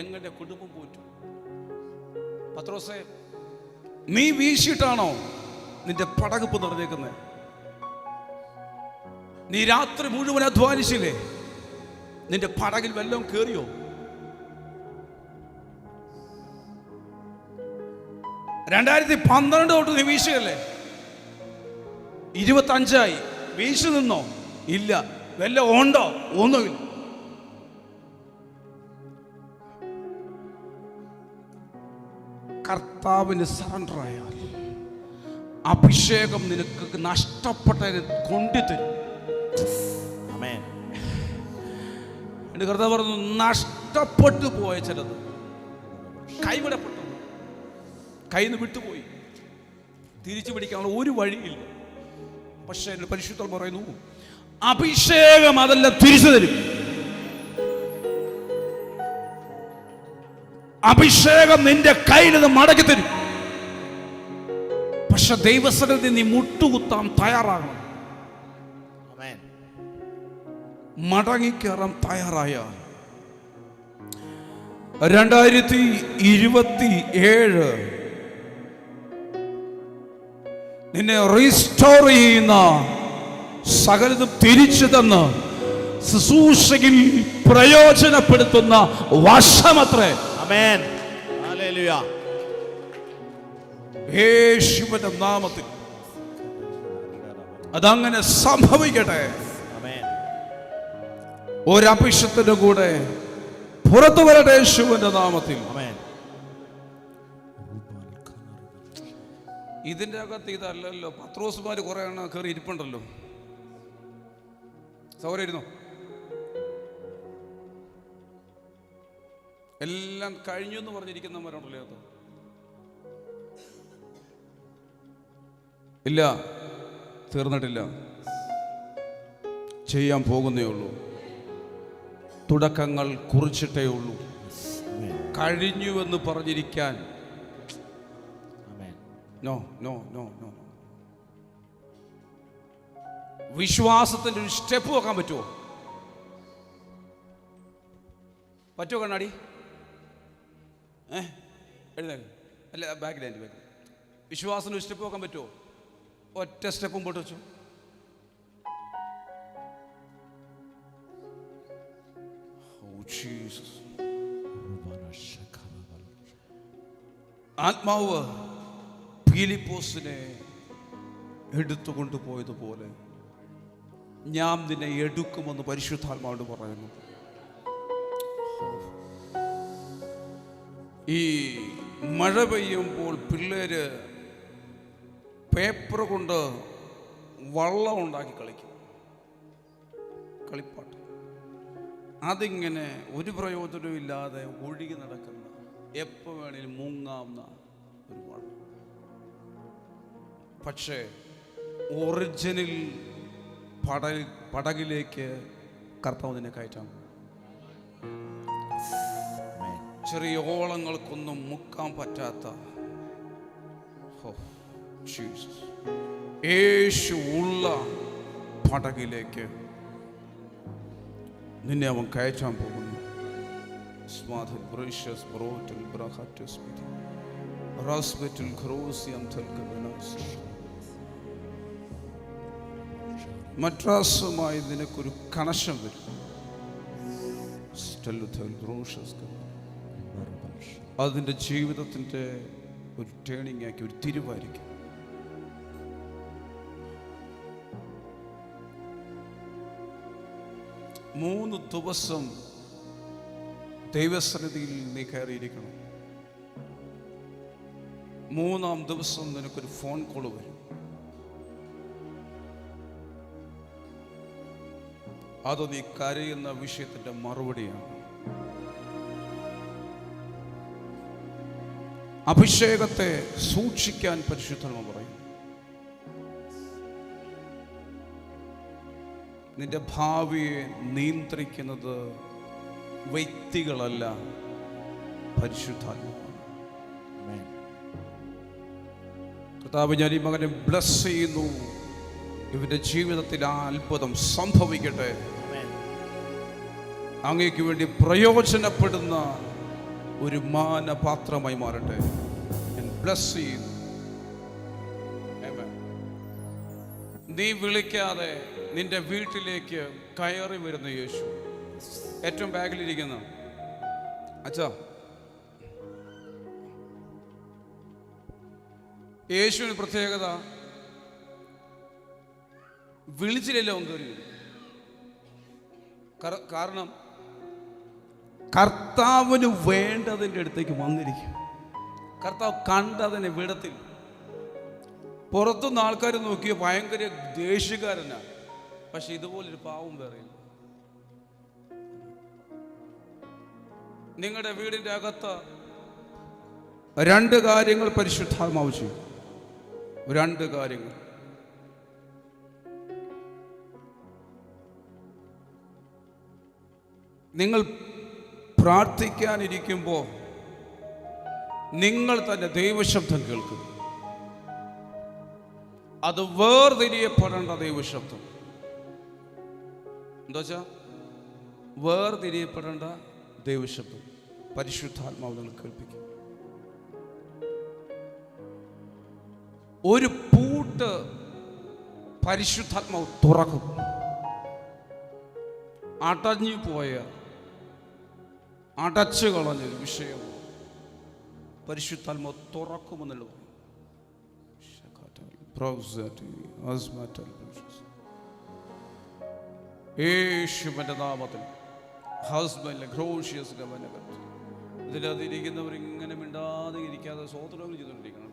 എങ്ങനെ കുടുംബം പോറ്റും? പത്രോസേ, നീ വീശിയിട്ടാണോ നിന്റെ പടകപ്പ് നിറഞ്ഞേക്കുന്നത്? നീ രാത്രി മുഴുവൻ അധ്വാനിച്ചില്ലേ? നിന്റെ പടകിൽ വല്ലതും കേറിയോ? 2012 തൊട്ട് നീ വീശുകയല്ലേ? 25 വീശു നിന്നോ? ഇല്ല. വല്ല ഉണ്ടോ? ഒന്നുമില്ല. കർത്താവിന് സറണ്ടർ ആയാൽ അഭിഷേകം നിനക്ക് നഷ്ടപ്പെട്ടതിന് കൊണ്ടുതരും. ആമേൻ. എൻ്റെ കർത്താവ് പറഞ്ഞു, നഷ്ടപ്പെട്ടു പോയ ചിലത്, കൈവിടപ്പെട്ടു, കയ്യിൽ നിന്ന് വിട്ടുപോയി, തിരിച്ചു പിടിക്കാനുള്ള ഒരു വഴിയില്ല. പക്ഷേ എൻ്റെ പരിശുദ്ധൻ പറയുന്നു, അഭിഷേകം അതെല്ലാം തിരിച്ചു തരും. അഭിഷേകം നിന്റെ കയ്യിൽ നിന്ന് മടക്കി തരും. പക്ഷെ ദൈവസന്നിധിയിൽ നീ മുട്ടുകുത്താൻ തയ്യാറാകണം. ആമേൻ. മടങ്ങിക്കയറാൻ തയ്യാറായ 2027 നിന്നെ റീസ്റ്റോർ ചെയ്യുന്ന സകലതും തിരിച്ചു തന്ന് ശുശ്രൂഷയിൽ പ്രയോജനപ്പെടുത്തുന്ന വർഷമത്രേ. ആമേൻ. ഹല്ലേലൂയ. യേശുവിന്റെ നാമത്തിൽ അതങ്ങനെ സംഭവിക്കട്ടെ. ആമേൻ. ഒരഭിഷത്തിന്റെ കൂടെ പുറത്തു വരട്ടെ യേശുവിന്റെ നാമത്തിൽ. ആമേൻ. ഇതിന്റെ അകത്ത് ഇതല്ലല്ലോ, പത്രോസുമാര് കുറെ എണ്ണം കയറി ഇരിപ്പുണ്ടല്ലോ. സൗകര്യായിരുന്നോ? എല്ലാം കഴിഞ്ഞു എന്ന് പറഞ്ഞിരിക്കുന്നവരുണ്ടല്ലോ അത്. ഇല്ല, തീർന്നിട്ടില്ല, ചെയ്യാൻ പോകുന്നേ ഉള്ളൂ. തുടക്കങ്ങൾ കുറിച്ചിട്ടേ ഉള്ളൂ. കഴിഞ്ഞുവെന്ന് പറഞ്ഞിരിക്കാൻ നോ നോ നോ നോ. വിശ്വാസത്തിന്റെ ഒരു സ്റ്റെപ്പ് വെക്കാൻ പറ്റുമോ? പറ്റുമോ കണ്ണാടി? എഴുന്നേക്ക്. അല്ല, ബാക്കിലാൻഡ് ബാക്ക്. വിശ്വാസത്തിന് ഒരു സ്റ്റെപ്പ് വെക്കാൻ പറ്റുമോ? ഒറ്റ സ്റ്റെപ്പ് മുമ്പോട്ട് വെച്ചു. ആത്മാവ് ഫിലിപ്പോസിനെ എടുത്തുകൊണ്ടുപോയതുപോലെ ഞാൻ നിന്നെ എടുക്കുമെന്ന് പരിശുദ്ധാത്മാവോട് പറയുന്നു. ഈ മഴ പെയ്യുമ്പോൾ പിള്ളേര് പേപ്പർ കൊണ്ട് വള്ളം ഉണ്ടാക്കി കളിക്കും, കളിപ്പാട്ട്. അതിങ്ങനെ ഒരു പ്രയോജനവും ഇല്ലാതെ ഒഴുകി നടക്കുന്ന, എപ്പോൾ വേണേലും മുങ്ങാവുന്ന ഒരു വള്ളം. പക്ഷേ ഒറിജിനൽ പടകിലേക്ക് കർത്താവ് നിന്നെ കയറ്റാം. ചെറിയ ഓളങ്ങൾക്കൊന്നും മുക്കാൻ പറ്റാത്ത യേശു ഉള്ള പടകിലേക്ക് നിന്നെ അവൻ കയറ്റാൻ പോകുന്നു. മദ്രാസുമായി നിനക്കൊരു കണക്ഷൻ വരും. അതിൻ്റെ ജീവിതത്തിൻ്റെ ഒരു ടേണിംഗ് ആക്കി, ഒരു തിരിവായിരിക്കും. മൂന്ന് ദിവസം ദൈവസന്നിധിയിൽ നീ കയറിയിരിക്കണം. മൂന്നാം ദിവസം നിനക്കൊരു ഫോൺ കോൾ വരും. അത് നീ കരയുന്ന വിഷയത്തിന്റെ മറുപടിയാണ്. അഭിഷേകത്തെ സൂക്ഷിക്കാൻ പരിശുദ്ധാത്മാവ് പറയും. നിന്റെ ഭാവിയെ നിയന്ത്രിക്കുന്നത് വ്യക്തികളല്ല, പരിശുദ്ധാത്മാവാണ്. കർത്താവ്, ഞാൻ ഈ മകനെ ബ്ലസ് ചെയ്യുന്നു. ഇവന്റെ ജീവിതത്തിൽ ആ അത്ഭുതം സംഭവിക്കട്ടെ. അങ്ങേക്ക് വേണ്ടി പ്രയോജനപ്പെടുന്ന ഒരു മാനപാത്രമായി മാറട്ടെ. ഞാൻ ബ്ലസ് ചെയ്യുന്നു. നീ വിളിക്കാതെ നിന്റെ വീട്ടിലേക്ക് കയറി വരുന്ന യേശു. ഏറ്റവും ബാഗിലിരിക്കുന്ന അച്ഛാ, യേശുവിന് പ്രത്യേകത, വിളിച്ചില്ലല്ലോ കയറി. കാരണം കർത്താവിന് വേണ്ടതിൻ്റെ അടുത്തേക്ക് വന്നിരിക്കും. കർത്താവ് കണ്ടതിനെ വിടത്തില്ല. പുറത്തുനിന്ന് ആൾക്കാർ നോക്കിയ ഭയങ്കര ദേഷ്യക്കാരനാണ്. പക്ഷെ ഇതുപോലൊരു പാവം വേറെ ഇല്ല. നിങ്ങളുടെ വീടിൻ്റെ അകത്ത് 2 കാര്യങ്ങൾ പരിശുദ്ധാത്മാവ് ചെയ്യും. 2 കാര്യങ്ങൾ. നിങ്ങൾ പ്രാർത്ഥിക്കാനിരിക്കുമ്പോൾ നിങ്ങൾ തന്നെ ദൈവശബ്ദം കേൾക്കും. അത് വേർതിരിയപ്പെടേണ്ട ദൈവശബ്ദം. എന്താ വെച്ചാ വേർതിരിയപ്പെടേണ്ട ദൈവശബ്ദം പരിശുദ്ധാത്മാവ് നിങ്ങൾ കേൾപ്പിക്കും. ഒരു പൂട്ട് പരിശുദ്ധാത്മാവ് തുറക്കും. അടഞ്ഞു പോയ അടച്ചു കളഞ്ഞൊരു വിഷയം പരിശുദ്ധാത്മാവ് തുറക്കുമെന്നുള്ളത്. യേശുവിന്റെ നാമത്തിൽ ഇതിനകത്തിരിക്കുന്നവർ ഇങ്ങനെ മിണ്ടാതെ ഇരിക്കാതെ സ്വതന്ത്രങ്ങൾ ചെയ്തുകൊണ്ടിരിക്കണം.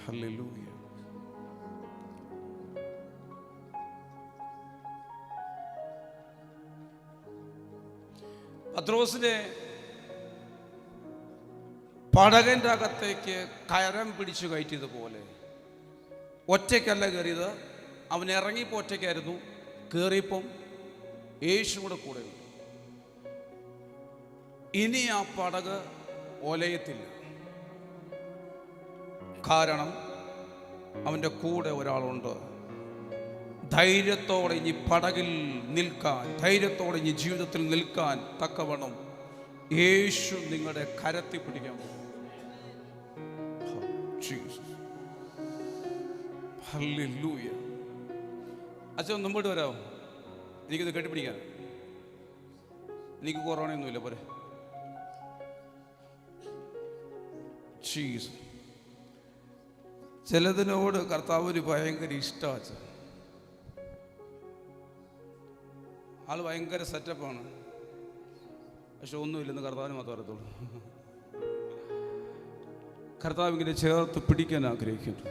ഹല്ലേലൂയ. പത്രോസിനെ പടകന്റെ അകത്തേക്ക് കയറം പിടിച്ചു കയറ്റിയതുപോലെ ഒറ്റയ്ക്കല്ല കയറിയത്. അവൻ ഇറങ്ങിയപ്പോൾ ഒറ്റയ്ക്കായിരുന്നു, കയറിയപ്പം യേശു കൂടെ ഉണ്ട്. ഇനി ആ പടക് ഒലയത്തില്ല. കാരണം അവൻ്റെ കൂടെ ഒരാളുണ്ട്. ധൈര്യത്തോടെ ഇനി പടകിൽ നിൽക്കാൻ, ധൈര്യത്തോടെ ഇനി ജീവിതത്തിൽ നിൽക്കാൻ തക്കവണ്ണം യേശു നിങ്ങളുടെ കരത്തിൽ പിടിക്കാൻ പോകും. ഹല്ലേലൂയ. അച്ഛൻ മുമ്പോട്ട് വരാമോ? എനിക്കിത് കെട്ടിപ്പിടിക്കാൻ. എനിക്ക് കൊറോണയൊന്നുമില്ല പോരെ. ചിലതിനോട് കർത്താവിന് ഭയങ്കര ഇഷ്ടമാണ്. ആള് ഭയങ്കര സെറ്റപ്പാണ്. പക്ഷെ ഒന്നുമില്ലെന്ന് കർത്താവിന് മാത്രമേ അറിയത്തുള്ളൂ. കർത്താവ് ഇങ്ങനെ ചേർത്ത് പിടിക്കാൻ ആഗ്രഹിക്കുന്നു.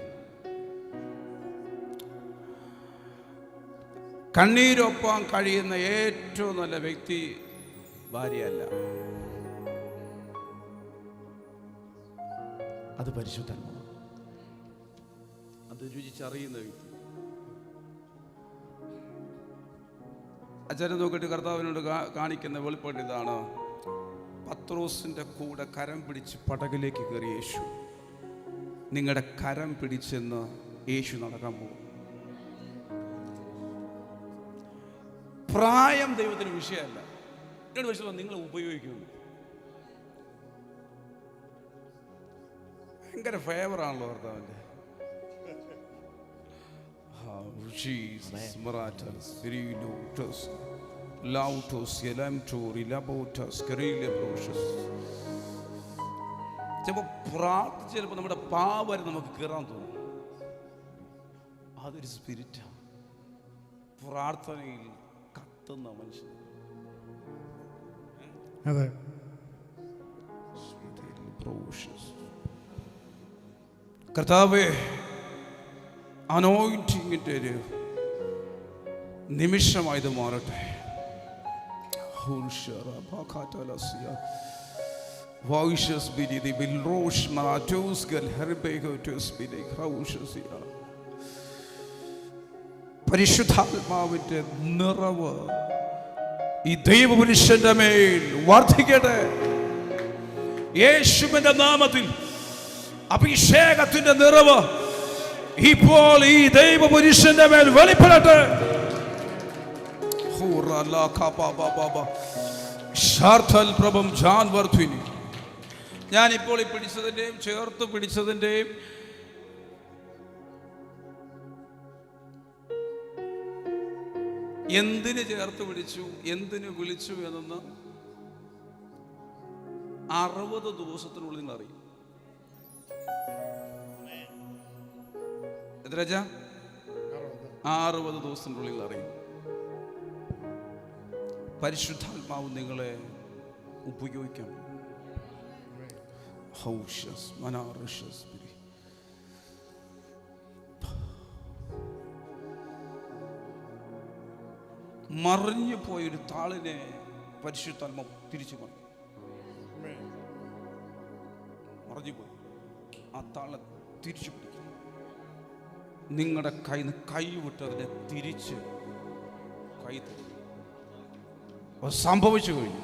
കണ്ണീരൊപ്പം കഴിയുന്ന ഏറ്റവും നല്ല വ്യക്തി ഭാര്യയല്ല, അത് പരിശുദ്ധാത്മാവ്. അത് രുചിച്ചറിയുന്ന വ്യക്തി. അച്ഛനെ നോക്കിയിട്ട് കർത്താവിനോട് കാണിക്കുന്ന വെളിപ്പാട് ഇതാണ്. പത്രോസിന്റെ കൂടെ കരം പിടിച്ച് പടകിലേക്ക് കയറി യേശു. നിങ്ങളുടെ കരം പിടിച്ചെന്ന് യേശു നടക്കാൻ പോകും. പ്രായം ദൈവത്തിന് വിഷയമല്ല. എന്നോട് വിഷയം നിങ്ങൾ ഉപയോഗിക്കുന്നു. ഭയങ്കര ഫേവറാണല്ലോ കർത്താവിൻ്റെ. ചിലപ്പോൾ പ്രാർത്ഥിച്ചപ്പോൾ നമ്മുടെ പാവം നമുക്ക് കയറാൻ തോന്നും. അതൊരു സ്പിരിറ്റാണ്. പ്രാർത്ഥനയിൽ കത്തുന്ന മനുഷ്യൻ. അതെ. കർത്താവേ, അനോയിന്റിങ്ങിന്റെ ഒരു നിമിഷമായത് മാറട്ടെ. പരിശുദ്ധാത്മാവിന്റെ നിറവ് ഈ ദൈവപുരുഷന്റെ മേൽ വർദ്ധിക്കട്ടെ. യേശുവിന്റെ നാമത്തിൽ അഭിഷേകത്തിന്റെ നിറവ് ഇപ്പോൾ ഈ ദൈവപുരുഷന്റെ മേൽ വെളിപ്പെടട്ടെ. ഞാനിപ്പോൾ ഈ പിടിച്ചതിൻ്റെയും ചേർത്ത് പിടിച്ചതിൻ്റെയും എന്തിന് ചേർത്ത് പിടിച്ചു, എന്തിന് വിളിച്ചു എന്നൊന്ന് 60 ദിവസത്തിനുള്ളിൽ നിങ്ങൾ അറിയും. എത്ര 60 ദിവസത്തിനുള്ളിൽ അറിയും. പരിശുദ്ധാത്മാവ് നിങ്ങളെ ഉപയോഗിക്കാം. മറിഞ്ഞു പോയൊരു താളിനെ പരിശുദ്ധാത്മ തിരിച്ചു വന്നു. മറിഞ്ഞുപോയി ആ താളെ തിരിച്ചു പിടിക്കും. നിങ്ങളുടെ കയ്യിൽ നിന്ന് കൈ വിട്ടതിനെ തിരിച്ച് കൈ തരും. സംഭവിച്ചു കഴിഞ്ഞു.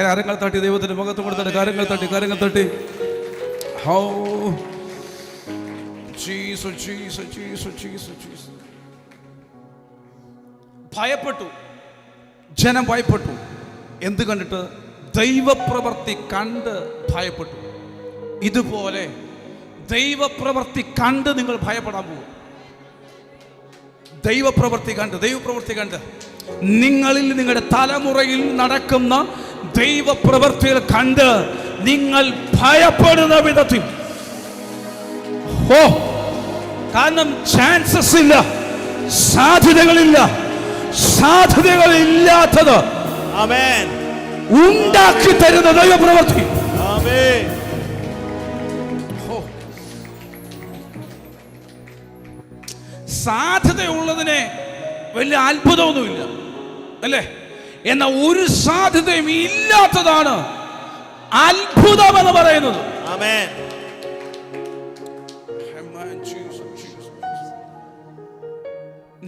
കാര്യങ്ങൾ തട്ടി ദൈവത്തിന്റെ മുഖത്ത് കൊടുത്തിട്ട് കാര്യങ്ങൾ തട്ടി how Jesus Jesus Jesus Jesus Jesus. ഭയപ്പെട്ടു, ജനം ഭയപ്പെട്ടു. എന്ത് കണ്ടിട്ട്? ദൈവപ്രവൃത്തി കണ്ട് ഭയപ്പെട്ടു. ഇതുപോലെ ദൈവപ്രവൃത്തി കണ്ട് നിങ്ങൾ ഭയപ്പെടാൻ പോകും. ദൈവപ്രവൃത്തി കണ്ട് നിങ്ങളിൽ, നിങ്ങളുടെ തലമുറയിൽ നടക്കുന്ന ദൈവപ്രവൃത്തികൾ കണ്ട് നിങ്ങൾ ഭയപ്പെടുന്ന വിധത്തിൽ. കാരണം ചാൻസസ് ഇല്ല, സാധ്യതകളില്ലാത്തത് ഉണ്ടാക്കി തരുന്ന ദൈവപ്രവൃത്തി. സാധ്യതയുള്ളതിനെ വലിയ അത്ഭുതമൊന്നുമില്ല അല്ലേ? എന്നാൽ ഒരു സാധ്യതയും ഇല്ലാത്തതാണ് അത്ഭുതം എന്ന് പറയുന്നത്.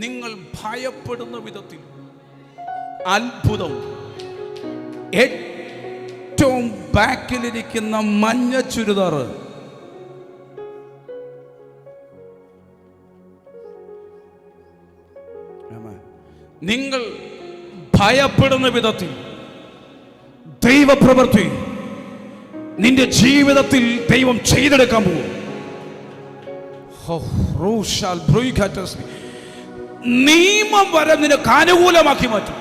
നിങ്ങൾ ഭയപ്പെടുന്ന വിധത്തിൽ അത്ഭുതം. ഏറ്റവും ബാക്കിലിരിക്കുന്ന മഞ്ഞ ചുരിദാറ് നിങ്ങൾ ഭയപ്പെടുന്ന വിധത്തിൽ ദൈവപ്രവൃത്തി നിന്റെ ജീവിതത്തിൽ ദൈവം ചെയ്തെടുക്കാൻ പോകും. നിയമം വരെ നിനക്ക് അനുകൂലമാക്കി മാറ്റും.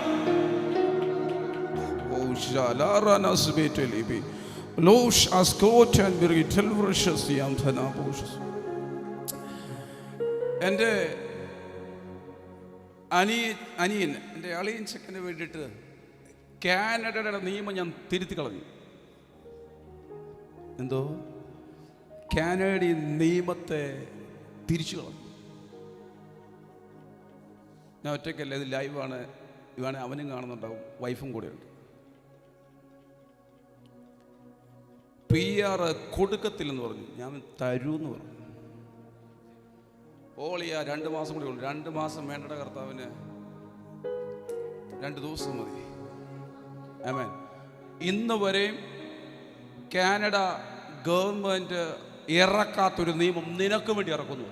എൻ്റെ അനിയൻ എൻ്റെ അളിയൻ ചെക്കന് വേണ്ടിയിട്ട് കാനഡയുടെ നിയമം ഞാൻ തിരുത്തി കളഞ്ഞു. എന്തോ കാനഡയുടെ നിയമത്തെ തിരിച്ചു കളഞ്ഞു. ഞാൻ ഒറ്റയ്ക്കല്ല, ഇത് ലൈവാണ്. ഇവാണെ അവനും കാണുന്നുണ്ടാവും, വൈഫും കൂടെയുണ്ട്. PR കൊടുക്കത്തില്ലെന്ന് പറഞ്ഞു. ഞാൻ തരൂന്ന് പറഞ്ഞു. ഓളിയാ 2 മാസം കൂടി ഉള്ളു. 2 മാസം വേണ്ട കർത്താവിന്, 2 ദിവസം മതി. ആമേൻ. ഇന്ന് വരെയും കാനഡ ഗവൺമെന്റ് ഇറക്കാത്തൊരു നിയമം നിനക്ക് വേണ്ടി ഇറക്കുന്നു.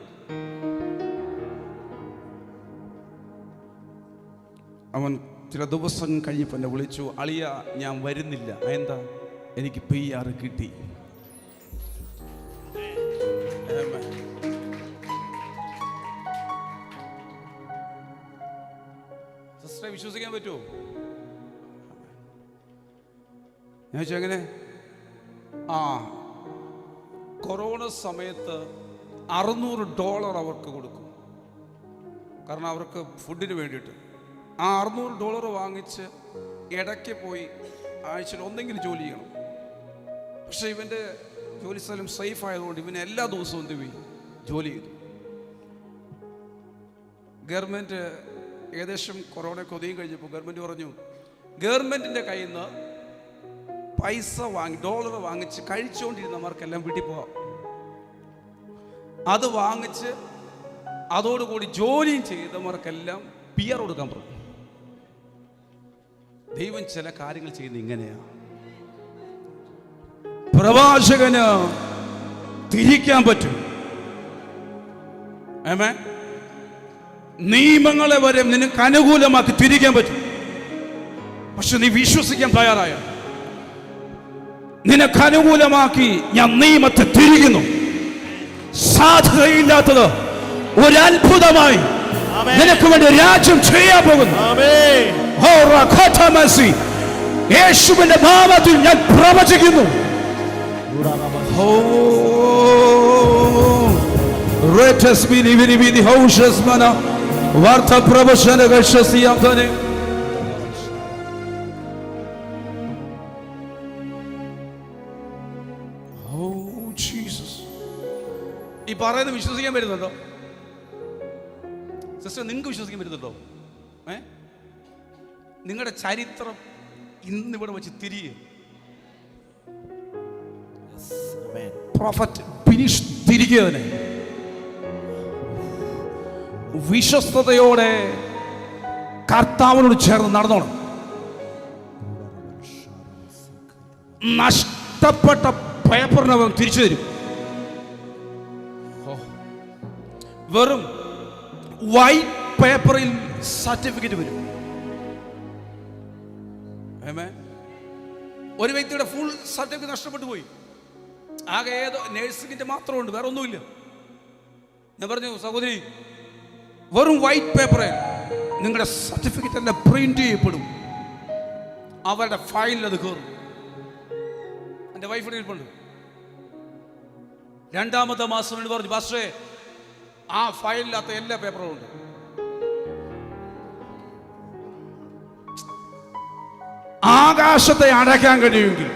അവൻ ചില ദിവസം കഴിഞ്ഞപ്പോൾ എന്നെ വിളിച്ചു, അളിയ ഞാൻ വരുന്നില്ല. എന്താ? എനിക്ക് PR കിട്ടി. സിസ്റ്ററെ വിശ്വസിക്കാൻ പറ്റുമോ? ഞാൻ ചോദിച്ചു എങ്ങനെ? കൊറോണ സമയത്ത് $600 അവർക്ക് കൊടുക്കും. കാരണം അവർക്ക് ഫുഡിന് വേണ്ടിയിട്ട്. ആ $600 വാങ്ങിച്ച് ഇടയ്ക്ക് പോയി ആഴ്ചയിൽ ഒന്നെങ്കിലും ജോലി ചെയ്യണം. പക്ഷെ ഇവൻ്റെ ജോലി സ്ഥലം സേഫ് ആയതുകൊണ്ട് ഇവന് എല്ലാ ദിവസവും എന്ത് ചെയ്യും? ജോലി ചെയ്തു. ഗവൺമെൻറ് ഏകദേശം കൊറോണയ്ക്ക് ഒതുങ്ങി കഴിഞ്ഞപ്പോൾ ഗവൺമെൻറ് പറഞ്ഞു, ഗവൺമെൻറ്റിൻ്റെ കയ്യിൽ നിന്ന് പൈസ വാങ്ങി $1 വാങ്ങിച്ച് കഴിച്ചുകൊണ്ടിരുന്നവർക്കെല്ലാം വീട്ടിൽ പോവാം. അത് വാങ്ങിച്ച് അതോടുകൂടി ജോലിയും ചെയ്തവർക്കെല്ലാം PR കൊടുക്കാൻ പറഞ്ഞു. ദൈവം ചില കാര്യങ്ങൾ ചെയ്യുന്നത് ഇങ്ങനെയാ. പ്രവാചകന് തിരിക്കാൻ പറ്റും. ആമേൻ. നിയമങ്ങളെ വരെ നിനക്ക് അനുകൂലമാക്കി തിരിക്കാൻ പറ്റും. പക്ഷെ നീ വിശ്വസിക്കാൻ തയ്യാറായ നിനക്ക് അനുകൂലമാക്കി ഞാൻ നിയമത്തെ തിരിക്കുന്നു. സാധ്യതയില്ലാത്തത് ഒരത്ഭുതമായി നിനക്ക് വേണ്ടി രാജ്യം ചെയ്യാൻ പോകുന്നു. യേശുവിന്റെ നാമത്തിൽ ഞാൻ പ്രവചിക്കുന്നു. പറയുന്നത് വിശ്വസിക്കാൻ പറ്റുന്നുണ്ടോ സിസ്റ്റർ? നിങ്ങൾക്ക് വിശ്വസിക്കാൻ പറ്റുന്നുണ്ടോ? നിങ്ങളുടെ ചരിത്രം ഇന്നിവിടെ വെച്ച് തിരികെ പ്രൊഫറ്റ് ഫിനിഷ് തിരികെ തന്നെ വിശ്വസ്തയോടെ കർത്താവിനോട് ചേർന്ന് നടന്നോണം. നഷ്ടപ്പെട്ട പേപ്പറിനെ അവൻ തിരിച്ചു തരും. വെറും വൈറ്റ് പേപ്പറിൽ സർട്ടിഫിക്കറ്റ് വരും. ഒരു വ്യക്തിയുടെ ഫുൾ സർട്ടിഫിക്കറ്റ് നഷ്ടപ്പെട്ടു പോയി. ആകെ ഏതോ നേഴ്സിംഗിന്റെ മാത്രമുണ്ട്, വേറെ ഒന്നുമില്ല. ഞാൻ പറഞ്ഞു, സഹോദരി, വെറും വൈറ്റ് പേപ്പറിൽ നിങ്ങളുടെ സർട്ടിഫിക്കറ്റ് എല്ലാം പ്രിന്റ് ചെയ്യപ്പെടും. അവരുടെ ഫയലിൽ അത് കയറും. എൻ്റെ വൈഫ് ഇരിപ്പുണ്ട്. രണ്ടാമത്തെ മാസം വേണ്ടി പറഞ്ഞു, പാസ്റ്ററേ, ആ ഫയലില്ലാത്ത എല്ലാ പേപ്പറും ഉണ്ട്. ആകാശത്തെ അടയ്ക്കാൻ കഴിയുമെങ്കിൽ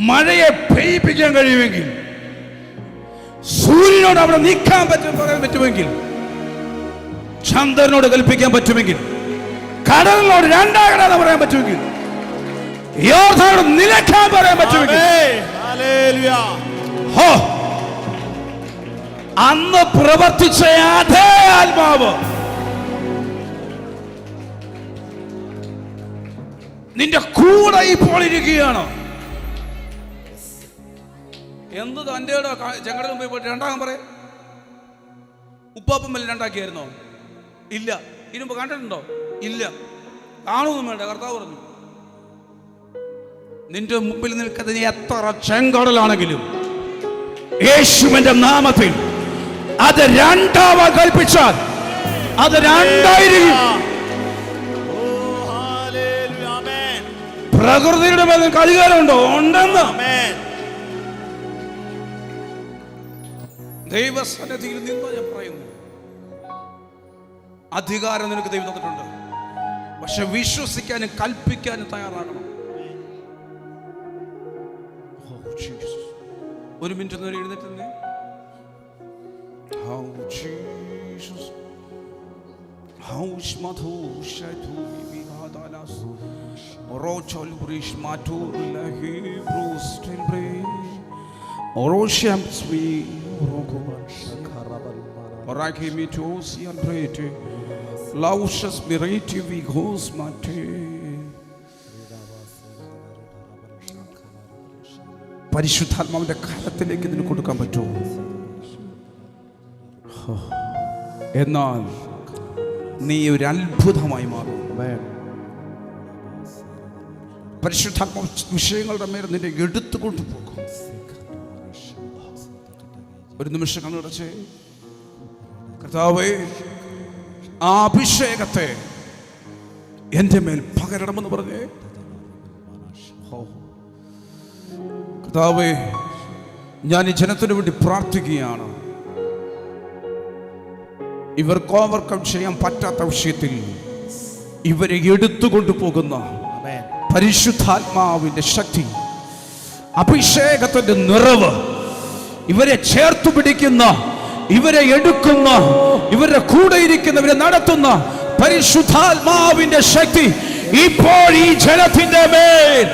മഴയെ പെയ്യിപ്പിക്കാൻ കഴിയുമെങ്കിൽ, സൂര്യനോട് അവിടെ നീക്കാൻ പറയാൻ പറ്റുമെങ്കിൽ, ചന്ദ്രനോട് കൽപ്പിക്കാൻ പറ്റുമെങ്കിൽ, കടലിനോട് രണ്ടാകണമെന്ന് പറയാൻ പറ്റുമെങ്കിൽ, യോർദാനോട് നിലയ്ക്കാൻ പറയാൻ പറ്റുമെങ്കിൽ, അന്ന് പ്രവർത്തിച്ച അതേ ആത്മാവ് നിന്റെ കൂടെ ഇപ്പോൾ ഇരിക്കുകയാണ്. എന്ത് തൻ്റെ ചെങ്കടൽ മുമ്പ് പോയിട്ട് രണ്ടാകാൻ പറയാം? ഉപ്പാപ്പം വല്ല രണ്ടാക്കിയായിരുന്നോ? ഇല്ല. ഇതിനുമ്പ് കണ്ടിട്ടുണ്ടോ? ഇല്ല. കാണുമൊന്നും വേണ്ട. കർത്താവ് പറഞ്ഞു, നിന്റെ മുമ്പിൽ നിൽക്കുന്ന എത്ര ചെങ്കടലാണെങ്കിലും യേശുവിന്റെ നാമത്തിൽ അത് രണ്ടാവാൻ കൽപ്പിച്ചാൽ അത് രണ്ടായിരിക്കും. പ്രകൃതിയുടെ മേൽ നിനക്ക് അധികാരമുണ്ടോ? ഉണ്ടെന്ന്. ദൈവസന്നിധിയിൽ നിന്ന് ഞാൻ പറയുന്നു, അധികാരം നിനക്ക് ദൈവം തന്നിട്ടുണ്ട്. പക്ഷെ വിശ്വസിക്കാനും കൽപ്പിക്കാനും തയ്യാറാകണം. ഒരു മിനിറ്റ് നേരം എഴുന്നേറ്റ്. പരിശുദ്ധാത്മാവിന്റെ കരത്തിലേക്ക് ഇതിന് കൊടുക്കാൻ പറ്റുമോ? എന്നാൽ നീ ഒരു അത്ഭുതമായി മാറും. പരിശുദ്ധാത്മാവ് വിഷയങ്ങളുടെ മേൽ നിന്നെ എടുത്തുകൊണ്ട് പോകും. ഒരു നിമിഷം കണ്ണടച്ച്, കർത്താവേ, ആ അഭിഷേകത്തെ എൻ്റെ മേൽ പകരണമെന്ന് പറഞ്ഞേ. കർത്താവേ, ഞാൻ ഈ ജനത്തിന് വേണ്ടി പ്രാർത്ഥിക്കുകയാണ്. ഇവർക്ക് ഓവർകം ചെയ്യാൻ പറ്റാത്ത വിഷയത്തിൽ ഇവരെ എടുത്തുകൊണ്ടു പോകുന്ന പരിശുദ്ധാത്മാവിന്റെ ശക്തി, അഭിഷേകത്തിന്റെ നിറവ്, ഇവരെ ചേർത്തു പിടിക്കുന്ന, ഇവരെ എടുക്കുന്ന, ഇവരുടെ കൂടെ ഇരിക്കുന്നവരെ നടത്തുന്ന പരിശുദ്ധാത്മാവിന്റെ ശക്തി ഇപ്പോൾ ഈ ജനത്തിന്റെ മേൽ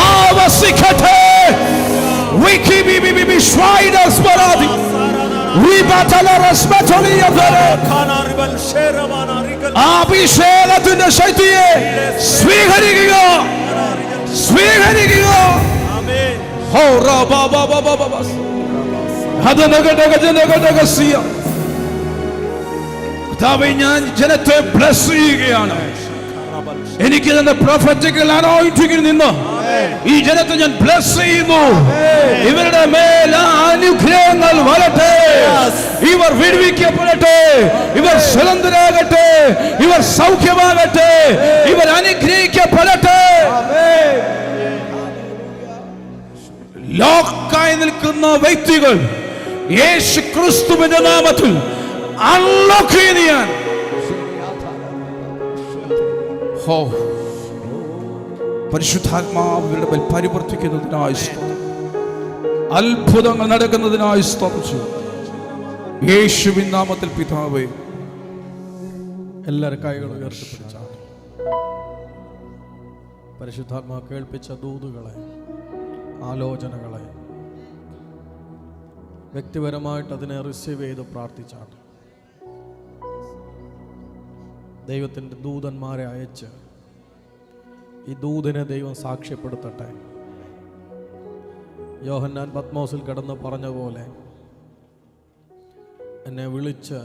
ആവസിക്കട്ടെ. അഭിഷേകത്തിന്റെ ശക്തിയെ സ്വീകരിക്കുക, സ്വീകരിക്കുക. ഞാൻ ജനത്തെ ബ്ലസ് ചെയ്യുകയാണ്. എനിക്ക് തന്നെ പ്രൊഫറ്റിക്കൽ അനോയിന്റിംഗിൽ നിന്ന് ഈ ജനത്തെ ഞാൻ ബ്ലസ് ചെയ്യുന്നു. ഇവരുടെ മേൽ അനുഗ്രഹങ്ങൾ വരട്ടെ. ഇവർ വിടുവിക്കപ്പെടട്ടെ, ഇവർ സ്വതന്ത്രരാകട്ടെ, ഇവർ സൗഖ്യമാകട്ടെ, ഇവർ അനുഗ്രഹിക്കപ്പെടട്ടെ. ലോക്കായി നിൽക്കുന്ന വ്യക്തികൾ യേശു ക്രിസ്തുവിന്റെ നാമത്തിൽ അൺലോക്ക് ചെയ്യാൻ പരിശുദ്ധാത്മാവിന്റെ മേൽ പരിവർത്തിക്കുന്നതിനായി അത്ഭുതങ്ങൾ നടക്കുന്നതിനായി സ്തോത്രം. യേശുവിൻ നാമത്തിൽ പിതാവേ. എല്ലാവരും കൈകൾ ഉയർത്തിപ്പിടിച്ചാണ്. പരിശുദ്ധാത്മാ കേൾപ്പിച്ച ദൂതുകളെ, ആലോചനകളെ വ്യക്തിപരമായിട്ട് അതിനെ റിസീവ് ചെയ്ത് പ്രാർത്ഥിച്ചാണ്. ദൈവത്തിൻ്റെ ദൂതന്മാരെ അയച്ച് ഈ ദൂതിനെ ദൈവം സാക്ഷ്യപ്പെടുത്തട്ടെ. യോഹന്നാൻ പത്മോസിൽ കിടന്ന് പറഞ്ഞ പോലെ എന്നെ വിളിച്ച്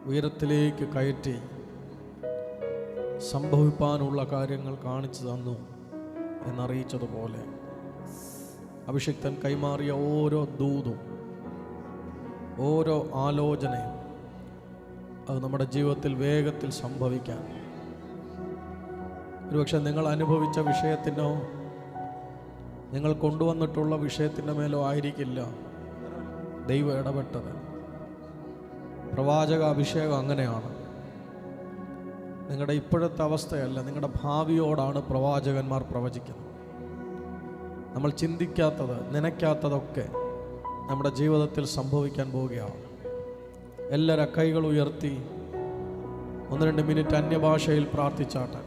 ഉയരത്തിലേക്ക് കയറ്റി സംഭവിപ്പാനുള്ള കാര്യങ്ങൾ കാണിച്ചു തന്നു എന്നറിയിച്ചതുപോലെ അഭിഷിക്തൻ കൈമാറിയ ഓരോ ദൂതും, ഓരോ ആലോചനയും അത് നമ്മുടെ ജീവിതത്തിൽ വേഗത്തിൽ സംഭവിക്കാൻ, ഒരുപക്ഷെ നിങ്ങൾ അനുഭവിച്ച വിഷയത്തിനോ നിങ്ങൾ കൊണ്ടുവന്നിട്ടുള്ള വിഷയത്തിൻ്റെ മേലോ ആയിരിക്കില്ല ദൈവം ഇടപെട്ടത്. പ്രവാചക അഭിഷേകം അങ്ങനെയാണ്. നിങ്ങളുടെ ഇപ്പോഴത്തെ അവസ്ഥയല്ല, നിങ്ങളുടെ ഭാവിയോടാണ് പ്രവാചകന്മാർ പ്രവചിക്കുന്നത്. നമ്മൾ ചിന്തിക്കാത്തത്, നനയ്ക്കാത്തതൊക്കെ നമ്മുടെ ജീവിതത്തിൽ സംഭവിക്കാൻ പോവുകയാണ്. എല്ലാവരും കൈകൾ ഉയർത്തി 1-2 മിനിറ്റ് അന്യഭാഷയിൽ പ്രാർത്ഥിച്ചാട്ടെ.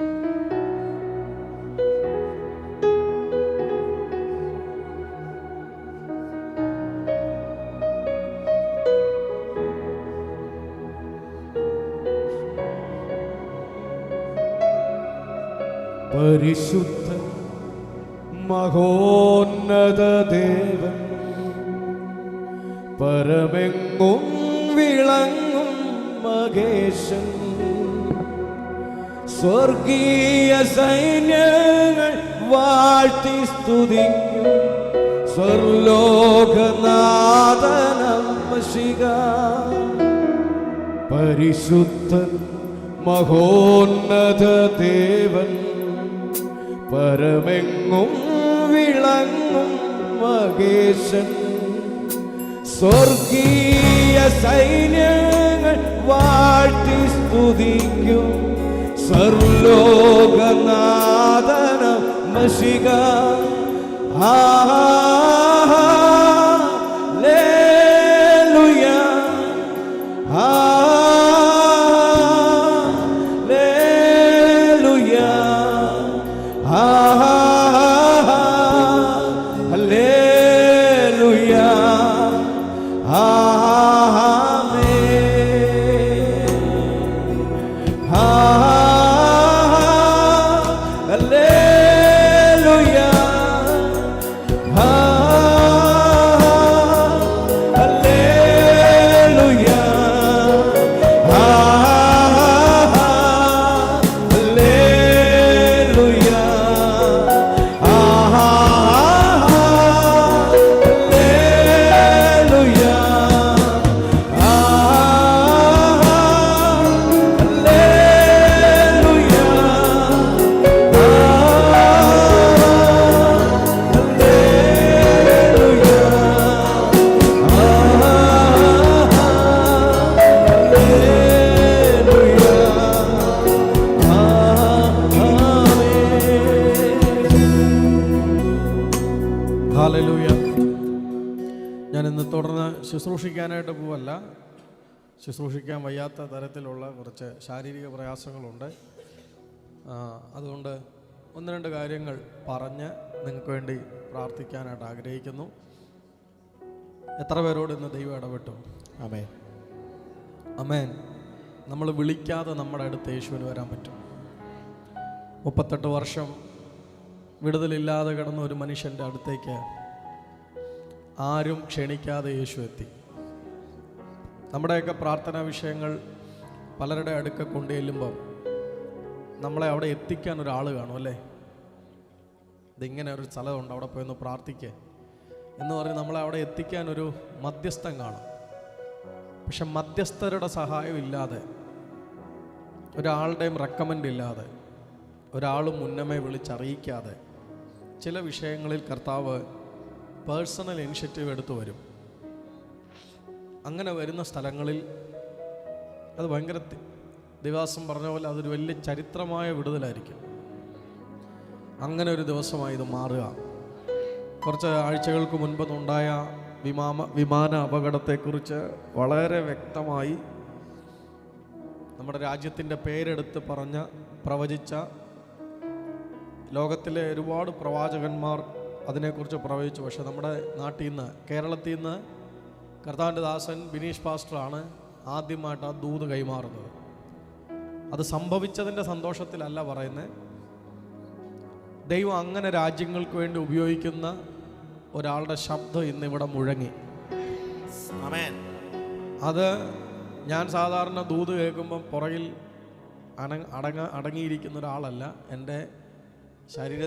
പരിശുദ്ധ മഹോന്നത ദേവൻ, പരമെങ്ങും വിളങ്ങും മഹേശൻ, സ്വർഗീയ സൈന്യങ്ങൾ വാഴ്ത്തി സ്തുതിക്കും സ്വർലോകനാഥനം ശിഖ. പരിശുദ്ധൻ മഹോന്നത ദേവൻ, പരമെങ്ങും വിളങ്ങും മഹേശൻ, സ്വർഗീയ സൈന്യങ്ങൾ വാഴ്ത്തി സ്തുതിക്കും സർലോകനാഥന മഷിക. ഹല്ലേലൂയ, ഹല്ലേലൂയ, ഹല്ലേലൂയ, ഞാനിന്ന് തുടർന്ന് ശുശ്രൂഷിക്കാനായിട്ട് പോവല്ല. ശുശ്രൂഷിക്കാൻ വയ്യാത്ത തരത്തിലുള്ള കുറച്ച് ശാരീരിക പ്രയാസങ്ങളുണ്ട്. അതുകൊണ്ട് 1-2 കാര്യങ്ങൾ പറഞ്ഞ് നിങ്ങൾക്ക് വേണ്ടി പ്രാർത്ഥിക്കാനായിട്ട് ആഗ്രഹിക്കുന്നു. എത്ര പേരോട് ഇന്ന് ദൈവം ഇടപെട്ടു? ആമേൻ, ആമേൻ. നമ്മൾ വിളിക്കാതെ നമ്മുടെ അടുത്ത് യേശുവിന് വരാൻ പറ്റും. 38 വർഷം വിടുതലില്ലാതെ കിടന്ന ഒരു മനുഷ്യൻ്റെ അടുത്തേക്ക് ആരും ക്ഷണിക്കാതെ യേശു എത്തി. നമ്മുടെയൊക്കെ പ്രാർത്ഥനാ വിഷയങ്ങൾ പലരുടെ അടുക്ക കൊണ്ടുചെല്ലുമ്പം നമ്മളെ അവിടെ എത്തിക്കാൻ ഒരാൾ കാണും, അല്ലേ? ഇതിങ്ങനെ ഒരു സ്ഥലമുണ്ട്, അവിടെ പോയി ഒന്ന് പ്രാർത്ഥിക്കുക എന്ന് പറഞ്ഞ് നമ്മളെ അവിടെ എത്തിക്കാൻ ഒരു മധ്യസ്ഥൻ കാണും. പക്ഷെ മധ്യസ്ഥരുടെ സഹായം ഇല്ലാതെ, ഒരാളുടെയും റെക്കമെൻഡ് ഇല്ലാതെ, ഒരാളും മുന്നമേ വിളിച്ചറിയിക്കാതെ ചില വിഷയങ്ങളിൽ കർത്താവ് പേഴ്സണൽ ഇനിഷ്യേറ്റീവ് എടുത്തു വരും. അങ്ങനെ വരുന്ന സ്ഥലങ്ങളിൽ അത് ഭയങ്കര ദിവസം പറഞ്ഞ പോലെ അതൊരു വലിയ ചരിത്രമായ വിടുതലായിരിക്കും. അങ്ങനെ ഒരു ദിവസമായി ഇത് മാറുക. കുറച്ച് ആഴ്ചകൾക്ക് മുൻപുണ്ടായ വിമാന അപകടത്തെക്കുറിച്ച് വളരെ വ്യക്തമായി നമ്മുടെ രാജ്യത്തിൻ്റെ പേരെടുത്ത് പ്രവചിച്ച ലോകത്തിലെ ഒരുപാട് പ്രവാചകന്മാർ അതിനെക്കുറിച്ച് പ്രവചിച്ചു. പക്ഷെ നമ്മുടെ നാട്ടിൽ നിന്ന്, കേരളത്തിൽ നിന്ന് കർത്താവിൻ്റെ ദാസൻ ബിനീഷ് പാസ്റ്ററാണ് ആദ്യമായിട്ട് ആ ദൂത് കൈമാറുന്നത്. അത് സംഭവിച്ചതിൻ്റെ സന്തോഷത്തിലല്ല പറയുന്നത്. ദൈവം അങ്ങനെ രാജ്യങ്ങൾക്ക് വേണ്ടി ഉപയോഗിക്കുന്ന ഒരാളുടെ ശബ്ദം ഇന്നിവിടെ മുഴങ്ങി. അത് ഞാൻ സാധാരണ ദൂത് കേൾക്കുമ്പം പുറകിൽ അടങ്ങിയിരിക്കുന്ന ഒരാളല്ല. എൻ്റെ ശരീര